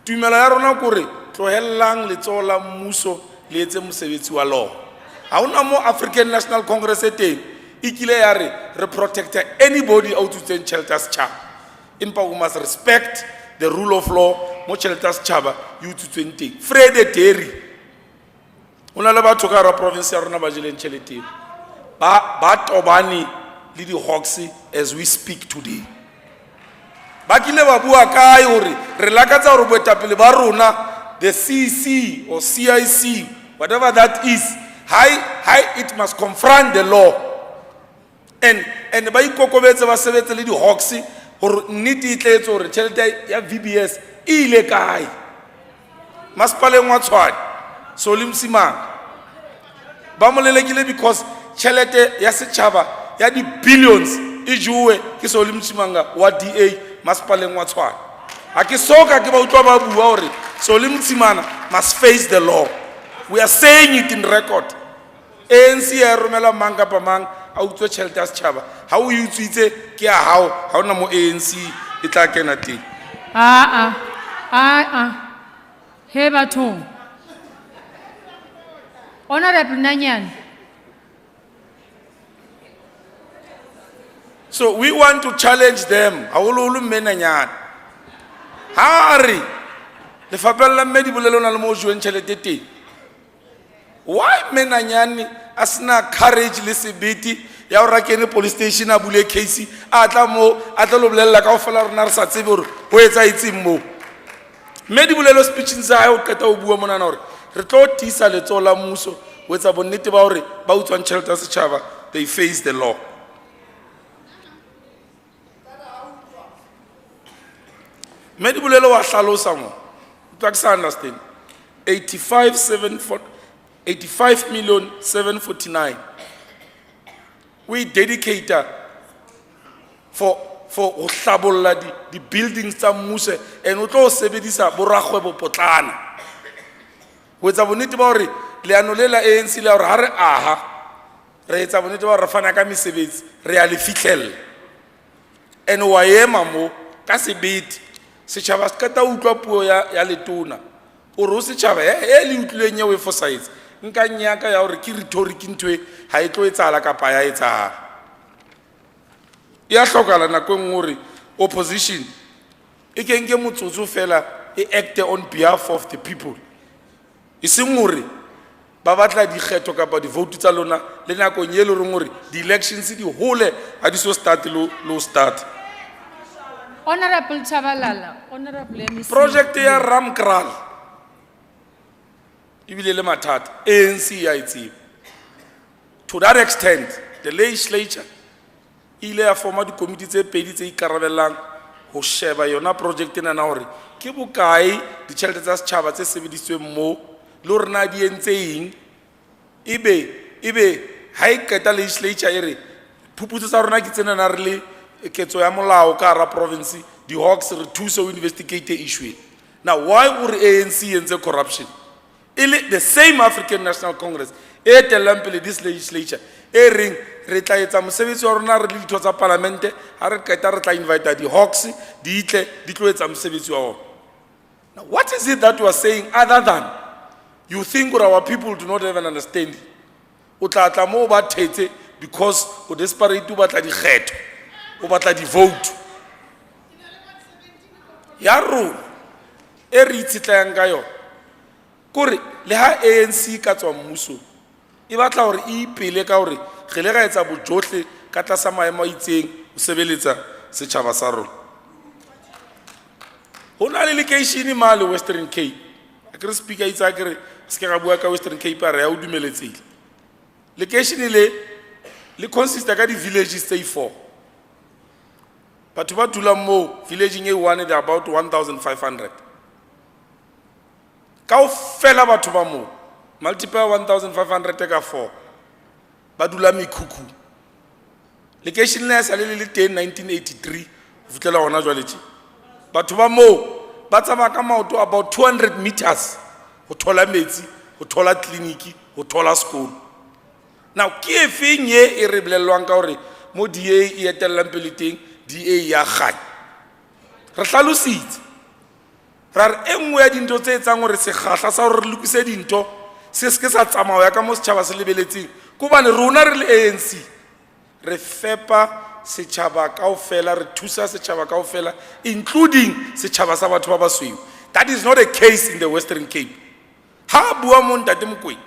Tumelo ya rona kore tlohellang letsoho la mmuso le etse mosebetsi wa lona. Ha ona mo African National Congress e teng e kile ya re protecta anybody out to send tjhelete setjhaba, empa we must respect the rule of law mo tjhelete setjhaba you to 20 Fred Terry ona le batho ka ra province ya rona ba jeleng tjhelete ba tobane le di hawks as we speak today. Ba kile ba bua kae hore re lakatsa hore boetapele ba rona the CC or CIC, whatever that is, high, it must confront the law. And by kokobetse ba sebetse le di hawks hore nnete e tletse hore tšhelete ya VBS e ile kae. Masipaleng wa Tshwane Solly Msimanga ba molelekile because tšhelete ya setšhaba ya di billions e juwe ke Solly Msimanga wa DA Masipaleng wa Tshwane. Ha ke soka ke ba utlwa ba bua hore Solly Msimanga must face the law. We are saying it in record. ANC ya romela mang kapa mang a utswe tšhelete ya setšhaba. Ha o utswitse ke ya hao, ha ona mo ANC e tla kena teng. He batho. Honorable Nanyane. So we want to challenge them. Haholo-holo mme Nanyane. Ha re lefapha la mme di bolele ona le mo jweng tšhelete teng. Why mme Nanyane a sena courage le sebete ya hore a kene police station a bule case a tla lo bolelela kaofela rona re sa tsebe hore ho etsahetseng moo. Mme di bolelo speeching tsa hae o qeta ho bua monana hore re tlo tiisa letsoho la mmuso ho etsa bonnete ba hore ba utswang tšhelete ya setšhaba they face the law. Mme di bolelo wa hlalosa mo o tla ke sa understand 85,749 we dedicate for go hlabolla di buildings tsa mmuso and o tlo sebedisa borakgwebo potlana ho etsa bonnete ba hore leano le la ANC le hore ha re aha re etsa bonnete ba hore re fana ka mesebetsi re a le fihlella and wa ema mo ka sebete setšhaba se qeta utlwa puo ya letona o re o setšhaba e le utlwileng ya o e fosahetse nka nyaka ya hore ke rhetoric ntwe ha e tlo etsala kapa ya etsahala ya hlokala nako e nngwe hore opposition e kenke motsotso fela e acte on behalf of the people e seng hore ba batla dikgetho kapa di-vote tsa lona le nakong ye le reng hore di-elections di hole ha di so start lo start. Honorable Chabalala, Honorable MEC. Project ya Ramkral ebile le mathata ANC ya itse. To that extent the legislature ile ya forma di-committee tse pedi tse ikarabellang ho sheba yona project ena na hore ke bokae ditšhelete tsa setšhaba tse sebedisitsweng mo le hore na di entse eng ebe ha e qeta legislature e re phuputso tsa rona ke tsena na re le ketso ya molao ka hara province di-hawks re thuse ho investigate issue. Now why would ANC entse corruption? The same African National Congress e tellang pele this legislature e reng re tla etsa mosebetsi wa rona re le ditho tsa parlamente ha re qeta re tla invite di-hawks di itle di tlo etsa mosebetsi wa ona. Now what is it that you are saying other than you think that our people do not even understand? O tla tla mo ba thetse because o desperate o batla dikgetho o batla di-vote ya rona e re itshetlayang ka yona kore le ha ANC ka tswa mmuso e batla hore e ipele ka hore ge le ga etsa bojohle ka tlasa maemo a itseng o sebeletsa setšhaba sa rona. Ho na le lekeishene ma le Western Cape a kere speaker itse a kere se ke ga bua ka Western Cape a re ya o dumeletsehile lekeishene le consista ka di-villages tse 4 batho ba dulang mo villageng e one there about 1,500 kaofela batho ba mo multiply 1,500 ka 4 ba dula mekhukhu lekeishene le sa le teng 1983 ho fihlela hona jwale tje batho ba mo ba tsamaya ka maoto about 200 meters ho thola metsi ho thola kliniki ho thola school. Now ke efeng e re bolellwang ka hore mo DA e etellang pele teng DA ya kganya re hlalositse ra re enngwe ya dinto tse etsang hore sekgahla sa hore re lokise dinto se ke sa tsamaya ya ka mo setšhaba se lebeletseng kubane rona re le ANC re fepa setšhaba kaofela re thusa setšhaba kaofela including setšhaba sa batho ba basweu. That is not a case in the Western Cape. Ha bua mo ntate Mokoena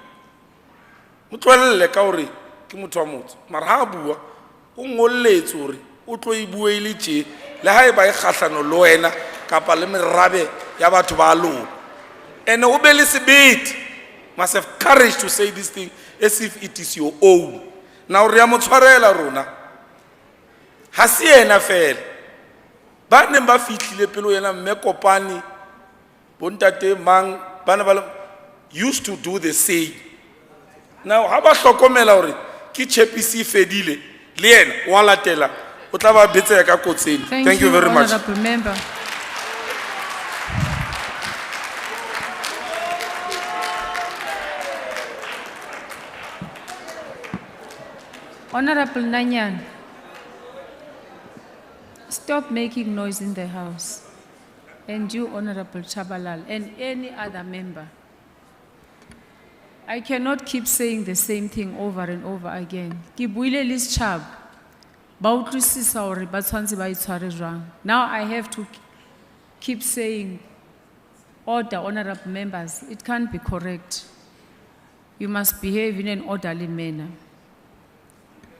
mo tlwelelle ka hore ke motho wa motho mara ha bua o ngolletse hore o tlo e bua ile tje le ha e ba e kgahlano le wena kapa le merabe ya batho ba lona And ubeli must have courage to say this thing as if it is your own. Now re a mo tshwarela rona. Ha se ena fela. Ba ne ba fihlile pelo yena mme Kopani bontate mang bana ba used to do the same. Now ha ba hlokomela hore ke Chepisi fedile le yena wa latela o tla ba betsa ka kotseng. Thank you very much. Honorable member. Honorable Nanyan, stop making noise in the house. And you, Honorable Chabalal, and any other member. I cannot keep saying the same thing over and over again. Ke buile le setjhaba, ba utlwisisa hore ba tshwantse ba itshware jwang. Now I have to keep saying, order, honorable members. It can't be correct. You must behave in an orderly manner.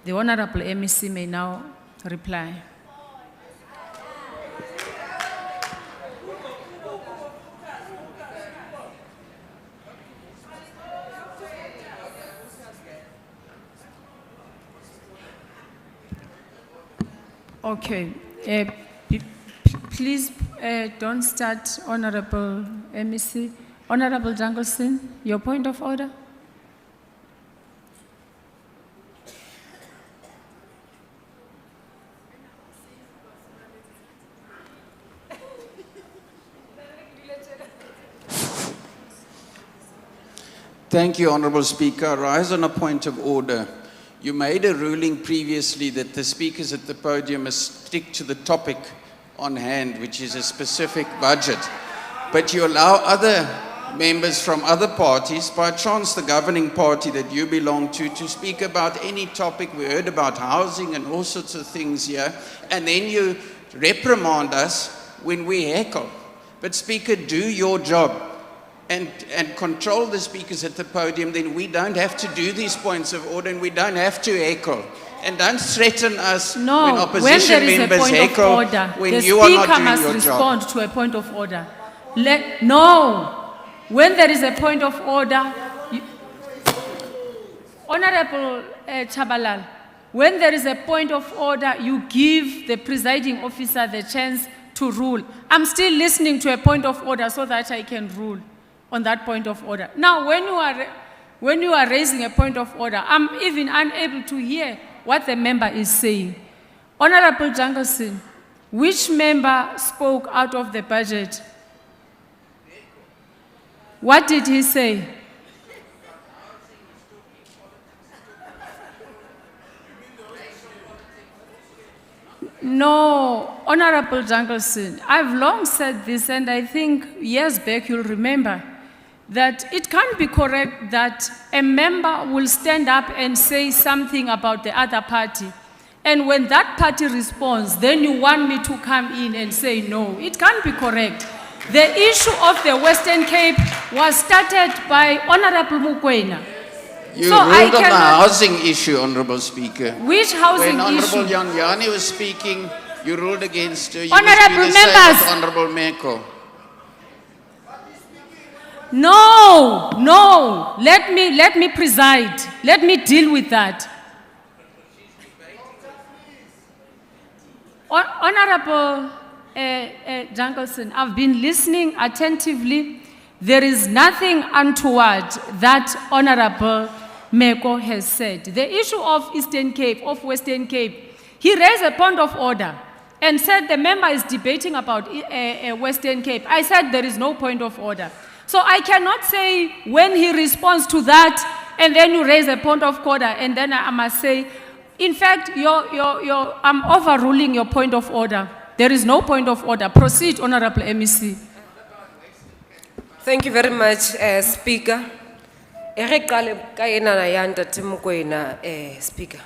The Honorable MEC may now reply. Okay, please don't start, Honorable MEC. Honorable Jangleson, your point of order? Thank you, Honourable Speaker. I rise on a point of order. You made a ruling previously that the speakers at the podium must stick to the topic on hand, which is a specific budget. But you allow other members from other parties, by chance the governing party that you belong to speak about any topic. We heard about housing and all sorts of things here, and then you reprimand us when we heckle. But Speaker, do your job. And control the speakers at the podium, then we don't have to do these points of order and we don't have to echo. And don't threaten us when opposition members heckle when you are not doing your job. The speaker must respond to a point of order. No, when there is a point of order, Honorable Chabalal, when there is a point of order, you give the presiding officer the chance to rule. I'm still listening to a point of order so that I can rule on that point of order. Now, when you are raising a point of order, I'm even unable to hear what the member is saying. Honorable Jangleson, which member spoke out of the budget? What did he say? No, Honorable Jangleson, I've long said this, and I think years back you'll remember that it can't be correct that a member will stand up and say something about the other party, and when that party responds, then you want me to come in and say no. It can't be correct. The issue of the Western Cape was started by Honorable Mooifontein. You ruled on the housing issue, Honourable Speaker. Which housing issue? When Honourable Yanyani was speaking, you ruled against her. You Honourable must be the members. same with Honourable Meko. No, let me preside. Let me deal with that. Honorable Jangleson, I've been listening attentively. There is nothing untoward that Honorable Meko has said. The issue of Eastern Cape, of Western Cape, he raised a point of order and said the member is debating about Western Cape. I said there is no point of order. So I cannot say when he responds to that and then you raise a point of order and then I must say, in fact, I'm overruling your point of order. There is no point of order. Proceed, Honorable MEC. Thank you very much, Speaker. Speaker.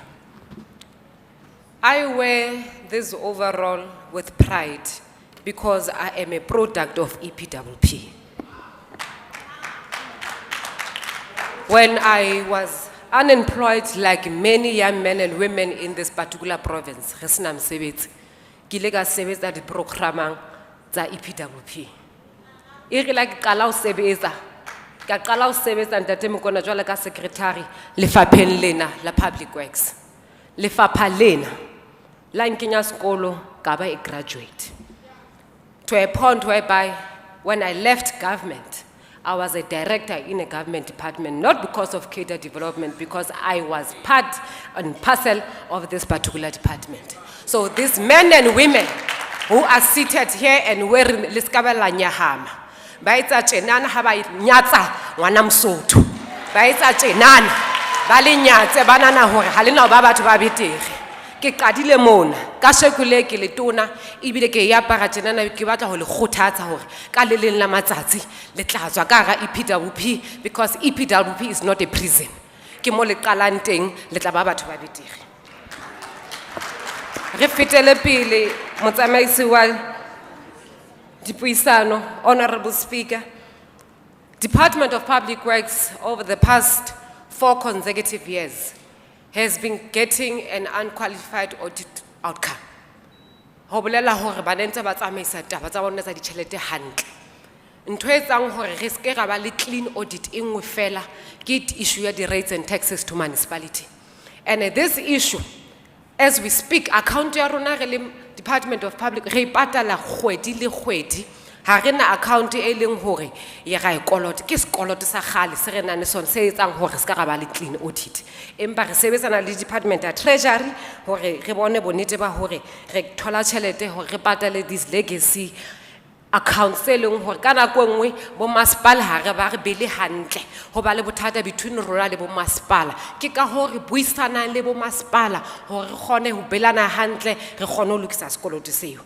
I wear this overall with pride because I am a product of EPWP. When I was unemployed, like many young men and women in this particular province, Resnam Sebet, Gilega Sebet that the program the EPWP. rile ke qala ho sebetsa ka qala ho sebetsa ntate Mokona jwale ka secretary lefapheng lena la public works lefapha lena la nkenya sekolo ka ba a graduate to a point whereby when I left government I was a director in a government department, not because of cadre development, because I was part and parcel of this particular department. So these men and women who are seated here and wearing liskabela nyahama, baitsa chenana haba nyatsa ngwana Msotho, baitsa chenana bale nyatse banana hore halena ba batho ba betere. Ke qadile mona ka shekule ke letona ibile ke ya para tjenana ke batla ho le kgothatsa hore ka le leng la matsatsi le tla tswa ka ga EPWP because EPWP is not a prison ke mo le qalang teng le tla ba batho ba betere re fetele pele motsamaisi wa dipuisano. Honorable Speaker, Department of Public Works over the past 4 consecutive years has been getting an unqualified audit outcome. Ho bolela hore ba nentse ba tsamaisa taba tsa bona tsa ditjhelete hantle. Ntho e tsang hore re ske ra ba le clean audit e nngwe fela ke issue ya di rates and taxes to municipality. And this issue, as we speak, account ya rona re le Department of Public re patala kgwedi le kgwedi. Ha re na account e leng hore ye ga ekoloto ke sekoloto sa khale se re nane sone se etsang hore se ka ga ba le clean audit empa re sebetsana le Department of Treasury hore re bone bonnete ba hore re thola tšhelete hore re patale these legacy accounts se leng hore ka nako nngwe bo masipala ha re ba re bele hantle ho ba le bothata between rona le bo masipala ke ka hore buisana le bo masipala hore re kgone ho belana hantle re kgone ho lokisa sekoloto seo.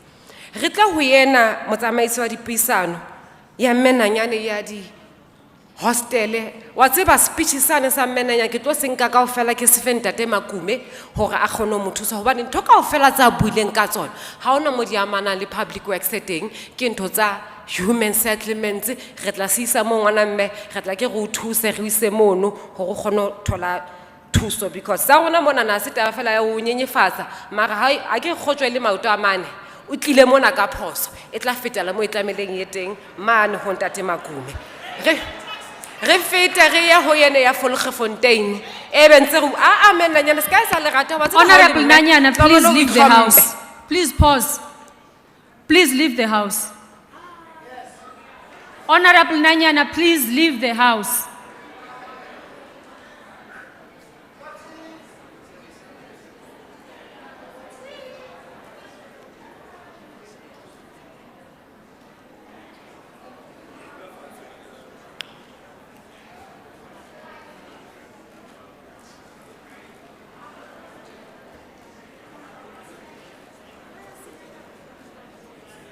Re tla ho yena motsamaisi wa dipuisano ya menanyane ya di hostel wa tseba speech sane sa menanya ke tlo senka kaofela ke se feng Ntate Makume hore a kgone ho mothusa hobane ntho kaofela tsa buileng ka tsona ha ona mo di amana le public works setting ke ntho tsa human settlements re tla sisa mo ngwana mme re tla ke go thuse re ise mono hore kgone thola thuso because sa rona mona na se taba fela ya ho nyenyefatsa mara ha ke khotjwe le maoto a mane o tlile mona ka phoso e tla fetela mo e tlameleng ye teng mane ho Ntate Makume re fete re ya ho yene ya Mooifontein e bentse go a amenanyana ska sa le rata ba Honorable Nanyana, please leave the house. Please pause. Please leave the house. Honorable Nanyana, please leave the house.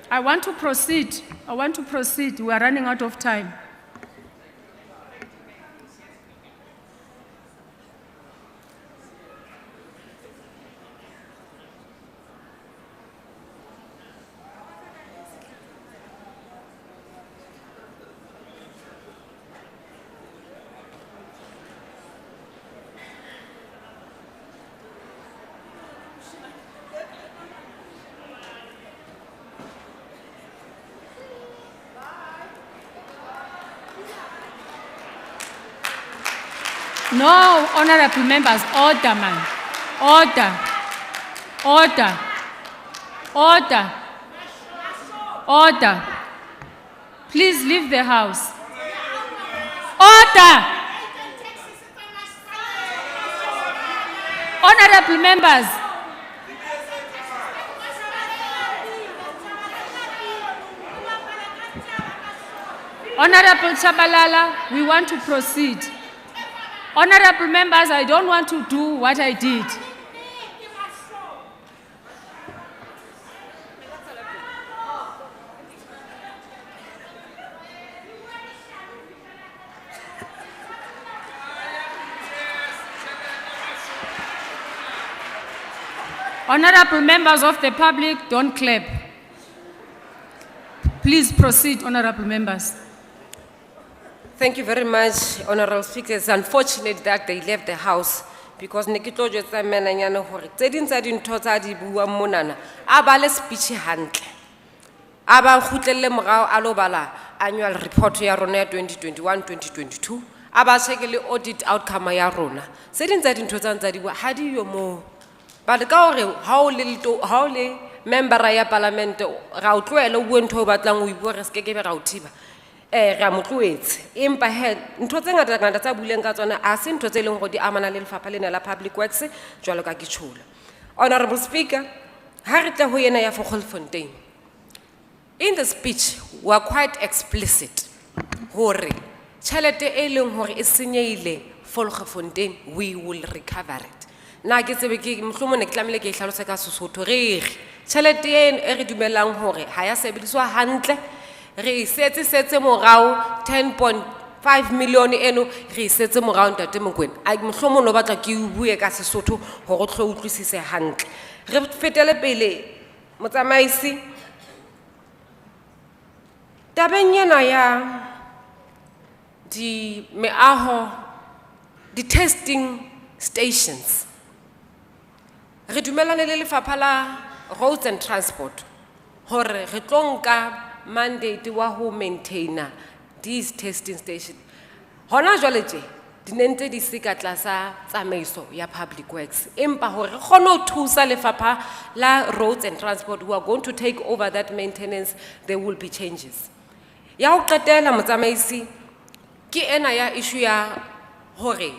I want to proceed. We are running out of time. No, honorable members, order, man. Order. Order. Order. Order. Please leave the house. Order. Honorable members. Honorable Chabalala, we want to proceed. Honorable members, I don't want to do what I did. Honorable members of the public, don't clap. Please proceed, honorable members. Thank you very much, Honorable Speaker. It's unfortunate that they left the house because nekitlo jwetsa menanyana hore tse ding tsa dintho tsa di bua monana a ba le speech hantle a ba khutlelle morao a lo bala annual report ya rona ya 2021-2022, aba check le audit outcome ya rona. Se ding tsa dintho tsa ntsa di bua ha di yo mo. But ka hore ha o le member ya parliament ra o tloela o bua ntho o batlang o bua re se ke be ra o thiba. Ra mo tloetse. Empa he ntho tse ngata ngata tsa buleng ka tsona a se ntho tse leng go di amana le lefapha lena la public works jwalo ka ke tshula. Honorable Speaker, ha re tla ho yena ya Mooifontein. In the speech, we are quite explicit. Hore, tjhelete e leng hore e senyeile for Mooifontein, we will recover it. Na ke tsebe ke mohlomong ke tlamehile ke hlalose ka Sesotho re tjhelete e re dumelang hore ha ya sebediswa hantle re setse morao 10.5 million eno re setse morao ntate Mokoena a mohlomong no batla ke bue ka Sesotho hore tlo utlwisise hantle re fetele pele motsamaisi tabeng yana ya di meaho di testing stations re dumelane le lefapha la roads and transport hore re tlo nka mandate wa ho maintainer these testing stations hona jwale tje dinente di sika tlasa tsamaiso ya public works empa hore re kgone ho thusa lefapha la roads and transport who are going to take over that maintenance there will be changes ya ho qetela motsamaisi ke ena ya issue ya hore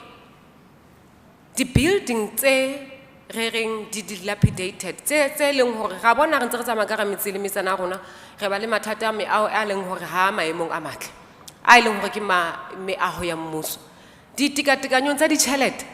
the building tse reng di dilapidated tse leng hore ga bona re ntse re tsamaya ka metsi le misana rona re ba le mathata me ao a leng hore ha maemong a matle a leng hore ke me aho ya mmuso di tikatikanyong tsa ditšhelete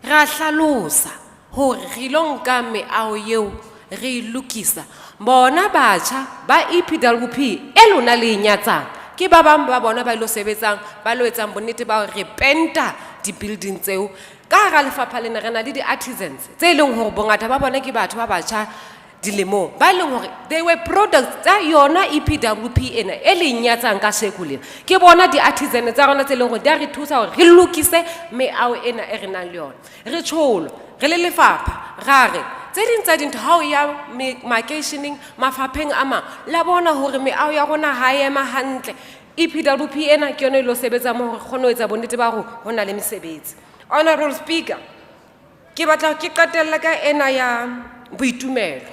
ra hlalosa hore re lonka me ao yeo re lokisa bona batjha ba EPWP elona le nyatsang ke ba bang ba bona ba ilo sebetsang ba lo etsang bonnete ba re penta di building tseo ka ga lefapha lena re na le di artisans tse leng hore bongata ba bona ke batho ba batjha dilemo ba leng hore they were products tsa yona EPWP ena e le nyatsang ka sekulena ke bona di artisans tsa rona tse leng hore di re thusa hore re lokise meao ena e re nang le yona re tsholo re le lefapha ra re tse ding tsa dintho ha o ya marketing mafapheng a mang la bona hore meao ya rona ha ema hantle EPWP ena ke yona ilo sebetsa mo hore kgone ho etsa bonnete ba hore ho na le mesebetsi. Honorable Speaker, ke batla ke qetella ka ena ya boitumelo.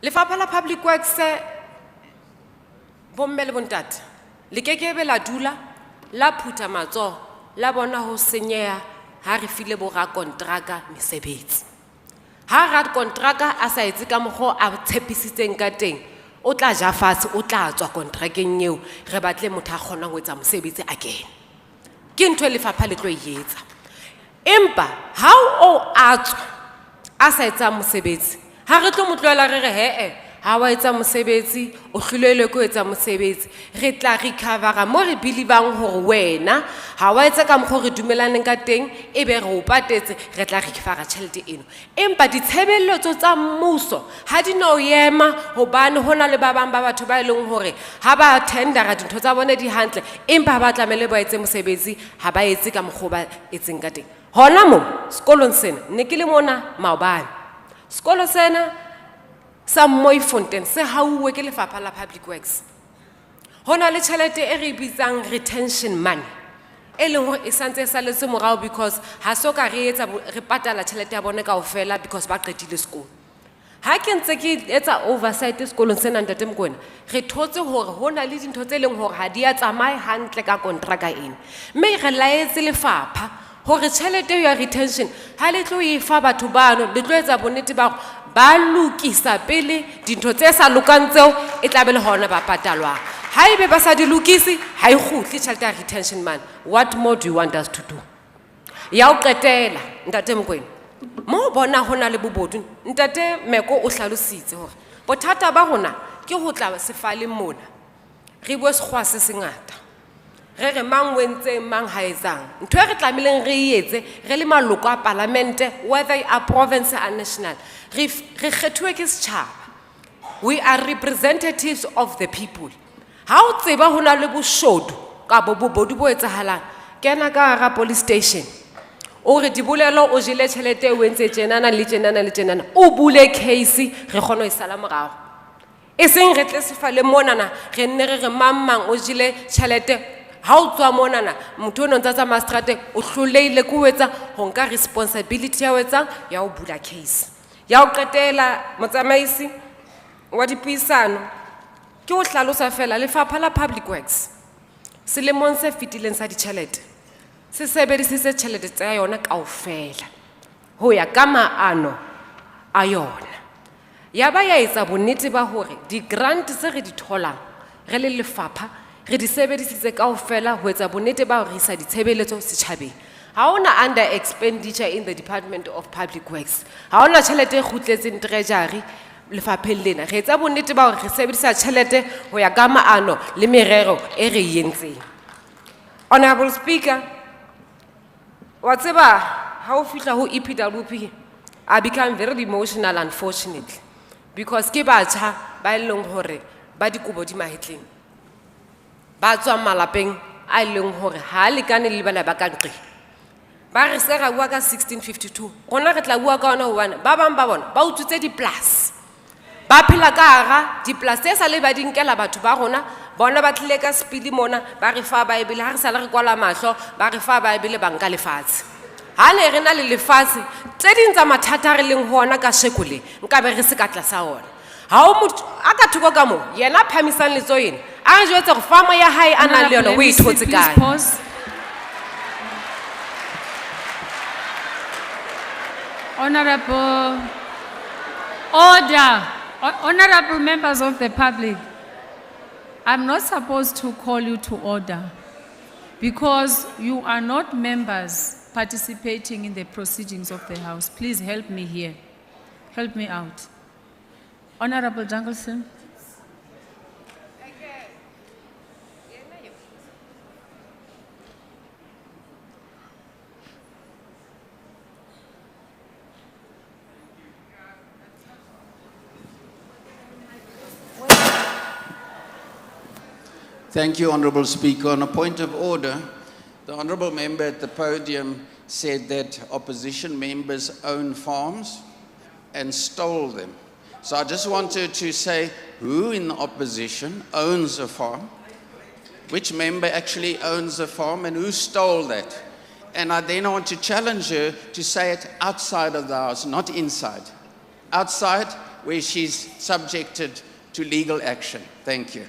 Lefapha la Public Works bomme le bontate le kekebe la dula la phutha matsoho la bona ho senyeha ha re file bo ra kontraka mesebetsi. Ha ra kontraka a sa etse ka mokgo a tshepisitseng ka teng o tla ja fatshe o tla tswa kontrakeng eo re batle motho a kgona ho etsa mosebetsi again. Ke ntho lefapha le tlo etsa empa ha o atswa a sa etsa mosebetsi ha re tlo motloela re re ha wa etsa mosebetsi o hlolele go etsa mosebetsi re tla recover mo re belivang hore wena ha wa etsa ka mokgo re dumelaneng ka teng e be re o patetse re tla recover tjhelete eno empa ditshebeletso tsa mmuso ha di no yema hobane hona le ba bang ba batho ba eleng hore ha ba tendera dintho tsa bone di hantle empa ba tlamele ba etse mosebetsi ha ba etse ka mokgo ba etseng ka teng hona mo sekolong sena ne ke le mona maobane sekolo sena sa Mooifontein se hauwe ke lefapha la Public Works hona le tjhelete e re bitsang retention money e leng hore e santse sa le se morao because ha soka re etsa re patala tjhelete ya bone kaofela because ba qetile sekolo ha ke ntse ke etsa oversight sekolong sena ntate Mokoena re thotse hore hona le dintho tse leng hore ha di a tsamaya hantle ka kontraka ena mme re laetse lefapha hore tjhelete ya retention ha le tlo e fa batho bano le tlo etsa bonnete ba lokisa pele dintho tse sa lokang tseo e tla be le hona ba patalwa ha ebe ba sa di lokisi ha e khutli tjhelete ya retention man what more do you want us to do ya o qetela ntate Mokoena mo bona hona le bobodu ntate Meko o hlalositse hore bothata ba rona ke ho tla sefale mona re bua sekgwa se sengata re mang wentse mang ha etsang ntho e re tlamileng re etse re le maloko a parlamente whether a province or national re kgethuwe ke setjhaba we are representatives of the people ha o tseba hona le boshodu ka bobodu bo etsahalang kena ka ga police station o re dibulelo o jile tjhelete o entse tjenana le tjenana le tjenana o bule case re kgona ho isala morago E seng re tle sefale monana re nne re mang mang o jile tšhelete ha o tswa monana motho o no ntse a tsamaya strate o hloleile ke ho etsa ho nka responsibility ya ho etsang ya ho bula case ya ho qetela motsamaisi wa dipuisano ke ho hlalosa fela lefapha la public works selemong se fetileng sa ditjhelete se sebedisitse tjhelete tsa yona kaofela ho ya ka maano a yona ya ba ya etsa bonnete ba hore di-grant tse re di tholang re le lefapha re di sebedisitse kaofela ho etsa bonnete ba hore re isa ditshebeletso setjhabeng ha ona under expenditure in the Department of Public Works ha ona tjhelete e kgutletseng treasury lefapheng lena re etsa bonnete ba hore re sebedisa tjhelete ho ya ka maano le merero e re e entseng. Honourable Speaker, wa tseba ha o fihla ho EPWP I become very emotional unfortunately because ke batjha ba leng hore ba dikobo di mahetleng ba tswa malapeng a leng hore ha lekane le bana ba ka nqe ba re se ra bua ka 1652 rona re tla bua ka ona hobane ba bang ba bona ba utswitse di-plus ba phela ka hara di-plus tse sa le ba di nkela batho ba rona bona ba tlile ka speed mona ba re fa baebele ha re sa le re kwala mahlo ba re fa baebele ba nka lefatshe ha ne re na le lefatshe tse ding tsa mathata re leng hona ka shekole nka be re se ka tlasa ona ha o motho a ka thoko ka mo yena phamisang letso ena a re jwetsa go fama ya hae a nang le yona o e thotse kae. Honorable order. Honorable members of the public, I'm not supposed to call you to order because you are not members participating in the proceedings of the House. Please help me here. Help me out. Honorable Jangleson. Thank you, Honourable Speaker. On a point of order, the Honourable member at the podium said that opposition members own farms and stole them. So I just wanted to say who in the opposition owns a farm, which member actually owns a farm and who stole that. And I then want to challenge her to say it outside of the House, not inside. Outside where she's subjected to legal action. Thank you.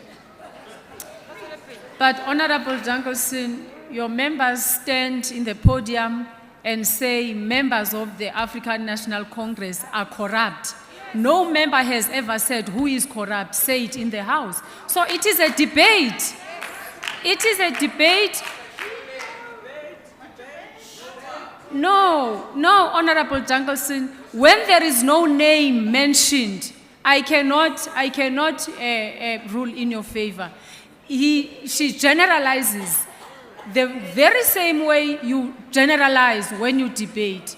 But Honorable Jangleson, your members stand in the podium and say members of the African National Congress are corrupt. No member has ever said who is corrupt, say it in the House. So it is a debate. It is a debate. No, Honorable Jangleson, when there is no name mentioned, I cannot rule in your favor. She generalizes the very same way you generalize when you debate.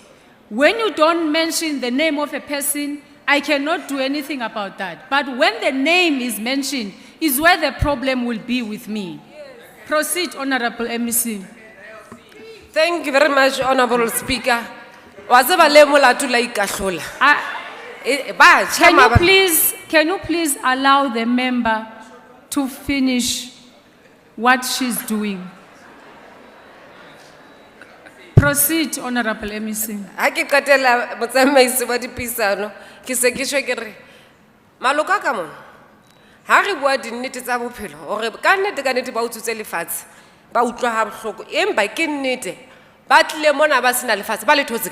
When you don't mention the name of a person, I cannot do anything about that. But when the name is mentioned, is where the problem will be with me. Proceed, Honorable MEC. Thank you very much, Honorable Speaker. Can you please allow the member to finish what she's doing? Proceed, Honorable MEC. Ha ke qetela motsamaisi wa dipuisano ke se ke shwe ke re maloka ka mona ha re bua dinnete tsa bophelo hore ka nnete ba utsutse lefatshe ba utlwa ha bohloko empa ke nnete ba tlile mona ba sena lefatshe ba le thotse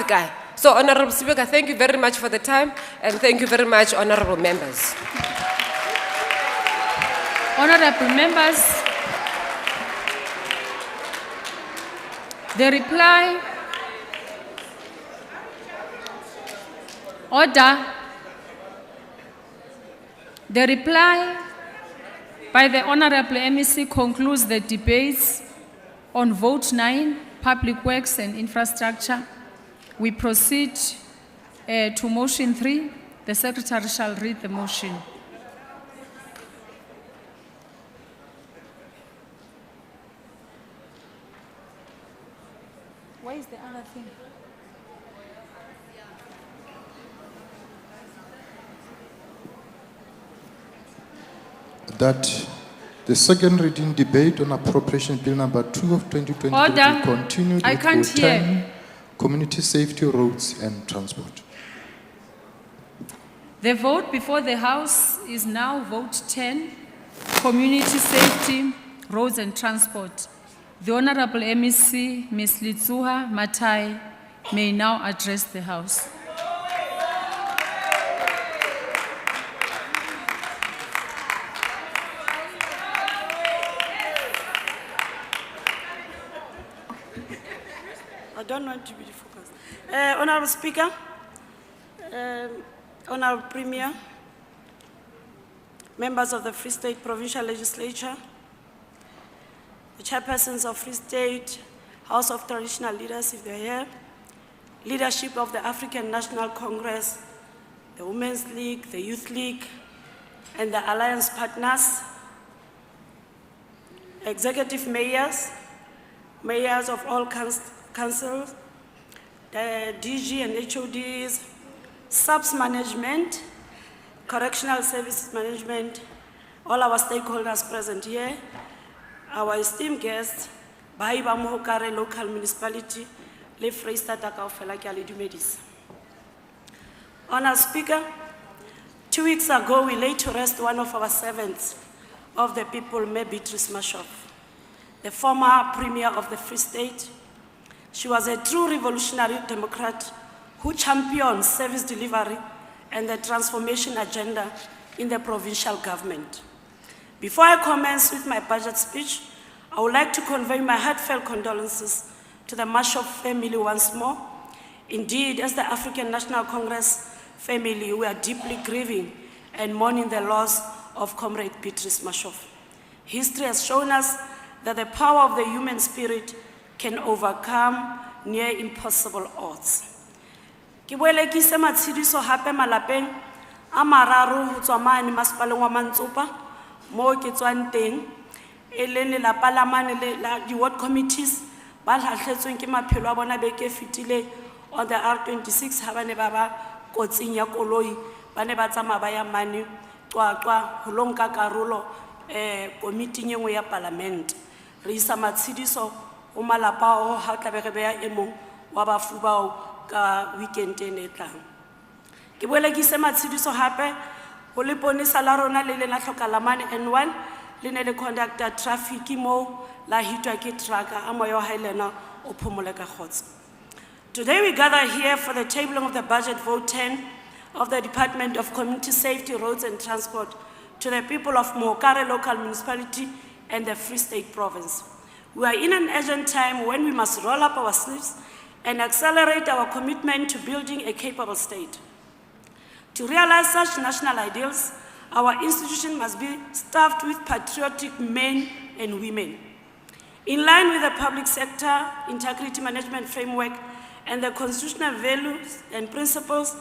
kae. So, Honorable Speaker, thank you very much for the time and thank you very much, honorable members. Honorable members, the reply. Order. The reply by the Honorable MEC concludes the debates on Vote 9, Public Works and Infrastructure. We proceed to Motion 3. The Secretary shall read the motion. Where is the other thing? that the second reading debate on appropriation bill number 2 of 2023 Order. be continued I with can't vote hear. 10, community safety, roads and transport. The vote before the House is now vote 10, community safety, roads and transport. The Honorable MEC, Ms. Litsuha Matai, may now address the House. I don't want to be focused. Honorable Speaker, Honorable Premier, members of the Free State Provincial Legislature, the chairpersons of Free State, House of Traditional Leaders, if they're here, leadership of the African National Congress, the Women's League, the Youth League, and the alliance partners, executive mayors, mayors of all councils, the DG and HODs, subs management, correctional services management, all our stakeholders present here, our esteemed guests, Bahi ba Mohokare local municipality, le Freistata kaofela ke a le dumedisa. Honourable Speaker, 2 weeks ago we laid to rest one of our servants of the people, May Beatrice Mashov, the former Premier of the Free State. She was a true revolutionary Democrat who championed service delivery and the transformation agenda in the provincial government. Before I commence with my budget speech, I would like to convey my heartfelt condolences to the Mashov family once more. Indeed, as the African National Congress family, we are deeply grieving and mourning the loss of Comrade Beatrice Mashov. History has shown us that the power of the human spirit can overcome near impossible odds. Ke boele ke ise matshidiso hape malapeng a mararo ho tswa mane masepaleng wa Mantsopa mo ke tswang teng e leng lelapa la mane la di-ward committees ba lahlehetsweng ke maphelo a bona beke e fetileng on the R26 ha ba ne ba ba kotsing ya koloi ba ne ba tsamaya ba ya mane Qwaqwa ho lo nka karolo komiting e nngwe ya parliament. Re isa matshidiso o malapa o ha tla be re beya e mong wa bafu bao ka weekend e tlang. Ke boele ke ise matshidiso hape ho leponisa la rona le la hlokalamane N1 le ne le conductor traffic mo la hitwa ke trucker a moya ha ilena o phomole ka khotsa. Today we gather here for the tabling of the budget vote 10 of the Department of Community Safety, Roads and Transport to the people of Mohokare local municipality and the Free State province. We are in an urgent time when we must roll up our sleeves and accelerate our commitment to building a capable state. To realize such national ideals, our institution must be staffed with patriotic men and women. In line with the public sector integrity management framework and the constitutional values and principles,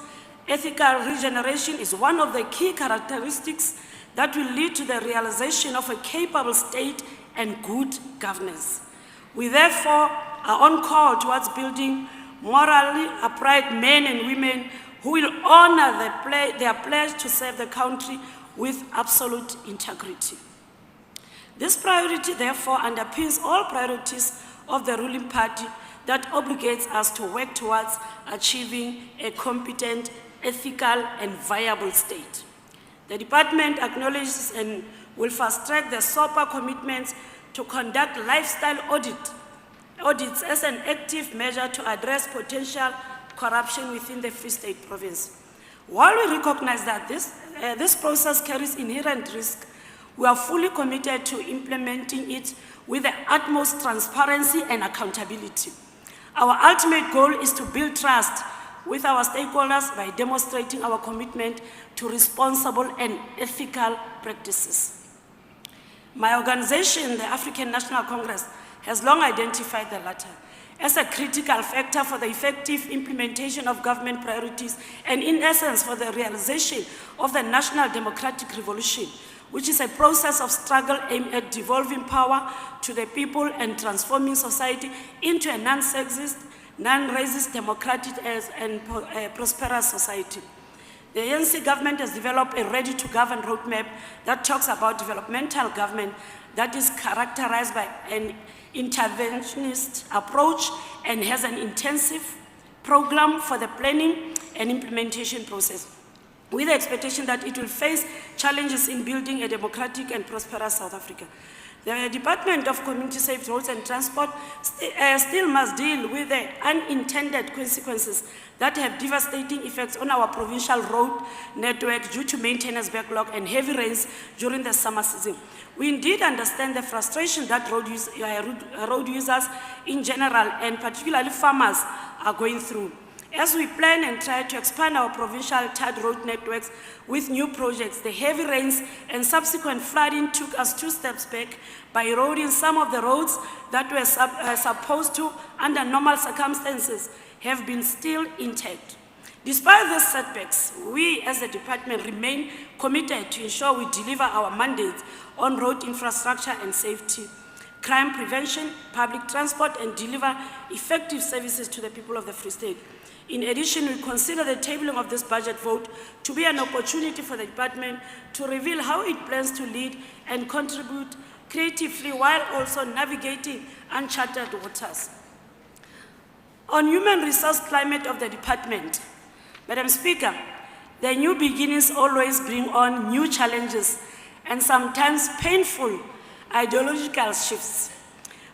ethical regeneration is one of the key characteristics that will lead to the realization of a capable state and good governance. We therefore are on call towards building morally upright men and women who will honor their pledge to serve the country with absolute integrity. This priority therefore underpins all priorities of the ruling party that obligates us to work towards achieving a competent, ethical and viable state. The department acknowledges and will fast-track the SOPA commitments to conduct lifestyle audits as an active measure to address potential corruption within the Free State province. While we recognize that this process carries inherent risk, we are fully committed to implementing it with the utmost transparency and accountability. Our ultimate goal is to build trust with our stakeholders by demonstrating our commitment to responsible and ethical practices. My organization, the African National Congress, has long identified the latter as a critical factor for the effective implementation of government priorities and, in essence, for the realization of the national democratic revolution, which is a process of struggle aimed at devolving power to the people and transforming society into a non-sexist, non-racist, democratic and prosperous society. The ANC government has developed a ready-to-govern roadmap that talks about developmental government that is characterized by an interventionist approach and has an intensive program for the planning and implementation process, with the expectation that it will face challenges in building a democratic and prosperous South Africa. The Department of Community Safety, Roads and Transport still must deal with the unintended consequences that have devastating effects on our provincial road network due to maintenance backlog and heavy rains during the summer season. We indeed understand the frustration that road users in general and particularly farmers are going through. As we plan and try to expand our provincial tarred road networks with new projects, the heavy rains and subsequent flooding took us 2 steps back by eroding some of the roads that were supposed to, under normal circumstances, have been still intact. Despite these setbacks, we as a department remain committed to ensure we deliver our mandates on road infrastructure and safety, crime prevention, public transport, and deliver effective services to the people of the Free State. In addition, we consider the tabling of this budget vote to be an opportunity for the department to reveal how it plans to lead and contribute creatively while also navigating uncharted waters. On human resource climate of the department, Madam Speaker, the new beginnings always bring on new challenges and sometimes painful ideological shifts.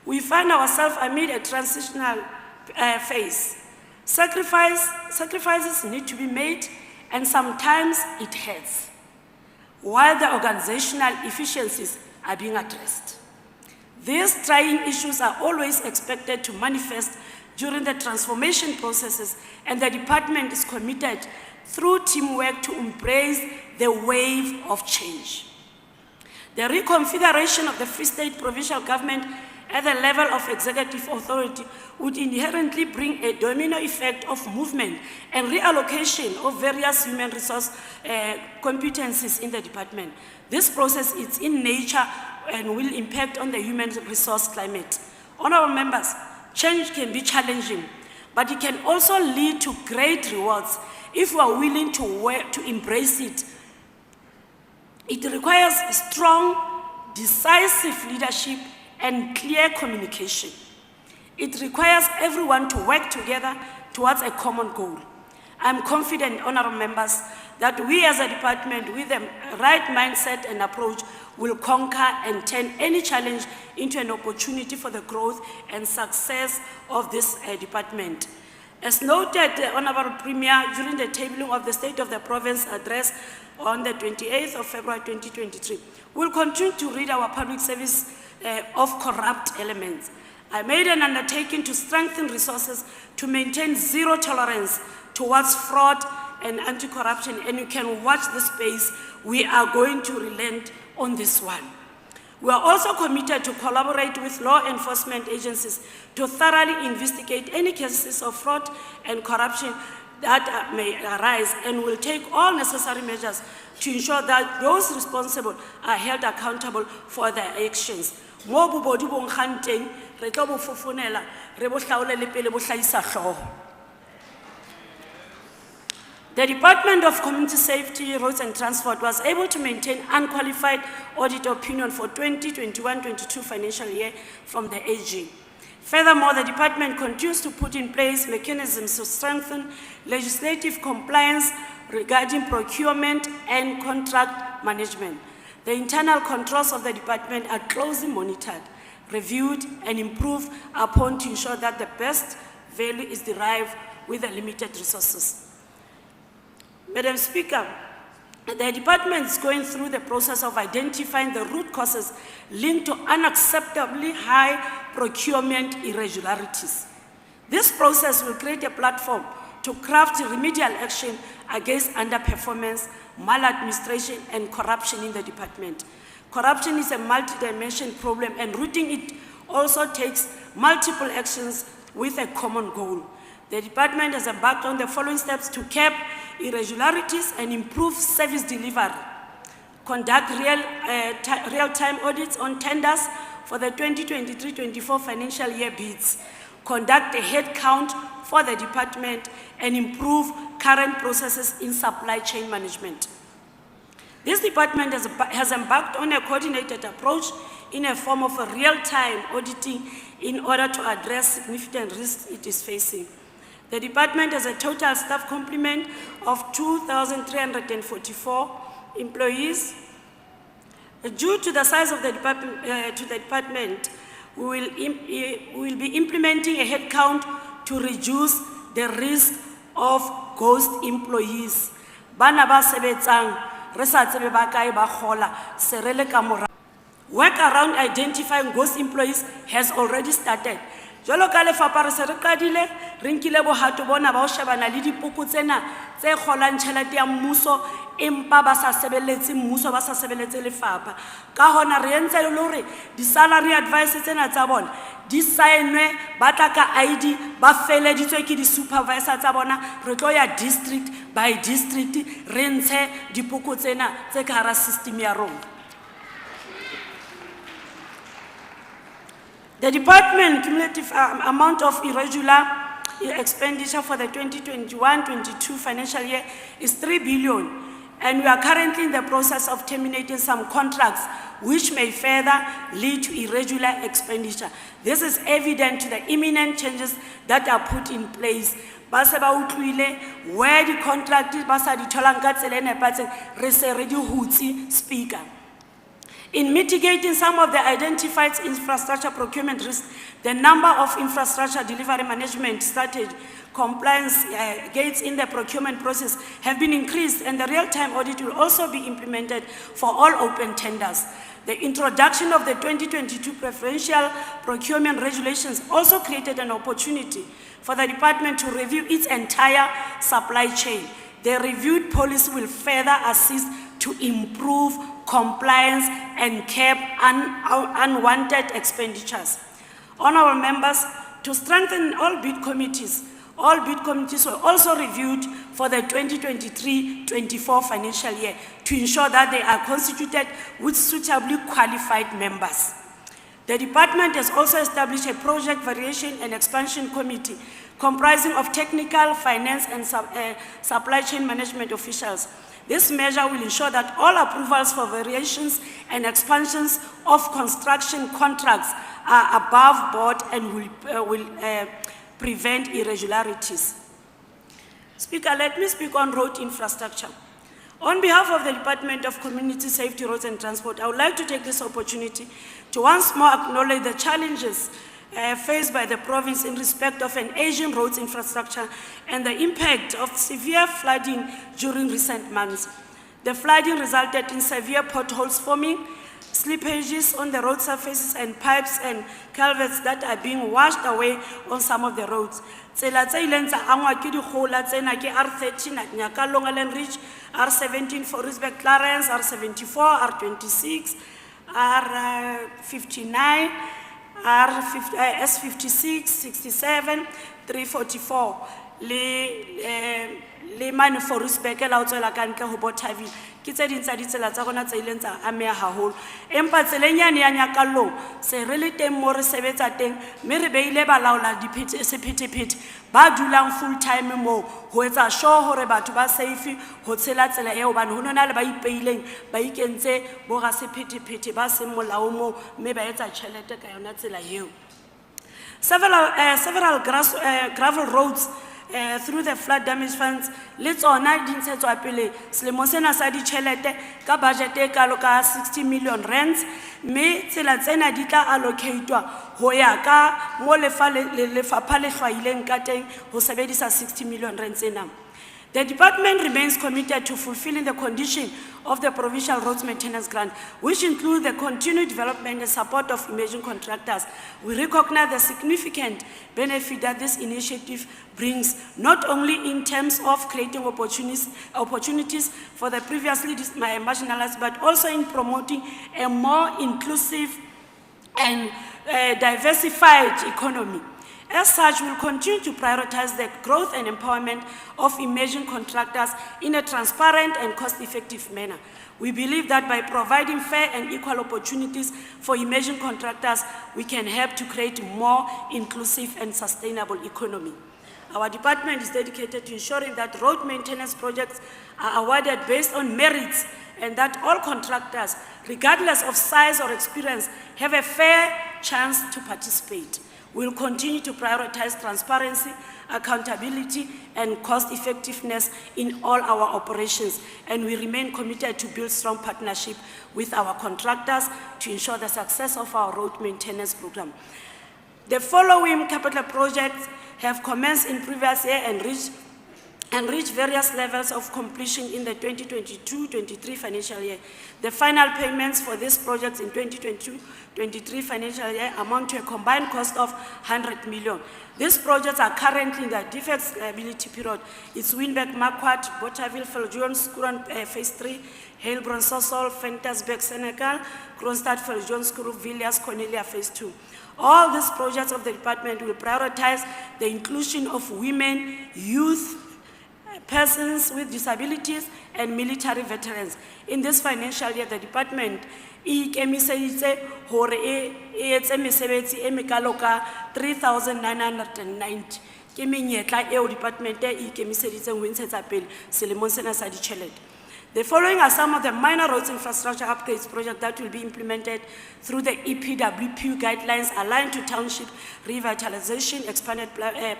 We find ourselves amid a transitional phase. Sacrifices need to be made, and sometimes it hurts, while the organizational efficiencies are being addressed. These trying issues are always expected to manifest during the transformation processes, and the department is committed through teamwork to embrace the wave of change. The reconfiguration of the Free State provincial government at the level of executive authority would inherently bring a domino effect of movement and reallocation of various human resource competencies in the department. This process is in nature and will impact on the human resource climate. Honorable members, change can be challenging, but it can also lead to great rewards if we are willing to embrace it. It requires strong, decisive leadership and clear communication. It requires everyone to work together towards a common goal. I'm confident, honorable members, that we as a department with the right mindset and approach will conquer and turn any challenge into an opportunity for the growth and success of this department. As noted, Honorable Premier, during the tabling of the State of the Province address on the 28th of February 2023, we'll continue to read our public service of corrupt elements. I made an undertaking to strengthen resources to maintain zero tolerance towards fraud and anti-corruption, and you can watch the space. We are going to relent on this one. We are also committed to collaborate with law enforcement agencies to thoroughly investigate any cases of fraud and corruption that may arise, and will take all necessary measures to ensure that those responsible are held accountable for their actions. Mo bobodu bo nkgang teng, re tlo bo fofonela, re bo hlaolele pele bo hlahisa hlooho. The Department of Community Safety, Roads and Transport was able to maintain unqualified audit opinion for 2021-22 financial year from the AG. Furthermore, the department continues to put in place mechanisms to strengthen legislative compliance regarding procurement and contract management. The internal controls of the department are closely monitored, reviewed, and improved upon to ensure that the best value is derived with the limited resources. Madam Speaker, the department is going through the process of identifying the root causes linked to unacceptably high procurement irregularities. This process will create a platform to craft remedial action against underperformance, maladministration, and corruption in the department. Corruption is a multi-dimensional problem, and rooting it also takes multiple actions with a common goal. The department has embarked on the following steps to curb irregularities and improve service delivery. Conduct real-time audits on tenders for the 2023-24 financial year bids. Conduct a head count for the department and improve current processes in supply chain management. This department has embarked on a coordinated approach in a form of a real-time auditing in order to address significant risks it is facing. The department has a total staff complement of 2,344 employees. Due to the size of the department, we will be implementing a headcount to reduce the risk of ghost employees. Bana ba sebetsang, re sa tsebe ba kae ba kgola, se re le ka mora. Work around identifying ghost employees has already started. Jwalo ka lefapha re se re qadile, re nkile bohato bona ba ho shebana le dipoko tsena tse kgolang tjhelete ya mmuso empa ba sa sebeletse mmuso, ba sa sebeletse lefapha. Ka hona re entse le hore di-salary advice tsena tsa bona di signwe, ba tla ka ID, ba feleditswe ke di-supervisor tsa bona, re tlo ya district by district, re ntshe dipoko tsena tse ka hara system ya rona. The department cumulative amount of irregular expenditure for the 2021-22 financial year is 3 billion, and we are currently in the process of terminating some contracts which may further lead to irregular expenditure. This is evident to the imminent changes that are put in place. Base ba utlwile where the contract is, basa di tholang ka tsela e nepahetseng, re se re di hutse, Speaker. In mitigating some of the identified infrastructure procurement risks, the number of infrastructure delivery management strategy compliance gates in the procurement process have been increased, and the real-time audit will also be implemented for all open tenders. The introduction of the 2022 preferential procurement regulations also created an opportunity for the department to review its entire supply chain. The reviewed policy will further assist to improve compliance and curb unwanted expenditures. Honorable members, to strengthen all bid committees were also reviewed for the 2023-24 financial year to ensure that they are constituted with suitably qualified members. The department has also established a project variation and expansion committee comprising of technical, finance, and supply chain management officials. This measure will ensure that all approvals for variations and expansions of construction contracts are above board and will prevent irregularities. Speaker, let me speak on road infrastructure. On behalf of the Department of Community Safety, Roads and Transport, I would like to take this opportunity to once more acknowledge the challenges faced by the province in respect of an aging roads infrastructure and the impact of severe flooding during recent months. The flooding resulted in severe potholes forming, slippages on the road surfaces, and pipes and culverts that are being washed away on some of the roads. Tsela tse ileng tsa angwa ke dikgola tsena ke R13 at Nyakalong Allen Ridge, R17 for Risbeck Clarence, R74, R26, R59, S56, 67, 344, le mane for Risbeck e la o tswela ka ntle ho Bothaville. Ke tse ding tsa ditsela tsa rona tse ileng tsa ameha haholo. Empa tselenyane ya Nyakalong se re le teng mo re sebetsa teng, mme re beile balaola sephetephete ba dulang full time mo ho etsa sure hore batho ba safe ho tshela tsela eo hobane ho nona le ba ipeileng ba ikentse bo ga sephetephete ba se molao mo mme ba etsa tjhelete ka yona tsela eo. Several gravel roads through the flood damage funds le tsona di ntshetswa pele selemo sena sa ditjhelete ka budget e kalo ka 60 million rands, mme tsela tsena di tla allocatwa ho ya ka mo lefapha le hlwaileng ka teng ho sebedisa 60 million rands tsena. The department remains committed to fulfilling the condition of the provincial roads maintenance grant, which include the continued development and support of emerging contractors. We recognize the significant benefit that this initiative brings, not only in terms of creating opportunities for the previously marginalized, but also in promoting a more inclusive and diversified economy. As such, we will continue to prioritize the growth and empowerment of emerging contractors in a transparent and cost-effective manner. We believe that by providing fair and equal opportunities for emerging contractors, we can help to create a more inclusive and sustainable economy. Our department is dedicated to ensuring that road maintenance projects are awarded based on merits and that all contractors, regardless of size or experience, have a fair chance to participate. We will continue to prioritize transparency, accountability, and cost effectiveness in all our operations, and we remain committed to build strong partnership with our contractors to ensure the success of our road maintenance program. The following capital projects have commenced in previous year and reached various levels of completion in the 2022-23 financial year. The final payments for these projects in 2022-23 financial year amount to a combined cost of 100 million. These projects are currently in the defects liability period. It's Winberg, Marquardt, Botterville, Feljohns, Kuran Phase 3, Heilbron, Sosol, Ventersburg, Senegal, Kronstadt, Feljohns, Kuru, Villiers, Cornelia Phase 2. All these projects of the department will prioritize the inclusion of women, youth, persons with disabilities, and military veterans. In this financial year, the department ikemiseditse hore e etse mesebetsi e mekalo ka 3,990. Ke menyetla eo department e ikemiseditseng ho ntshetsa pele selemong sena sa ditjhelete. The following are some of the minor roads infrastructure upgrades projects that will be implemented through the EPWP guidelines aligned to township revitalization expanded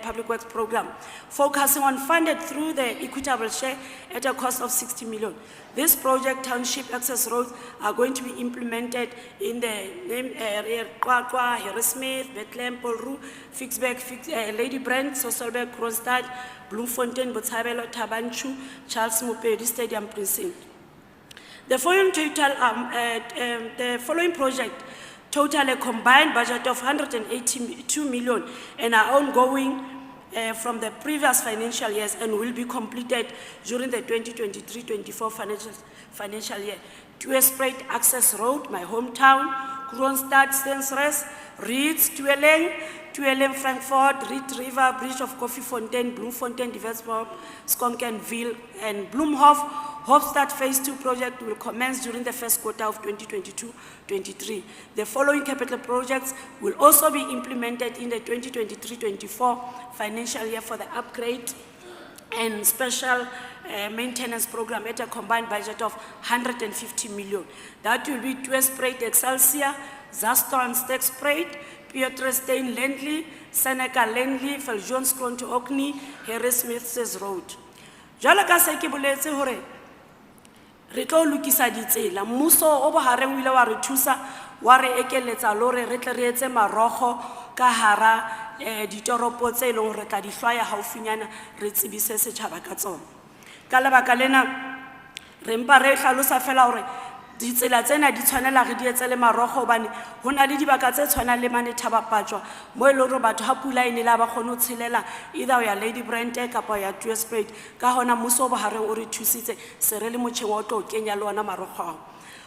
public works program, focusing on funded through the equitable share at a cost of 60 million. This project, township access roads, are going to be implemented in the name Qwaqwa, Harrismith, Bethlehem, Polru, Fixberg, Lady Brand, Sosolberg, Kronstadt, Bloemfontein, Botshabelo, Tabanchu, Charles Mopedi Stadium Precinct. The following project total a combined budget of 182 million and are ongoing from the previous financial years and will be completed during the 2023-24 financial year. Tweespruit Access Road, my hometown, Kronstadt, Stensres, Reeds, Tueleng, Frankfurt, Reed River, Bridge of Koffiefontein, Bloemfontein, Diversborg, Skonkenville, and Bloemhof. Hofstad Phase 2 project will commence during the first quarter of 2022-23. The following capital projects will also be implemented in the 2023-24 financial year for the upgrade and special maintenance program at a combined budget of 150 million. That will be Tweespruit Excelsior, Zastron Stegspruit, Pieterstein Lendley, Seneca Lendley, Feljohns to Orkney, Harrismith Road. Jwalo ka se ke boletse hore re tlo lokisa ditsela, mmuso o bohareng o ile wa re thusa wa re ekeletsa lore re tle re etse marogo ka hara ditoropo tse leng re tla di hlwaya haufinyana re tsebise setjhaba ka tsona. Ka lebaka lena re mpa re hlalosa fela hore ditsela tsena di tshwanela re di etse le marogo hobane ho na le dibaka tse tshwanang le mane Thabapatjwa mo ile hore batho ha pula ene la ba kgone ho tshelela either ya Lady Brand kapa ya Tweespruit ka hona mmuso bo hareng o re thusitse se re le motjheng wa tlo kenya le ona marogo.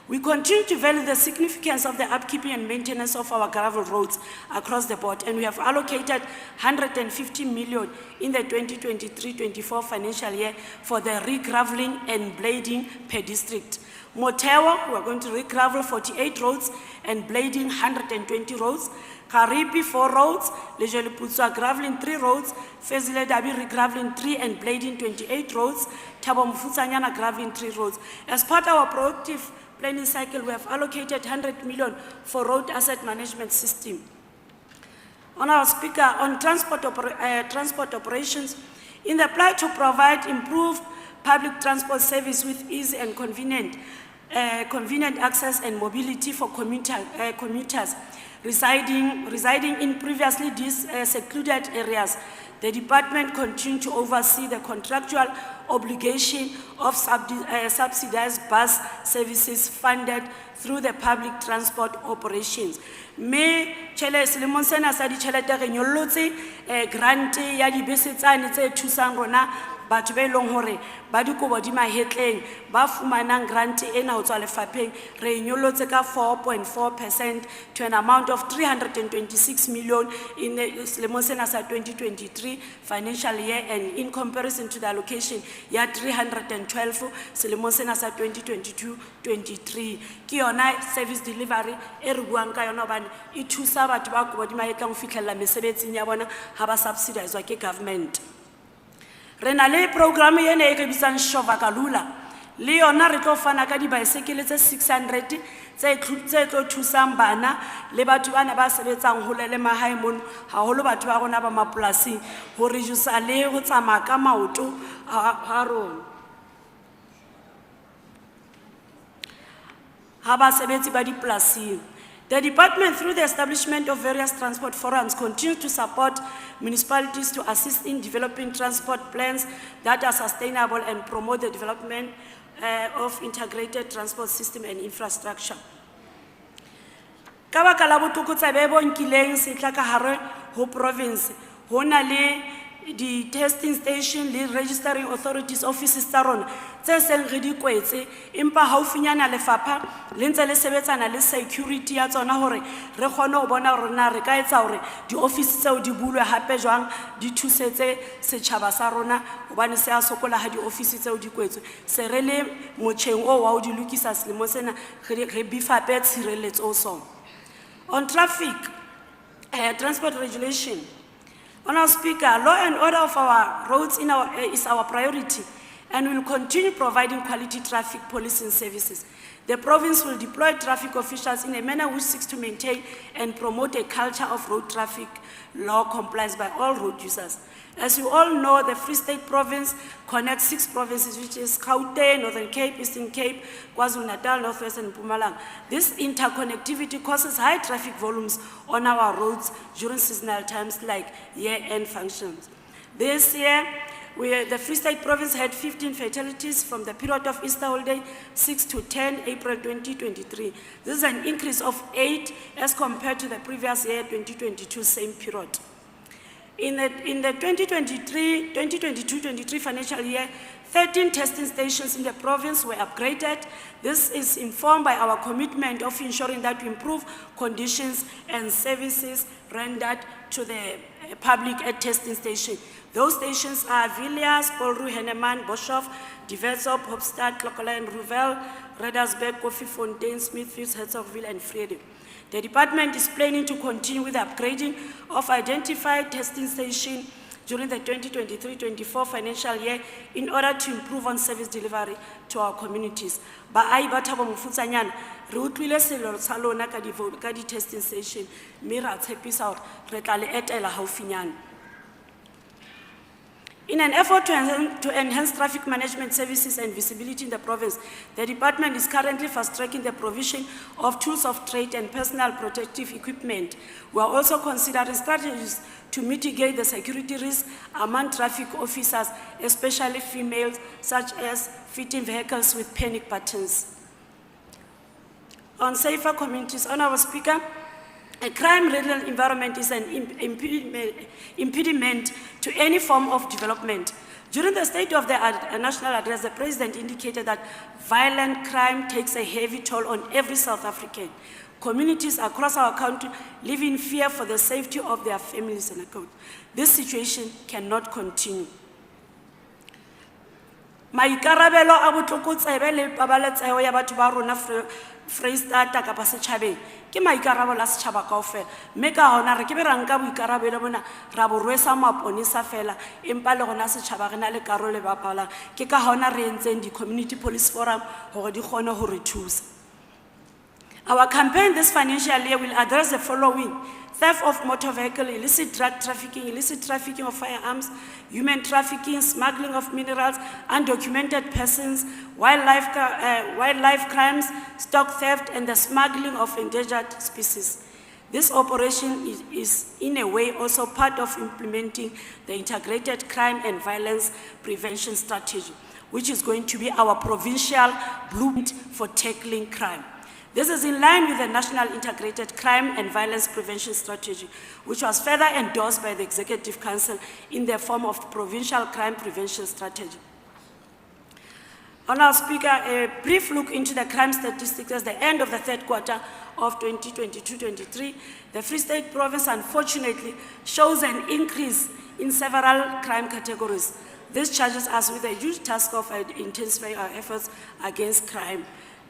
We continue to value the significance of the upkeeping and maintenance of our gravel roads across the board, and we have allocated 150 million in the 2023-24 financial year for the re-graveling and blading per district. Motewa, we are going to re-gravel 48 roads and blading 120 roads. Karipi 4 roads, Lejoliputswa graveling 3 roads, Fezile Dabi re-graveling 3 and blading 28 roads, Thabo Mfutsanyana graveling 3 roads. As part of our proactive planning cycle, we have allocated 100 million for road asset management system. On our speaker, on transport operations, in the plan to provide improved public transport service with easy and convenient access and mobility for commuters residing in previously secluded areas, the department continues to oversee the contractual obligation of subsidized bus services funded through the public transport operations. Me chele selemong sena sa ditjhelete re nyollotse grant ya dibese tsane tse thusang rona batho ba ileng hore ba dikobo di mahetleng ba fumanang grant ena ho tswa lefapheng re nyollotse ka 4.4% to an amount of 326 million in the selemong sena sa 2023 financial year, and in comparison to the allocation ya 312 selemong sena sa 2022-23 ke yona service delivery e re buang ka yona hobane e thusa batho ba kobo di mahetlang ho fihlella mesebetsing ya bona ha ba subsidizwa ke government. Re na le program ena e re bitsang Shova Kalula. Le yona re tlo fana ka di-bicycle tse 600 tse tlo thusang bana le batho bana ba sebetsang hole le mahae mono haholo batho ba rona ba mapolasing ho reduce le ho tsamaya ka maoto ha rona. Ha ba sebetsi ba dipolasing. The department, through the establishment of various transport forums, continues to support municipalities to assist in developing transport plans that are sustainable and promote the development of integrated transport system and infrastructure. Ka baka la botlokotsebe bo nkileng setla ka hare ho province, ho na le di testing station le registering authorities offices tsa rona tse seng re di kwetse empa haufinyana lefapha le ntse le sebetsana le security ya tsona hore re kgone ho bona hore na re ka etsa hore di office tseo di bulwe hape jwang di thusetse setjhaba sa rona hobane se a sokola ha di office tseo di kwetswe se re le motjheng o wa ho di lokisa selemo sena re bifape tshireletso so. On traffic transport regulation, Honourable Speaker, law and order of our roads is our priority and will continue providing quality traffic policing services. The province will deploy traffic officials in a manner which seeks to maintain and promote a culture of road traffic law compliance by all road users. As you all know, the Free State Province connects 6 provinces, which is Gauteng, Northern Cape, Eastern Cape, KwaZulu-Natal, Northwest, and Mpumalanga. This interconnectivity causes high traffic volumes on our roads during seasonal times like year-end functions. This year, the Free State Province had 15 fatalities from the period of Easter holiday, 6 to 10 April 2023. This is an increase of 8 as compared to the previous year, 2022, same period. In the 2022-23 financial year, 13 testing stations in the province were upgraded. This is informed by our commitment of ensuring that we improve conditions and services rendered to the public at testing stations. Those stations are Villiers, Polru, Henneman, Boshoff, Diversop, Hopstad, Clocolan, Ruvel, Reddersburg, Mooifontein, Smithfield, Herzogsville, and Vrede. The department is planning to continue with the upgrading of identified testing stations during the 2023-24 financial year in order to improve on service delivery to our communities. Baahi ba Thabo Mofutsanyana, re utlwile sello sa lona ka di testing station, mme ra tshepisa hore re tla le etela haufinyana. In an effort to enhance traffic management services and visibility in the province, the department is currently fast-tracking the provision of tools of trade and personal protective equipment. We are also considering strategies to mitigate the security risk among traffic officers, especially females, such as fitting vehicles with panic buttons. On safer communities, Honourable Speaker, a crime-ridden environment is an impediment to any form of development. During the State of the National Address, the President indicated that violent crime takes a heavy toll on every South African. Communities across our country live in fear for the safety of their families and accounts. This situation cannot continue. Maikarabelo a botlokotsebe le pabaletsego ya batho ba rona Freistata kapa setjhabeng ke maikarabelo a setjhaba kaofela mme ka hona re ke be ra nka boikarabelo bona ra bo rwesa maponesa fela empa le gona setjhaba re na le karolo le bapala ke ka hona re entseng di community police forum hore di kgone ho re thusa. Our campaign this financial year will address the following: theft of motor vehicle, illicit drug trafficking, illicit trafficking of firearms, human trafficking, smuggling of minerals, undocumented persons, wildlife crimes, stock theft, and the smuggling of endangered species. This operation is in a way also part of implementing the integrated crime and violence prevention strategy, which is going to be our provincial blueprint for tackling crime. This is in line with the National Integrated Crime and Violence Prevention Strategy, which was further endorsed by the Executive Council in the form of Provincial Crime Prevention Strategy. Honourable Speaker, a brief look into the crime statistics at the end of the third quarter of 2022-23. The Free State Province, unfortunately, shows an increase in several crime categories. This charges us with a huge task of intensifying our efforts against crime.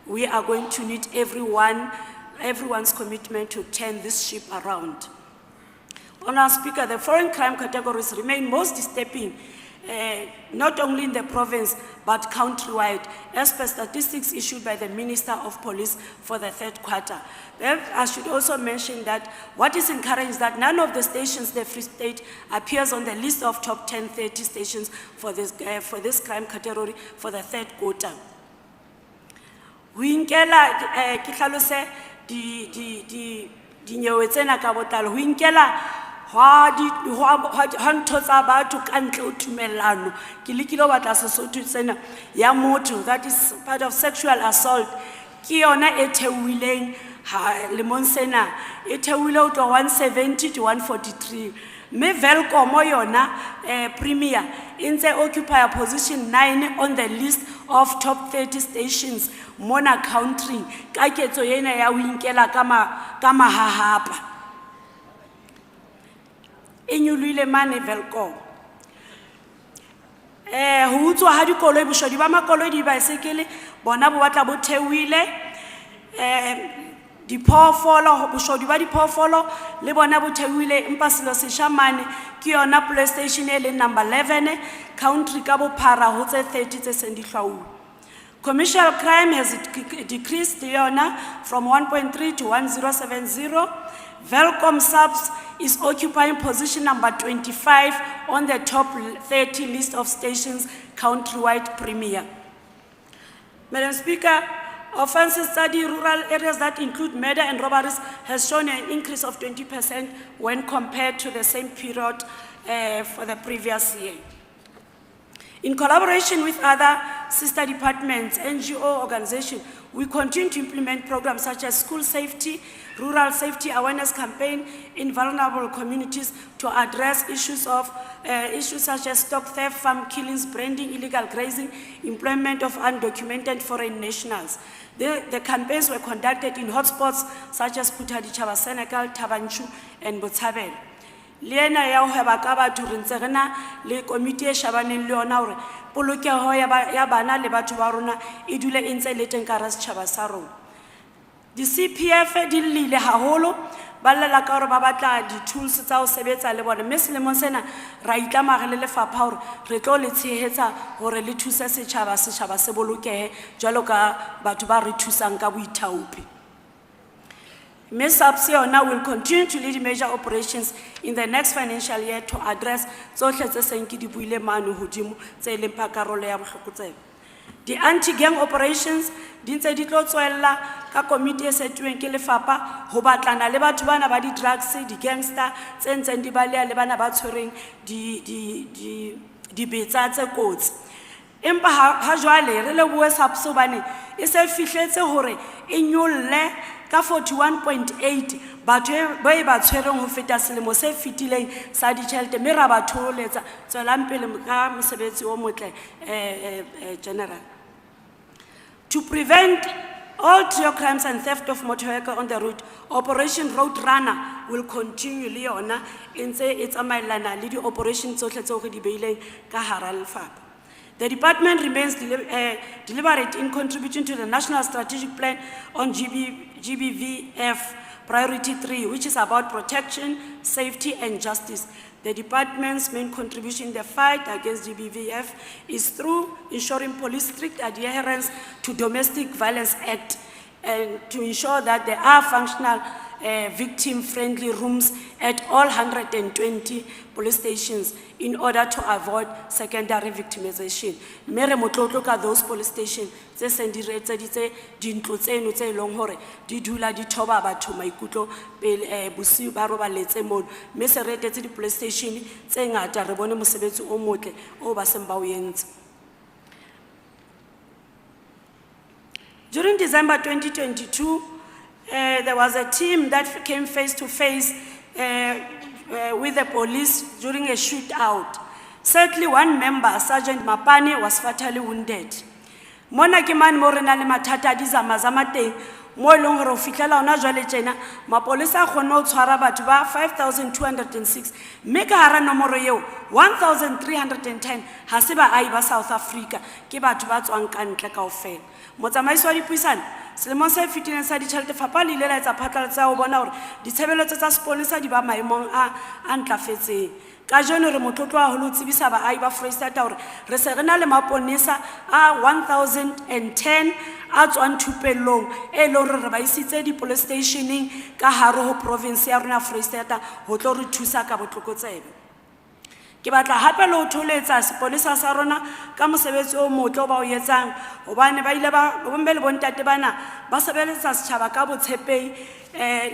We are going to need everyone's commitment to turn this ship around. Honourable Speaker, the foreign crime categories remain most disturbing not only in the province, but countrywide, as per statistics issued by the Minister of Police for the third quarter. Then I should also mention that what is encouraging is that none of the stations in the Free State appears on the list of top 10-30 stations for this crime category for the third quarter. We inkela ke hlalose di nyewe tsena ka botlalo. We inkela ha ntho tsa batho ka ntle ho tumellano. Ke lekile ho batla Sesotho tsena ya motho, that is part of sexual assault. Ke yona e theohileng lemong sena, e theohile ho tloha 170 to 143. Me Velkomo yona Premier e ntse occupy position 9 on the list of top 30 stations mona country ka ketso yena ya ho inkela ka mahahapa. E nyoloile mane Velkomo. Ho utswa ha dikoloi, boshodi ba makoloi, dibaesekele bona bo batla bo theohile. Diphoofolo, boshodi ba diphoofolo le bona bo theohile, empa selo se shamane ke yona police station e leng number 11 country ka bophara ho tse 30 tse seng di hlauwe. Commercial crime has decreased yona from 1.3 to 1070. Velcom subs is occupying position number 25 on the top 30 list of stations countrywide Premier. Madam Speaker, offences study rural areas that include murder and robberies has shown an increase of 20% when compared to the same period for the previous year. In collaboration with other sister departments, NGO organizations, we continue to implement programs such as school safety, rural safety awareness campaign in vulnerable communities to address issues such as stock theft, farm killings, branding, illegal grazing, employment of undocumented foreign nationals. The campaigns were conducted in hotspots such as Putadichaba, Senegal, Tabanchu, and Botshabelo. Liena ya ho heba ka batho re ntse re na le komiti e shabaneng le yona hore polokeho ya bana le batho ba rona e dule e ntse le teng ka ra setjhaba sa rona. Di CPF di lile haholo ba lela ka hore ba batla di tools tsa ho sebetsa le bona, mme selemong sena ra itlama re le lefapha hore re tlo le tshehetsa hore le thuse setjhaba se bolokehe jwalo ka batho ba re thusang ka boithaopi. Ms. Absiona will continue to lead major operations in the next financial year to address tsohle tse seng ke di buile mane hodimo tse leng phakarolo ya bohlokotsebe. The anti-gang operations di ntse di tlo tswella ka komiti e setuweng ke lefapha ho batlana le batho bana ba di-drugs, di-gangster tse ntseng di baleha le bana ba tshwereng dibetsa tse kotsi. Empa ha jwale re lebohe SAPS hobane e se fihletse hore e nyolle ka 41.8 batho ba e ba tshwereng ho feta selemo se fetileng sa ditjhelete, mme ra ba thoholetsa tswelang pele ka mosebetsi o motle general. To prevent all trio crimes and theft of motor vehicle on the road, Operation Road Runner will continue le yona e ntse e tsamaelana le di operation tsohle tseo re di beileng ka hara lefapha. The department remains deliberate in contributing to the National Strategic Plan on GBVF Priority 3, which is about protection, safety, and justice. The department's main contribution in the fight against GBVF is through ensuring police strict adherence to Domestic Violence Act and to ensure that there are functional victim-friendly rooms at all 120 police stations in order to avoid secondary victimization. Mere motlotlo ka those police stations tse seng di retseditse dintlo tseno tse leng hore di dula di thoba batho maikutlo pele bosiu ba robaletse mono, mme se retetse di police station tse ngata re bone mosebetsi o motle o ba seng ba o entse. During December 2022, there was a team that came face to face with the police during a shootout. Sadly, one member, Sergeant Mapane, was fatally wounded. Mona ke man mo re na le mathata a dizamazama teng mo e leng hore o fihlela ona jwale tjena mapolesa a kgone ho tshwara batho ba 5206 mme ka hara nomoro eo 1310 ha se baahi ba South Africa ke batho ba tswang ka ntle kaofela. Motsamaisi wa dipuisano selemong se fetileng sa ditjhelete fapha le ile la etsa phatlalatso ya ho bona hore ditshebeletso tsa sepolesa di ba maemong a ntlafetseng. Ka jeno re motlotlo haholo ho tsebisa baahi ba Foreisetata hore re se re na le maponesa a 1010 a tswang thupellong e leng hore re ba isitse di-police stationeng ka hare ho province ya rona Foreisetata ho tlo re thusa ka botlokotsebe. Ke batla hape le ho tholetsa sepolesa sa rona ka mosebetsi o motle o ba o etsang hobane ba ile ba bomme le bontate bana ba sebeletsa setjhaba ka botshepehi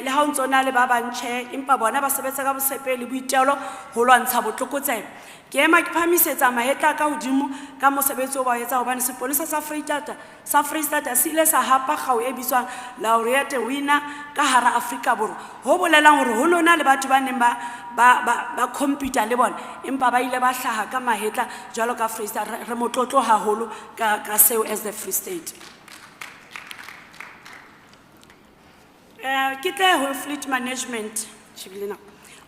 le ha o ntso na le ba bantjhe empa bona ba sebetsa ka botshepehi le boitelo ho lwantsha botlokotsebe. Ke ema ke phamisetsa mahetla ka hodimo ka mosebetsi o ba o etsang hobane sepolesa sa Foreisetata se ile sa hapa kgau e bitswang laureate winner ka hara Afrika Borwa ho bolelang hore ho lona le batho ba neng ba computer le bona empa ba ile ba hlaha ka mahetla jwalo ka Foreisetata re motlotlo haholo ka seo as the Free State. Whole fleet management.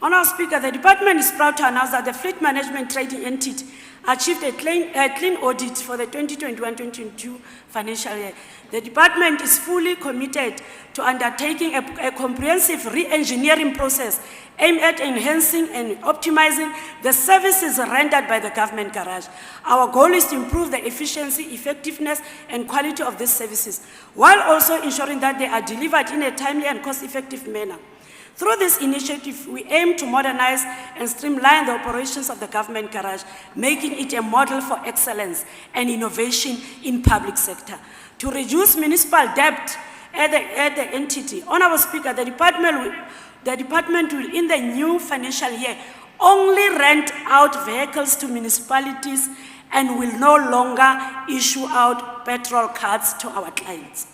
Honourable Speaker, the department is proud to announce that the fleet management trading entity achieved a clean audit for the 2021-2022 financial year. The department is fully committed to undertaking a comprehensive re-engineering process aimed at enhancing and optimizing the services rendered by the government garage. Our goal is to improve the efficiency, effectiveness, and quality of these services, while also ensuring that they are delivered in a timely and cost-effective manner. Through this initiative, we aim to modernize and streamline the operations of the government garage, making it a model for excellence and innovation in public sector. To reduce municipal debt at the entity, Honourable Speaker, the department will, in the new financial year, only rent out vehicles to municipalities and will no longer issue out petrol cards to our clients.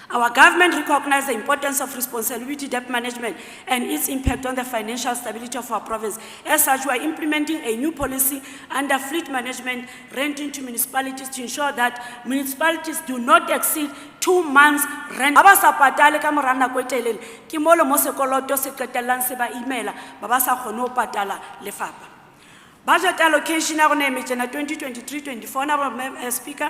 Our government recognizes the importance of responsibility debt management and its impact on the financial stability of our province. As such, we are implementing a new policy under fleet management renting to municipalities to ensure that municipalities do not exceed 2 months rent. Baba sa patale ka mora nako e telele ke mole mo sekoloto se qetellang se ba imela baba sa kgone ho patala lefapha. Budget allocation ya rona e metjena 2023-24. Honourable Speaker,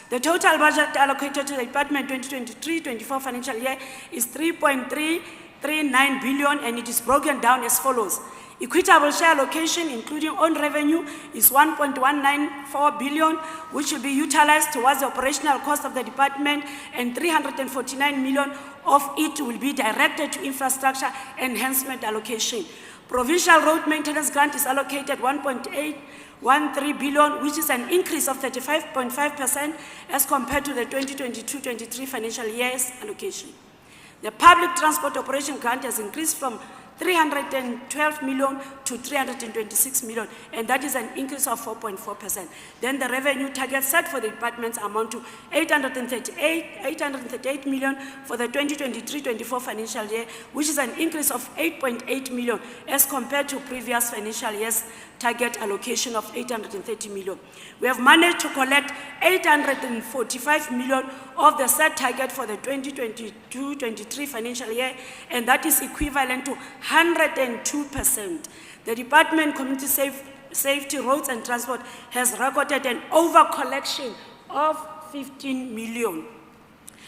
the total budget allocated to the department 2023-24 financial year is 3.339 billion, and it is broken down as follows. Equitable share allocation, including own revenue, is 1.194 billion, which will be utilized towards the operational cost of the department, and 349 million of it will be directed to infrastructure enhancement allocation. Provincial road maintenance grant is allocated 1.813 billion, which is an increase of 35.5% as compared to the 2022-23 financial year's allocation. The public transport operation grant has increased from 312 million to 326 million, and that is an increase of 4.4%. Then the revenue target set for the departments amount to 838 million for the 2023-24 financial year, which is an increase of 8.8 million as compared to previous financial year's target allocation of 830 million. We have managed to collect 845 million of the set target for the 2022-23 financial year, and that is equivalent to 102%. The Department Community Safety, Roads and Transport has recorded an over-collection of 15 million.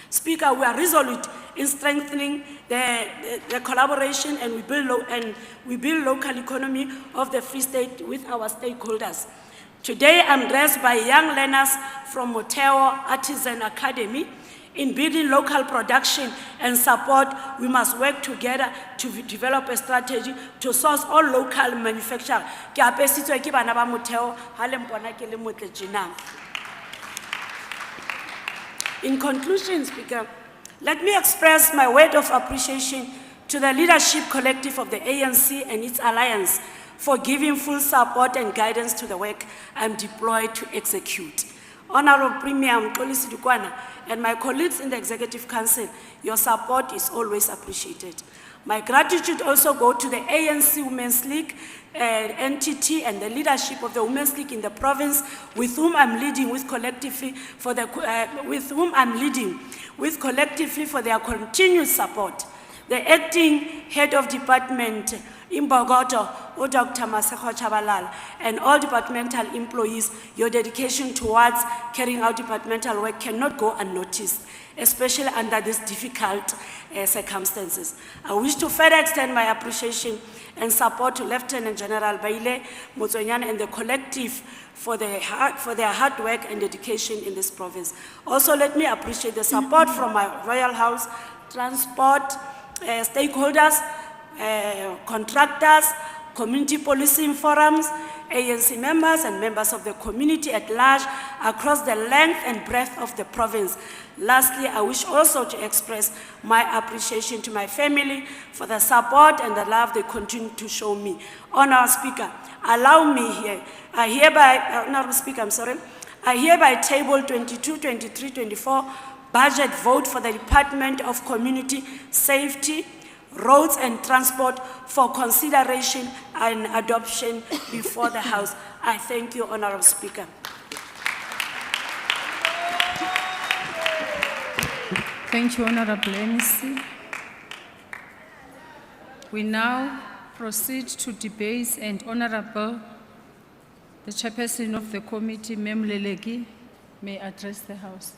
Speaker, we are resolute in strengthening the collaboration, and we build local economy of the Free State with our stakeholders. Today, I'm dressed by young learners from Mooifontein Artisan Academy. In building local production and support, we must work together to develop a strategy to source all local manufacture. Ke apesitswe ke bana ba Mooifontein ha le mpona ke le motle tjena. In conclusion, Speaker, let me express my word of appreciation to the leadership collective of the ANC and its alliance for giving full support and guidance to the work I'm deployed to execute. Honourable Premier Mxolisi Dukwana and my colleagues in the Executive Council, your support is always appreciated. My gratitude also go to the ANC Women's League entity and the leadership of the Women's League in the province, with whom I'm leading collectively for their continued support. The acting head of department in Bogoto, Dr. Maseko Chabalala, and all departmental employees, your dedication towards carrying out departmental work cannot go unnoticed, especially under these difficult circumstances. I wish to further extend my appreciation and support to Lieutenant General Baile Motsonyane and the collective for their hard work and dedication in this province. Also, let me appreciate the support from my Royal House, transport stakeholders, contractors, community policing forums, ANC members and members of the community at large across the length and breadth of the province. Lastly, I wish also to express my appreciation to my family for the support and the love they continue to show me. Honourable Speaker, allow me here, Honourable Speaker, I hereby table 22, 23, 24 budget vote for the Department of Community Safety, Roads and Transport for consideration and adoption before the House. I thank you, Honourable Speaker. Thank you, Honourable MEC. We now proceed to debates, and Honourable, the Chairperson of the committee, Mem Leleki, may address the House.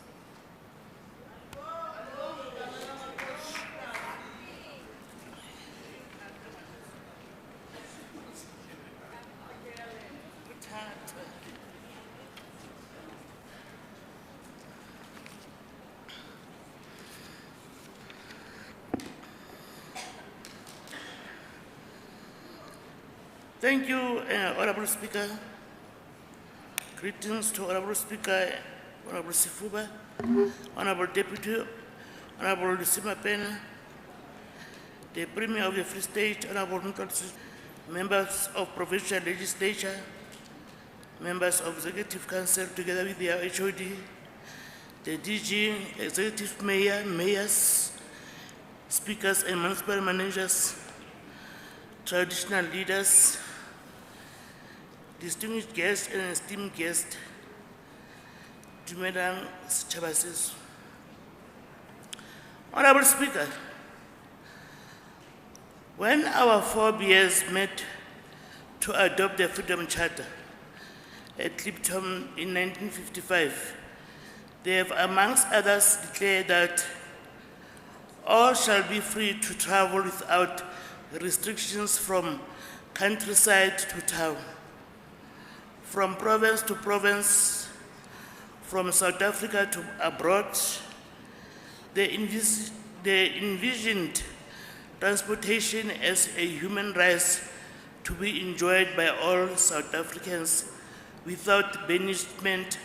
Thank you, Honourable Speaker. Greetings to Honourable Speaker, Honourable Sifuba, Honourable Deputy, Honourable Lucima Pena, the Premier of the Free State, Honourable Nkosi, members of Provincial Legislature, members of Executive Council together with their HOD, the DG, Executive Mayor, mayors, speakers and municipal managers, traditional leaders, distinguished guests and esteemed guests, to Madam Chabasis. Honourable Speaker, when our forebears met to adopt the Freedom Charter at Clipton in 1955, they have, amongst others, declared that all shall be free to travel without restrictions from countryside to town, from province to province, from South Africa to abroad. They envisioned transportation as a human right to be enjoyed by all South Africans without banishment,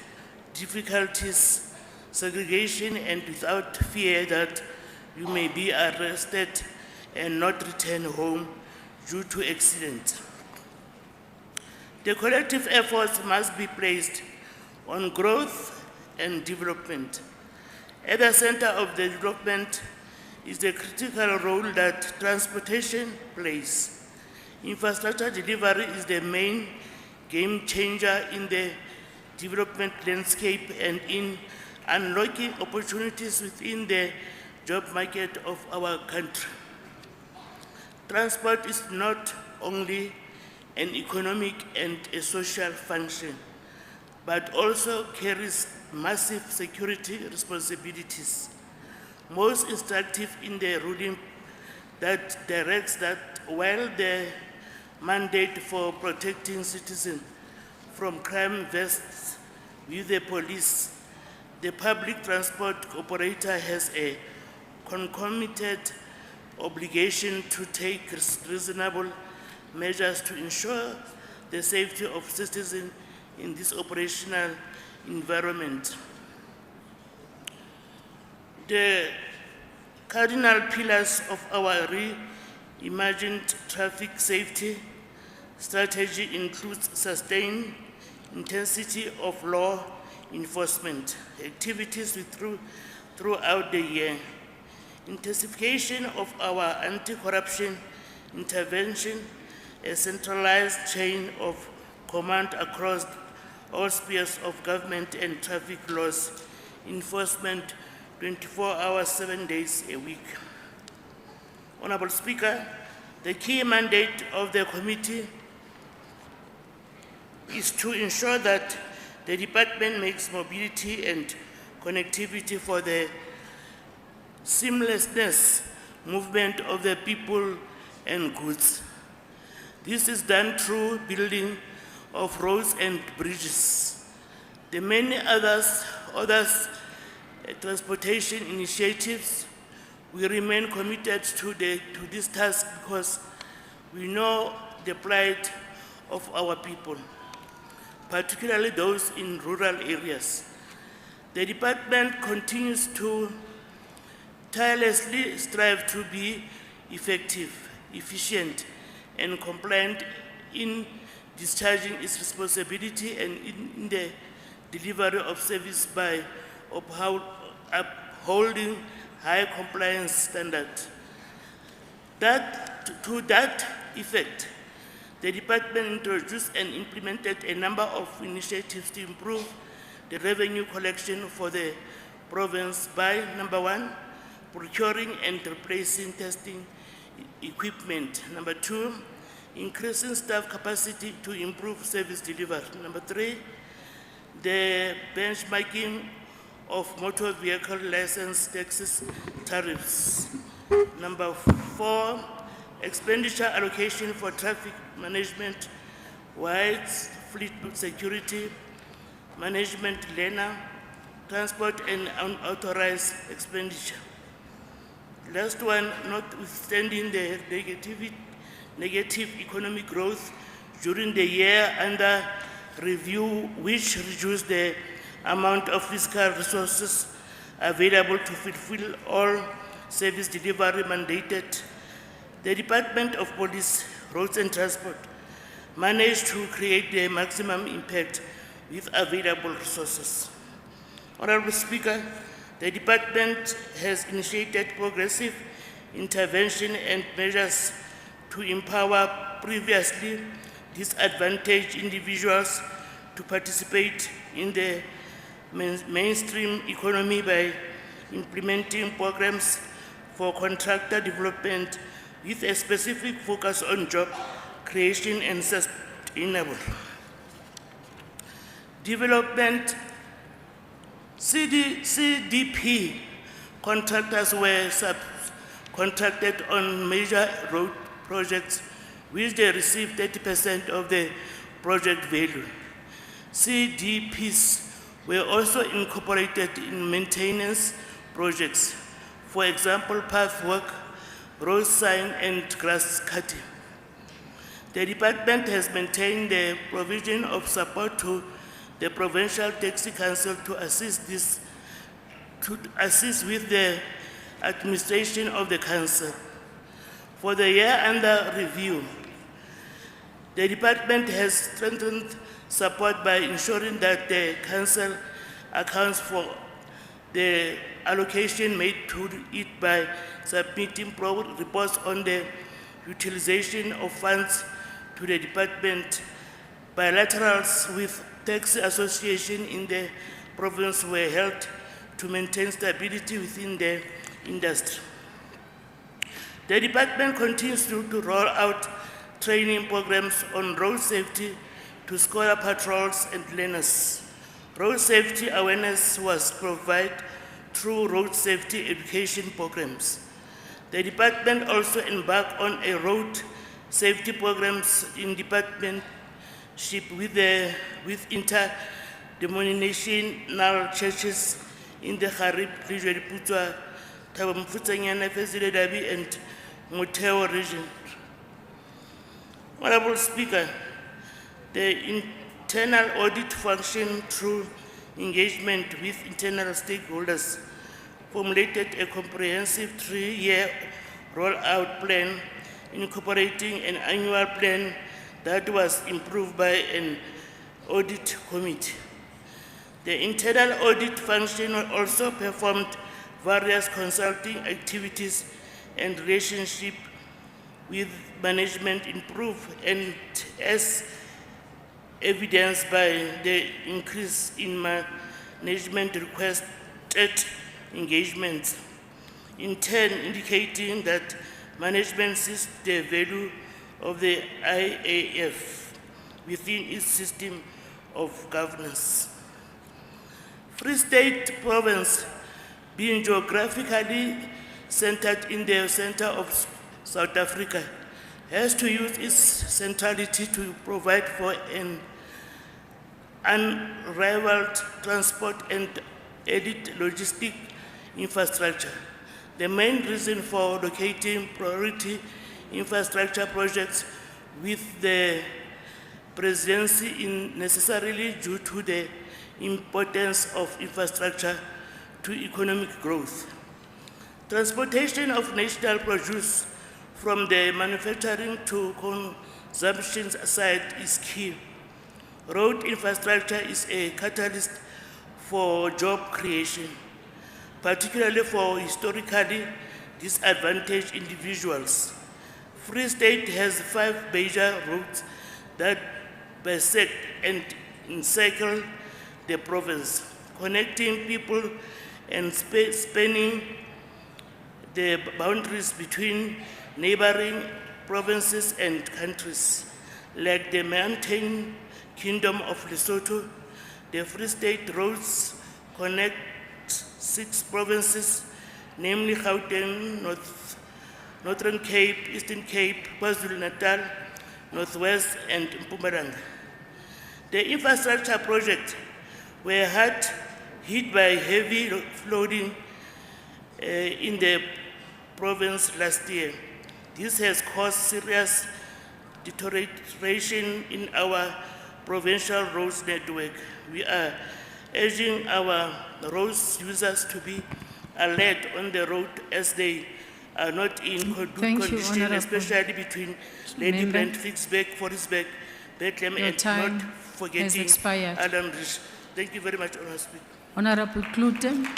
difficulties, segregation, and without fear that you may be arrested and not return home due to accident. The collective efforts must be placed on growth and development. At the center of the development is the critical role that transportation plays. Infrastructure delivery is the main game changer in the development landscape and in unlocking opportunities within the job market of our country. Transport is not only an economic and a social function, but also carries massive security responsibilities. Most instructive in the ruling that directs that while the mandate for protecting citizens from crime vests with the police, the public transport operator has a concomitant obligation to take reasonable measures to ensure the safety of citizens in this operational environment. The cardinal pillars of our reimagined traffic safety strategy includes sustained intensity of law enforcement activities throughout the year, intensification of our anti-corruption intervention, a centralized chain of command across all spheres of government and traffic laws enforcement 24 hours, 7 days a week. Honorable Speaker, the key mandate of the committee is to ensure that the department makes mobility and connectivity for the seamlessness movement of the people and goods. This is done through building of roads and bridges. The many others transportation initiatives, we remain committed to this task because we know the plight of our people, particularly those in rural areas. The department continues to tirelessly strive to be effective, efficient, and compliant in discharging its responsibility and in the delivery of service by upholding high compliance standards. To that effect, the department introduced and implemented a number of initiatives to improve the revenue collection for the province by, number one, procuring and replacing testing equipment. Number two, increasing staff capacity to improve service delivery. Number three, the benchmarking of motor vehicle license taxes tariffs. Number four, expenditure allocation for traffic management, wides, fleet security, management lane, transport and unauthorized expenditure. Last one, notwithstanding the negative economic growth during the year under review, which reduced the amount of fiscal resources available to fulfill all service delivery mandated, the Department of Police, Roads and Transport managed to create the maximum impact with available resources. Honorable Speaker, the department has initiated progressive intervention and measures to empower previously disadvantaged individuals to participate in the mainstream economy by implementing programs for contractor development with a specific focus on job creation and sustainable development. CDP contractors were subcontracted on major road projects, which they received 30% of the project value. CDPs were also incorporated in maintenance projects, for example, path work, road sign, and grass cutting. The department has maintained the provision of support to the Provincial Taxi Council to assist with the administration of the council. For the year under review, the department has strengthened support by ensuring that the council accounts for the allocation made to it by submitting reports on the utilization of funds to the department. Bilaterals with taxi association in the province were held to maintain stability within the industry. The department continues to roll out training programs on road safety to scholar patrols and learners. Road safety awareness was provided through road safety education programs. The department also embarked on a road safety programs in partnership with interdenominational churches in the Harib, Lijwe Putswa, Tabamfutsanyana, Fezile Dabi, and Moteo region. Honorable Speaker, the internal audit function through engagement with internal stakeholders formulated a comprehensive 3-year rollout plan incorporating an annual plan that was improved by an audit committee. The internal audit function also performed various consulting activities and relationship with management improved, and as evidenced by the increase in management requested engagements, in turn indicating that management sees the value of the IAF within its system of governance. Free State Province, being geographically centered in the center of South Africa, has to use its centrality to provide for an unrivaled transport and added logistic infrastructure. The main reason for locating priority infrastructure projects with the presidency is necessarily due to the importance of infrastructure to economic growth. Transportation of national produce from the manufacturing to consumption side is key. Road infrastructure is a catalyst for job creation, particularly for historically disadvantaged individuals. Free State has 5 major routes that bisect and encircle the province, connecting people and spanning the boundaries between neighboring provinces and countries. Like the mountain kingdom of Lesotho, the Free State roads connect 6 provinces, namely Gauteng, Northern Cape, Eastern Cape, KwaZulu-Natal, Northwest, and Mpumalanga. The infrastructure projects were hard hit by heavy flooding in the province last year. This has caused serious deterioration in our provincial roads network. We are urging our roads users to be alert on the road as they are not in good condition, especially between Ladybrand, Fixbeck, Forestbeck, Bethlehem, Your and time not forgetting has expired. Alan Rich. Thank you very much, Honourable Speaker. Honorable Klute.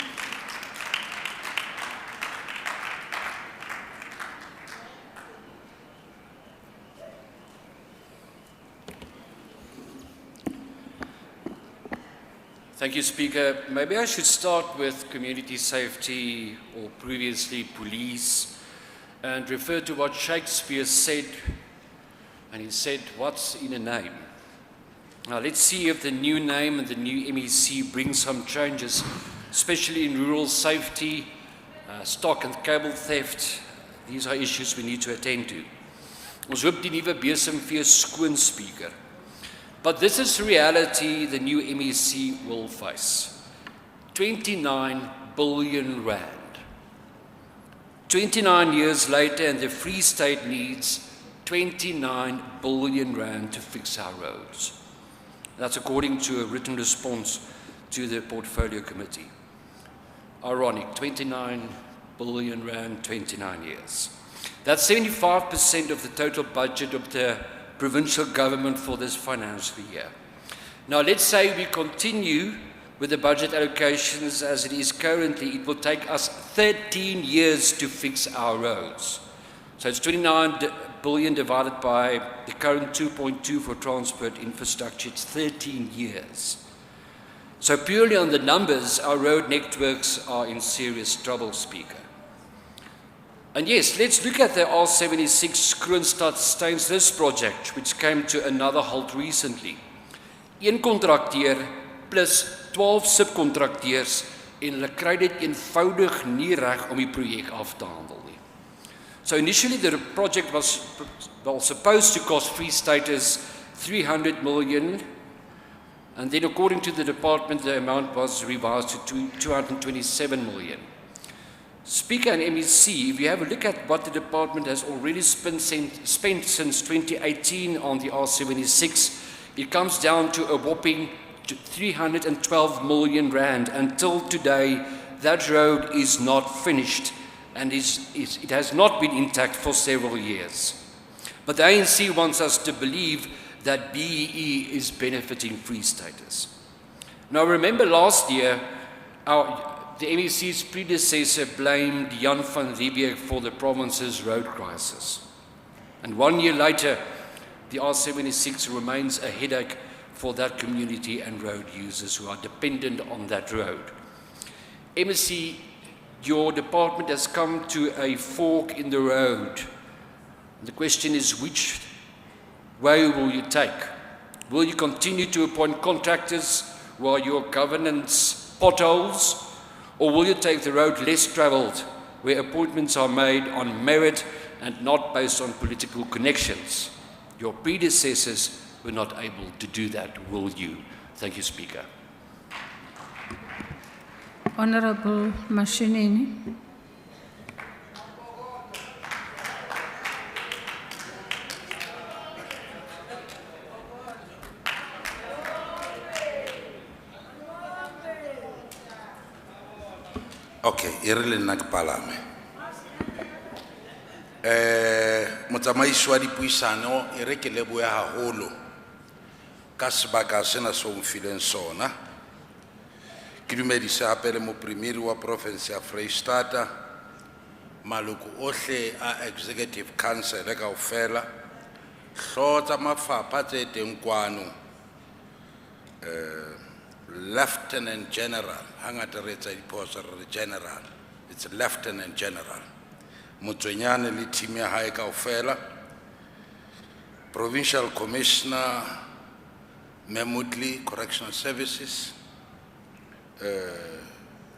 Thank you, Speaker. Maybe I should start with community safety, or previously police, and refer to what Shakespeare said. And he said, "What's in a name?" Now let's see if the new name and the new MEC bring some changes, especially in rural safety, stock and cable theft. These are issues we need to attend to. Ons hoop die nuwe besemvee skoon, Speaker. But this is reality the new MEC will face. 29 billion rand. 29 years later, and the Free State needs 29 billion rand to fix our roads. That's according to a written response to the Portfolio Committee. Ironic, 29 billion rand, 29 years. That's 75% of the total budget of the provincial government for this financial year. Now let's say we continue with the budget allocations as it is currently. It will take us 13 years to fix our roads. So it's 29 billion divided by the current 2.2 for transport infrastructure. It's 13 years. So purely on the numbers, our road networks are in serious trouble, Speaker. And yes, let's look at the R76 Kroonstad-Steynsrus project, which came to another halt recently. Een kontrakteur plus 12 subcontracteurs en hulle kry dit eenvoudig nie reg om die projek af te handel nie. So initially the project was supposed to cost Free Staters 300 million, and then according to the department the amount was revised to 227 million. Speaker and MEC, if you have a look at what the department has already spent since 2018 on the R76, it comes down to a whopping 312 million rand. Until today, that road is not finished and it has not been intact for several years. But the ANC wants us to believe that BEE is benefiting Free Staters. Now remember last year, the MEC's predecessor blamed Jan van Riebeeck for the province's road crisis. And 1 year later, the R76 remains a headache for that community and road users who are dependent on that road. MEC, your department has come to a fork in the road. The question is, which way will you take? Will you continue to appoint contractors while your governance potholes, or will you take the road less traveled, where appointments are made on merit and not based on political connections? Your predecessors were not able to do that, will you? Thank you, Speaker. Honorable Mashinini. Okay, e re le nna ke palame. Motsamaisi wa dipuisano e re ke lebohe haholo ka sebaka sena se o mfileng sona. Ke dumedise hape le mopremiri wa province ya Freistata, maloko ohle a executive council kaofela, hlooho tsa mafapha tse teng kwano, Lieutenant General, hangata re etsa diphoso re general, it's Lieutenant General, Motswenyane le team ya hae kaofela, Provincial Commissioner Memutli Correctional Services,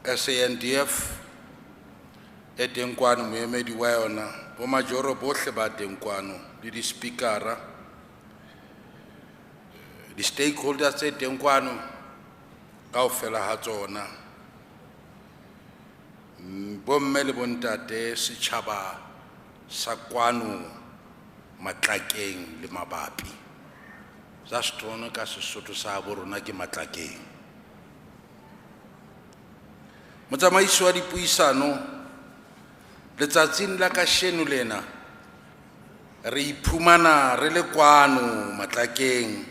SANDF e teng kwano moemedi wa yona, bo majoro bohle ba teng kwano le di speakera, di stakeholders tse teng kwano kaofela ha tsona, bomme le bontate setjhaba sa kwano Matlakeng le mabapi. Zastron ka Sesotho sa bo rona ke Matlakeng. Motsamaisi wa dipuisano, letsatsing la kasheno lena re iphumana re le kwano Matlakeng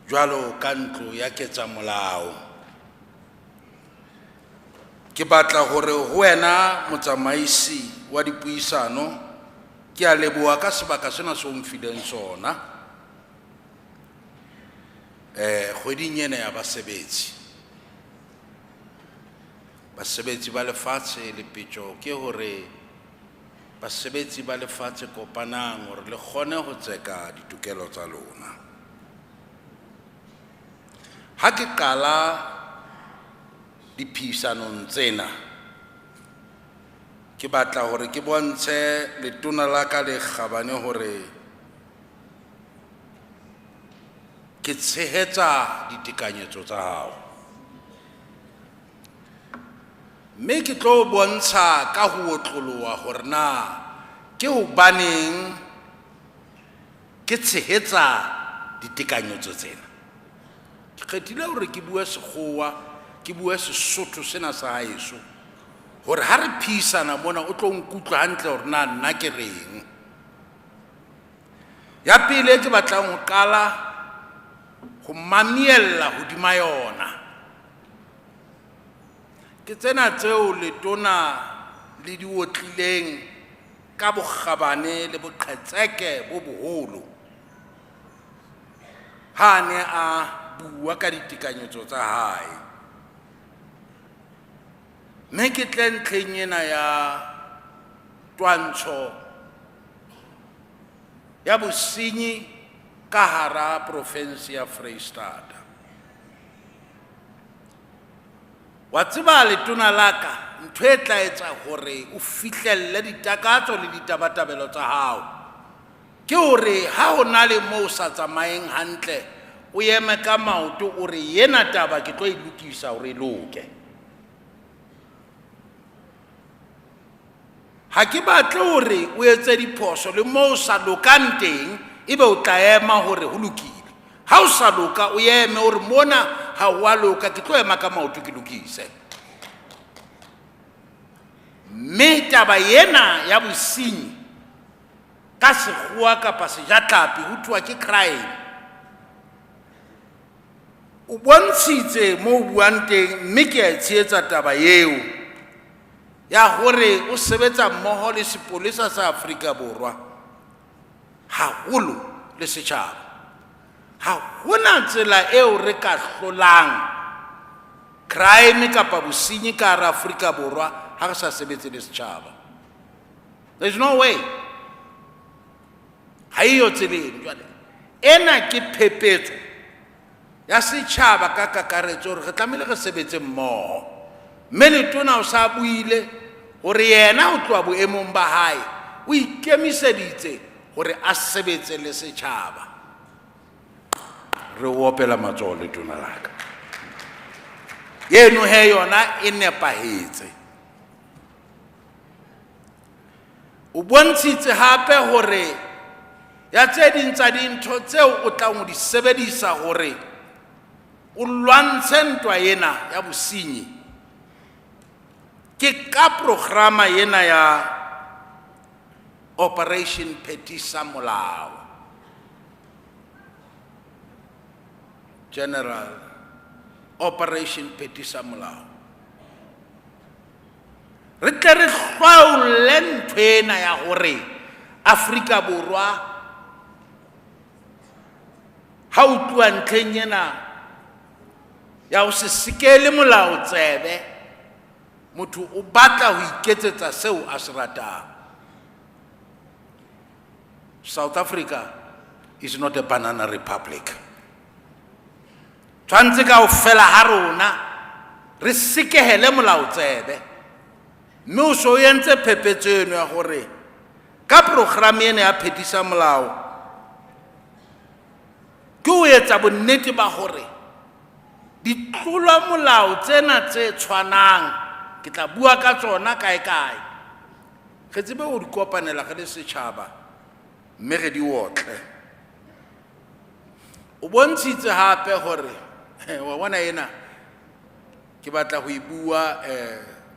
jwalo ka ntlo ya ketsamolao. Ke batla hore ho wena motsamaisi wa dipuisano ke a leboha ka sebaka sena se o mfileng sona kgweding ena ya basebetsi ba lefatshe le petjo ke hore basebetsi ba lefatshe kopanang hore le kgone ho tseka ditokelo tsa lona. Ha ke qala diphisanong tsena ke batla hore ke bontshe letona la ka le kgabane hore ke tshehetsa ditekanyetso tsa hao, mme ke tlo bontsha ka ho otloloha hore na ke hobaneng ke tshehetsa ditekanyetso tsena. Ke kgethile hore ke bua sekgowa, ke bua Sesotho sena sa haeso, hore ha re phisana mona o tlo nkutlwa hantle hore na nna ke reng. Ya pele ke batlang ho qala ho mamiella hodima yona ke tsena tseo letona le di otlileng ka bokgabane le boqhetseke bo boholo ha ne a bua ka ditekanyetso tsa hae. Mme ke tle ntlheng ena ya twantsho ya bosenyi ka hara province ya Freistata. Wa tseba letona laka ntho e tla etsa hore o fihlelle ditakatso le ditabatabelo tsa hao ke hore ha ho na le moo sa tsamaeng hantle o eme ka maoto o re yena taba ke tlo e lokisa hore e loke. Ha ke batle hore o etse diphoso le moo sa lokang teng ebe o tla ema hore ho lokile. Ha o sa loka o eme hore mona ha wa loka ke tlo ema ka maoto ke lokise. Mme taba yena ya bosenyi ka sekgowa kapa sejatlapi ho thuwa ke crime. O bontshitse moo buang teng, mme ke a tshehetsa taba eo ya hore o sebetsa mmoho le sepolesa sa Afrika Borwa haholo le setjhaba. Ha hona tsela eo re ka hlolang crime kapa bosenyi ka hara Afrika Borwa ha re sa sebetse le setjhaba. There's no way. Ha eyo tseleng jwale. Ena ke phephetso ya setjhaba ka kakaretso hore re tlamehile re sebetse mmoho. Mme letona o sa buile hore yena o tloa boemong ba hae o ikemiseditse hore a sebetse le setjhaba. Re opela matsoho letona laka. Yeno he yona e nepahetse. O bontshitse hape hore ya tse ding tsa dintho tseo o tla mo di sebedisa hore o lwantshe ntwa ena ya bosenyi ke ka programa yena ya Operation Phethisa Molao. General Operation Phethisa Molao. Re tle re hlwaole ntho ena ya hore Afrika Borwa ha o tluwa ntlheng ena ya ho se sekele molao tsebe, motho o batla ho iketsetsa seo a se ratang. South Africa is not a banana republic. Tshwantse kaofela ha rona re sekehele molao tsebe, mme o so entse phephetso eno ya hore ka programa ena ya Phethisa Molao ke o etsa bonnete ba hore ditlolo molao tsena tse tshwanang ke tla bua ka tsona kae re tsebe ho di kopanela ka le setjhaba mme re di otle. O bontshitse hape hore wa bona ena ke batla ho ibua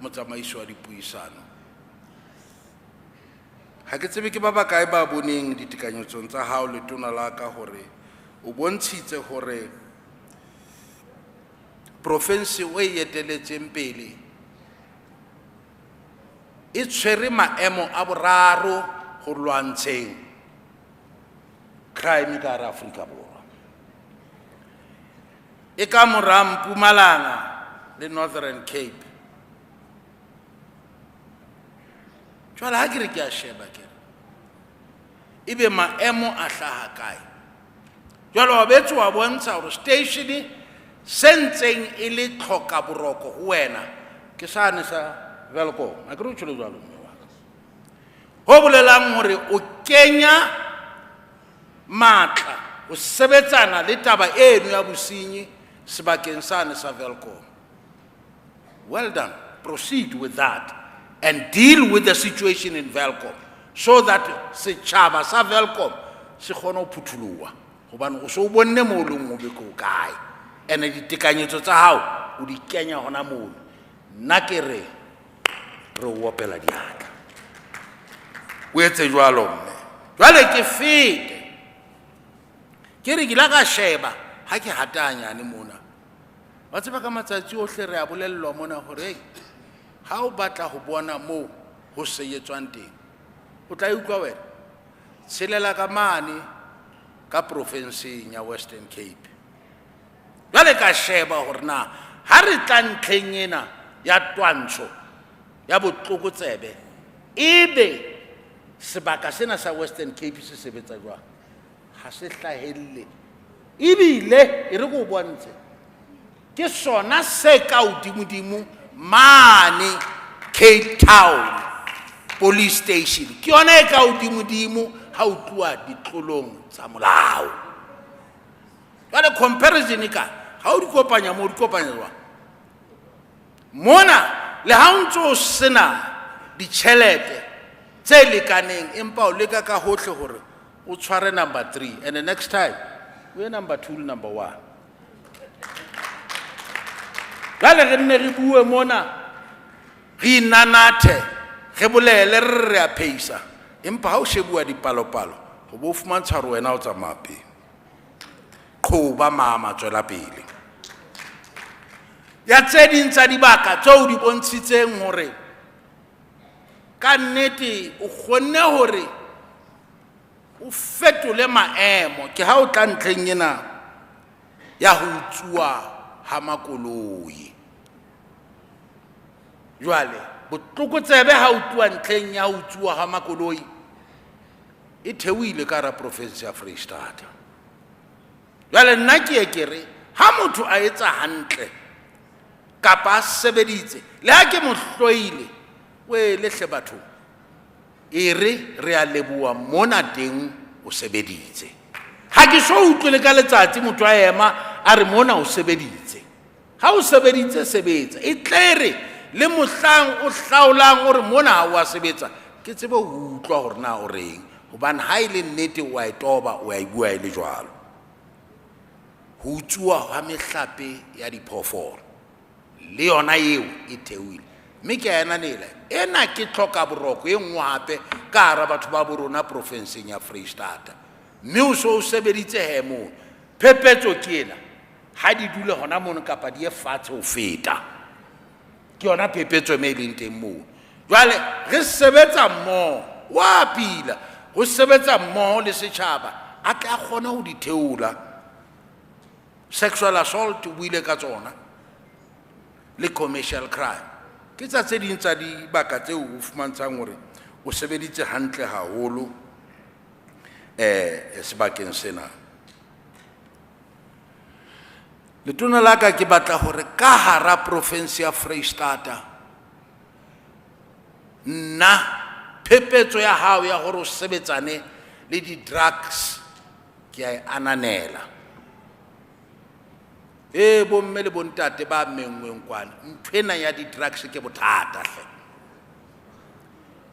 motsamaiso wa dipuisano. Ha ke tsebe ke ba bakae ba boneng ditekanyotsong tsa hao letona la ka hore o bontshitse hore province o e eteletseng pele e tshwere maemo a boraro ho lwantsheng crime ka hara Afrika Borwa. E ka mora Mpumalanga le Northern Cape. Jwale ha ke re ke a sheba ke ebe maemo a hlaha kae. Jwale wa betso wa bontsha hore station sentseng e le tlhoka boroko ho wena ke sane sa Welkom. A ke re tsholo jwalo mme wa ka. Ho bolelang hore o kenya matla o sebetsana le taba eno ya bosenyi sebakeng sane sa Welkom. Well done. Proceed with that and deal with the situation in Welkom so that setjhaba sa Welkom se kgone ho phuthuluwa hobane o so bonne mo leng o be ko kae ene ditekanyetso tsa hao o di kenya hona moo. Nna ke re opela diatla o etse jwalo mme. Jwale ke fete ke re ke la ka sheba ha ke hatanyane mona wa tseba ka matsatsi ohle re a bolellwa mona hore ha o batla ho bona moo ho seyetswang teng o tla utlwa wena tshelela ka mane ka provinseng ya Western Cape. Jwale ka sheba hore na ha re tla ntlheng ena ya twantsho ya botlokotsebe ebe sebaka sena sa Western Cape se sebetsa jwang ha se hlahelle ebile e re go bontshe ke sona se ka udimodimo mane Cape Town police station ke yona e ka udimodimo ha o tluwa ditlolong tsa molao. Jwale comparison ka ha o di kopanya mo di kopanya jwang mona le ha o ntso sena ditjhelete tse lekaneng empa o leka ka hohle hore o tshware number 3 and the next time we number 2 le number 1. Jwale re nne re bue mona re inanathe re bolele re a pheisa empa ha o shebuwa dipalopalo ho bo fumantsha hore wena o tsamaya pele qoba mama tswela pele. Ya tse ding tsa dibaka tseo di bontshitseng hore ka nnete o kgonne hore o fetole maemo ke ha o tla ntlheng ena ya ho utsuwa ha makoloi Jwale botlokotsebe ha o tluwa ntlheng ya ho utsuwa ha makoloi e theohile ka hara province ya Freistata. Jwale nna ke ye ke re ha motho a etsa hantle kapa a sebeditse le ha ke mo hloile we lehle batho e re a leboha mona teng o sebeditse. Ha ke so utlwe le ka letsatsi motho a ema a re mona o sebeditse. Ha o sebeditse sebetsa e tlere le mohlang o hlaolang hore mona ha wa sebetsa ke tsebe ho utlwa hore na o reng hobane ha ile nnete wa e toba wa e bua ile jwalo. Ho utsuwa ha mehlape ya diphoofolo le yona eo e theohile mme ke a enanela ena ke tlhoka boroko e nngwe hape ka hara batho ba bo rona provinseng ya Freistata mme o so o sebeditse he moo phephetso ke ena ha di dule hona mono kapa di e fatshe ho feta ke yona phephetso me leng teng moo. Jwale re sebetsa mmoho wa pila ho sebetsa mmoho le setjhaba a tla kgona ho di theola. Sexual assault o buile ka tsona le commercial crime ke tsa tse ding tsa di baka tseo o fumantshang hore o sebeditse hantle haholo sebakeng sena. Letona la ka ke batla hore ka hara province ya Freistata nna phephetso ya hao ya hore o sebetsane le di drugs ke a e ananela. Bomme le bontate ba menngweng kwana nthwena ya di drugs ke bothata hle.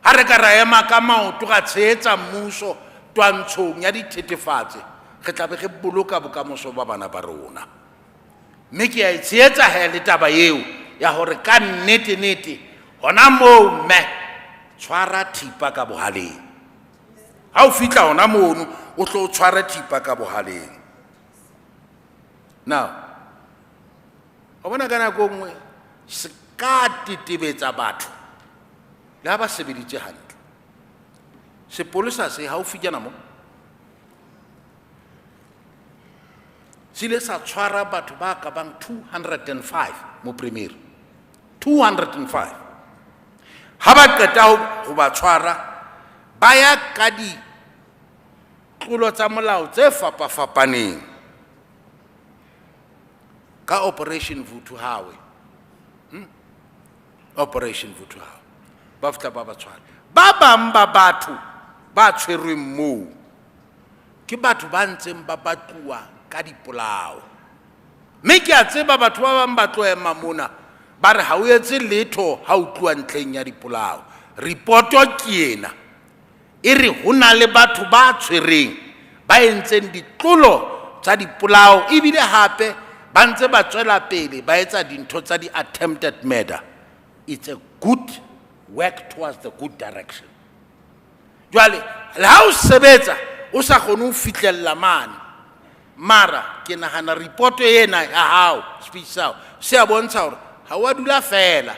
Ha re ka ra ema ka maoto ga tshehetsa mmuso twantshong ya dithethefatse re tla be re boloka bokamoso ba bana ba rona. Mme ke a e tshehetsa he le taba eo ya hore ka nnete hona moo mme tshwara thipa ka bohaleng. Ha o fihla hona mono o tlo tshwara thipa ka bohaleng. Now o bona ka nako nngwe se ka tetebetsa batho le ha ba sebeditse hantle. Sepolesa se haufi tjena mo sile sa tshwara batho ba ka bang 205 mo premier 205. Ha ba qeta ho ba tshwara ba ya ka di tlolo tsa molao tse fapafapaneng ka Operation Vuthu Hawe. Operation Vuthu Hawe ba fihla ba tshwara ba bang ba batho ba tshwerweng moo ke batho ba ntseng ba batluwa ka dipolao. Mme ke a tseba batho ba bang ba tlo ema mona ba re ha o etse letho ha o tluwa ntlheng ya dipolao. Ripoto ke ena e re ho na le batho ba tshwereng ba entseng ditlolo tsa dipolao ebile hape ba ntse ba tswela pele ba etsa dintho tsa di attempted murder. It's a good work towards the good direction. Jwale le ha o sebetsa o sa kgone ho fihlella mane mara ke nahana report ena ya hao speech sao se a bontsha hore ha wa dula fela.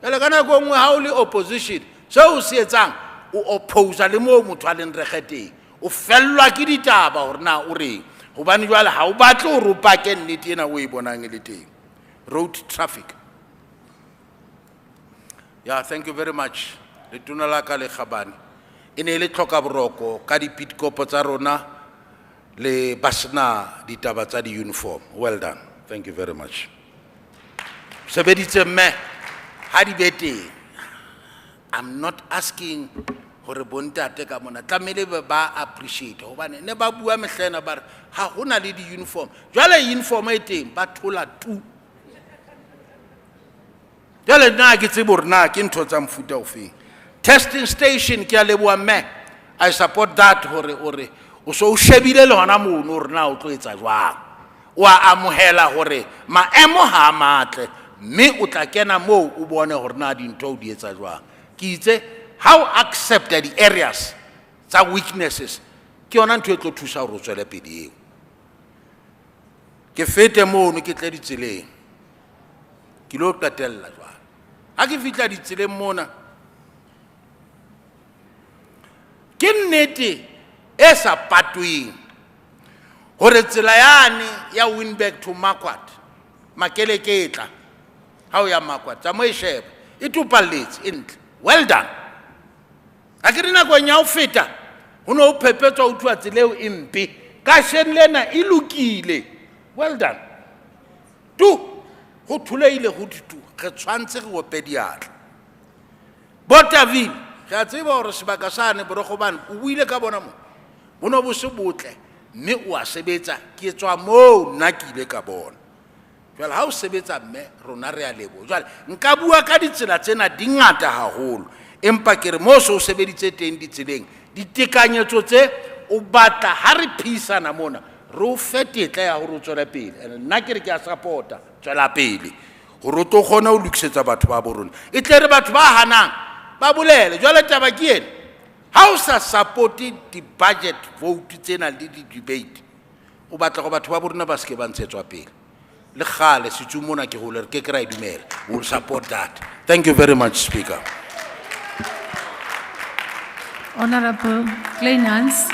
Jwale ka nako nngwe ha o le opposition so o se etsang o oppose le mo motho a leng rekgeteng o fellwa ke ditaba hore na o reng hobane jwale ha o batle ho ropa ke nnete ena o e bonang e le teng. Road traffic. Yeah, thank you very much. Letona la ka le Khabane ene le tlhoka boroko ka di pitkopo tsa rona le basna ditaba tsa di uniform. Well done. Thank you very much. Sebeditse mme ha di bete. I'm not asking hore bontate ka mona tlamele ba appreciate hobane ne ba bua mehlena ba ha hona le di uniform. Jwale uniform e teng ba thola tu. Jwale nna ke tsebo rena ke ntho tsa mfuta ofeng. Testing station ke a leboha mme. I support that hore o so o shebile le hona mono hore na o tlo etsa jwang. Wa amohela hore maemo ha matle mme o tla kena moo o bone hore na dintho o di etsa jwang. Ke itse how accept the areas tsa weaknesses ke yona ntho e tlo thusa hore o tswele pele eo. Ke fete mono ke tle ditseleng ke lo qetella jwang. Ha ke fihla ditseleng mona ke nnete e sa patweng hore tsela yane ya Winback to Marquard Makeleketla ha o ya Marquard tsa mo e sheba e topalletse e ntle. Well done. A ke re nakong ya ho feta ho no ho phepetswa ho thuwa tsela eo e mpe. Kasheno lena e lokile. Well done. Tu ho thuleile ho ditu re tshwantse re ope diatla. Botaville re a tseba hore sebaka sane Borokgobane o buile ka bona mo. Bono bo se botle mme o a sebetsa ke tswa mo nna ke ile ka bona. Jwale ha o sebetsa mme rona re a lebo. Jwale nka bua ka ditsela tsena di ngata haholo. Empa ke re mo so sebeditse teng ditseleng ditekanyetso tse o batla ha re phisana mona re o fetetla ya hore o tswela pele. Nna ke re ke a supporta tswela pele hore o tlo kgona ho lokisetsa batho ba borona. E tle re batho ba hanang ba bolele jwale taba ke ena. Ha o sa supporti di budget vote tsena le di debate o batla go batho ba borona ba se ke ba ntshetswa pele. Le khale se mona ke go le ke kra idumela. We will support that. Thank you very much, Speaker. Honorable Kleinhans.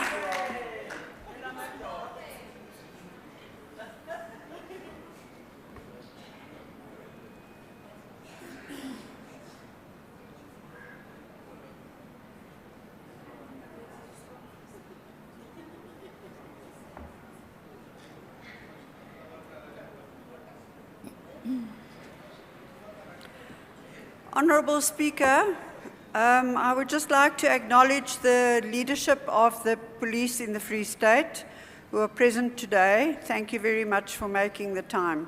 Honourable Speaker, I would just like to acknowledge the leadership of the police in the Free State who are present today. Thank you very much for making the time.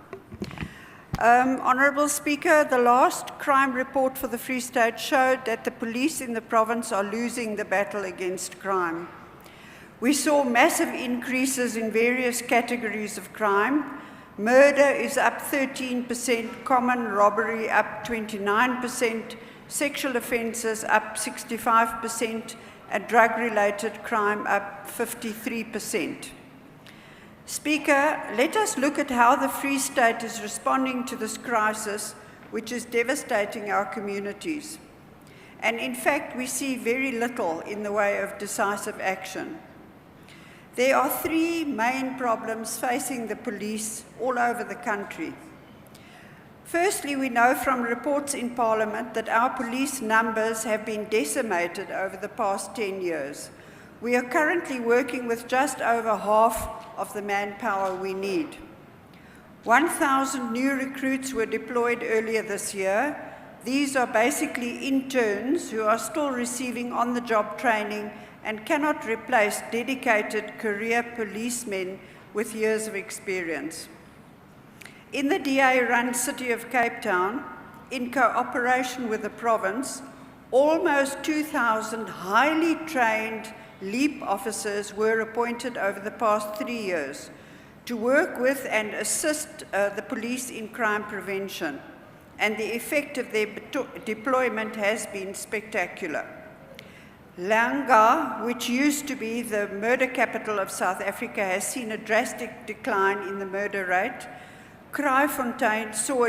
Honourable Speaker, the last crime report for the Free State showed that the police in the province are losing the battle against crime. We saw massive increases in various categories of crime. Murder is up 13%, common robbery up 29%, sexual offences up 65%, and drug-related crime up 53%. Speaker, let us look at how the Free State is responding to this crisis, which is devastating our communities. And in fact, we see very little in the way of decisive action. There are three main problems facing the police all over the country. Firstly, we know from reports in Parliament that our police numbers have been decimated over the past 10 years. We are currently working with just over half of the manpower we need. 1,000 new recruits were deployed earlier this year. These are basically interns who are still receiving on-the-job training and cannot replace dedicated career policemen with years of experience. In the DA-run city of Cape Town, in cooperation with the province, almost 2,000 highly trained LEAP officers were appointed over the past 3 years to work with and assist the police in crime prevention, and the effect of their deployment has been spectacular. Langa, which used to be the murder capital of South Africa, has seen a drastic decline in the murder rate. Mooifontein saw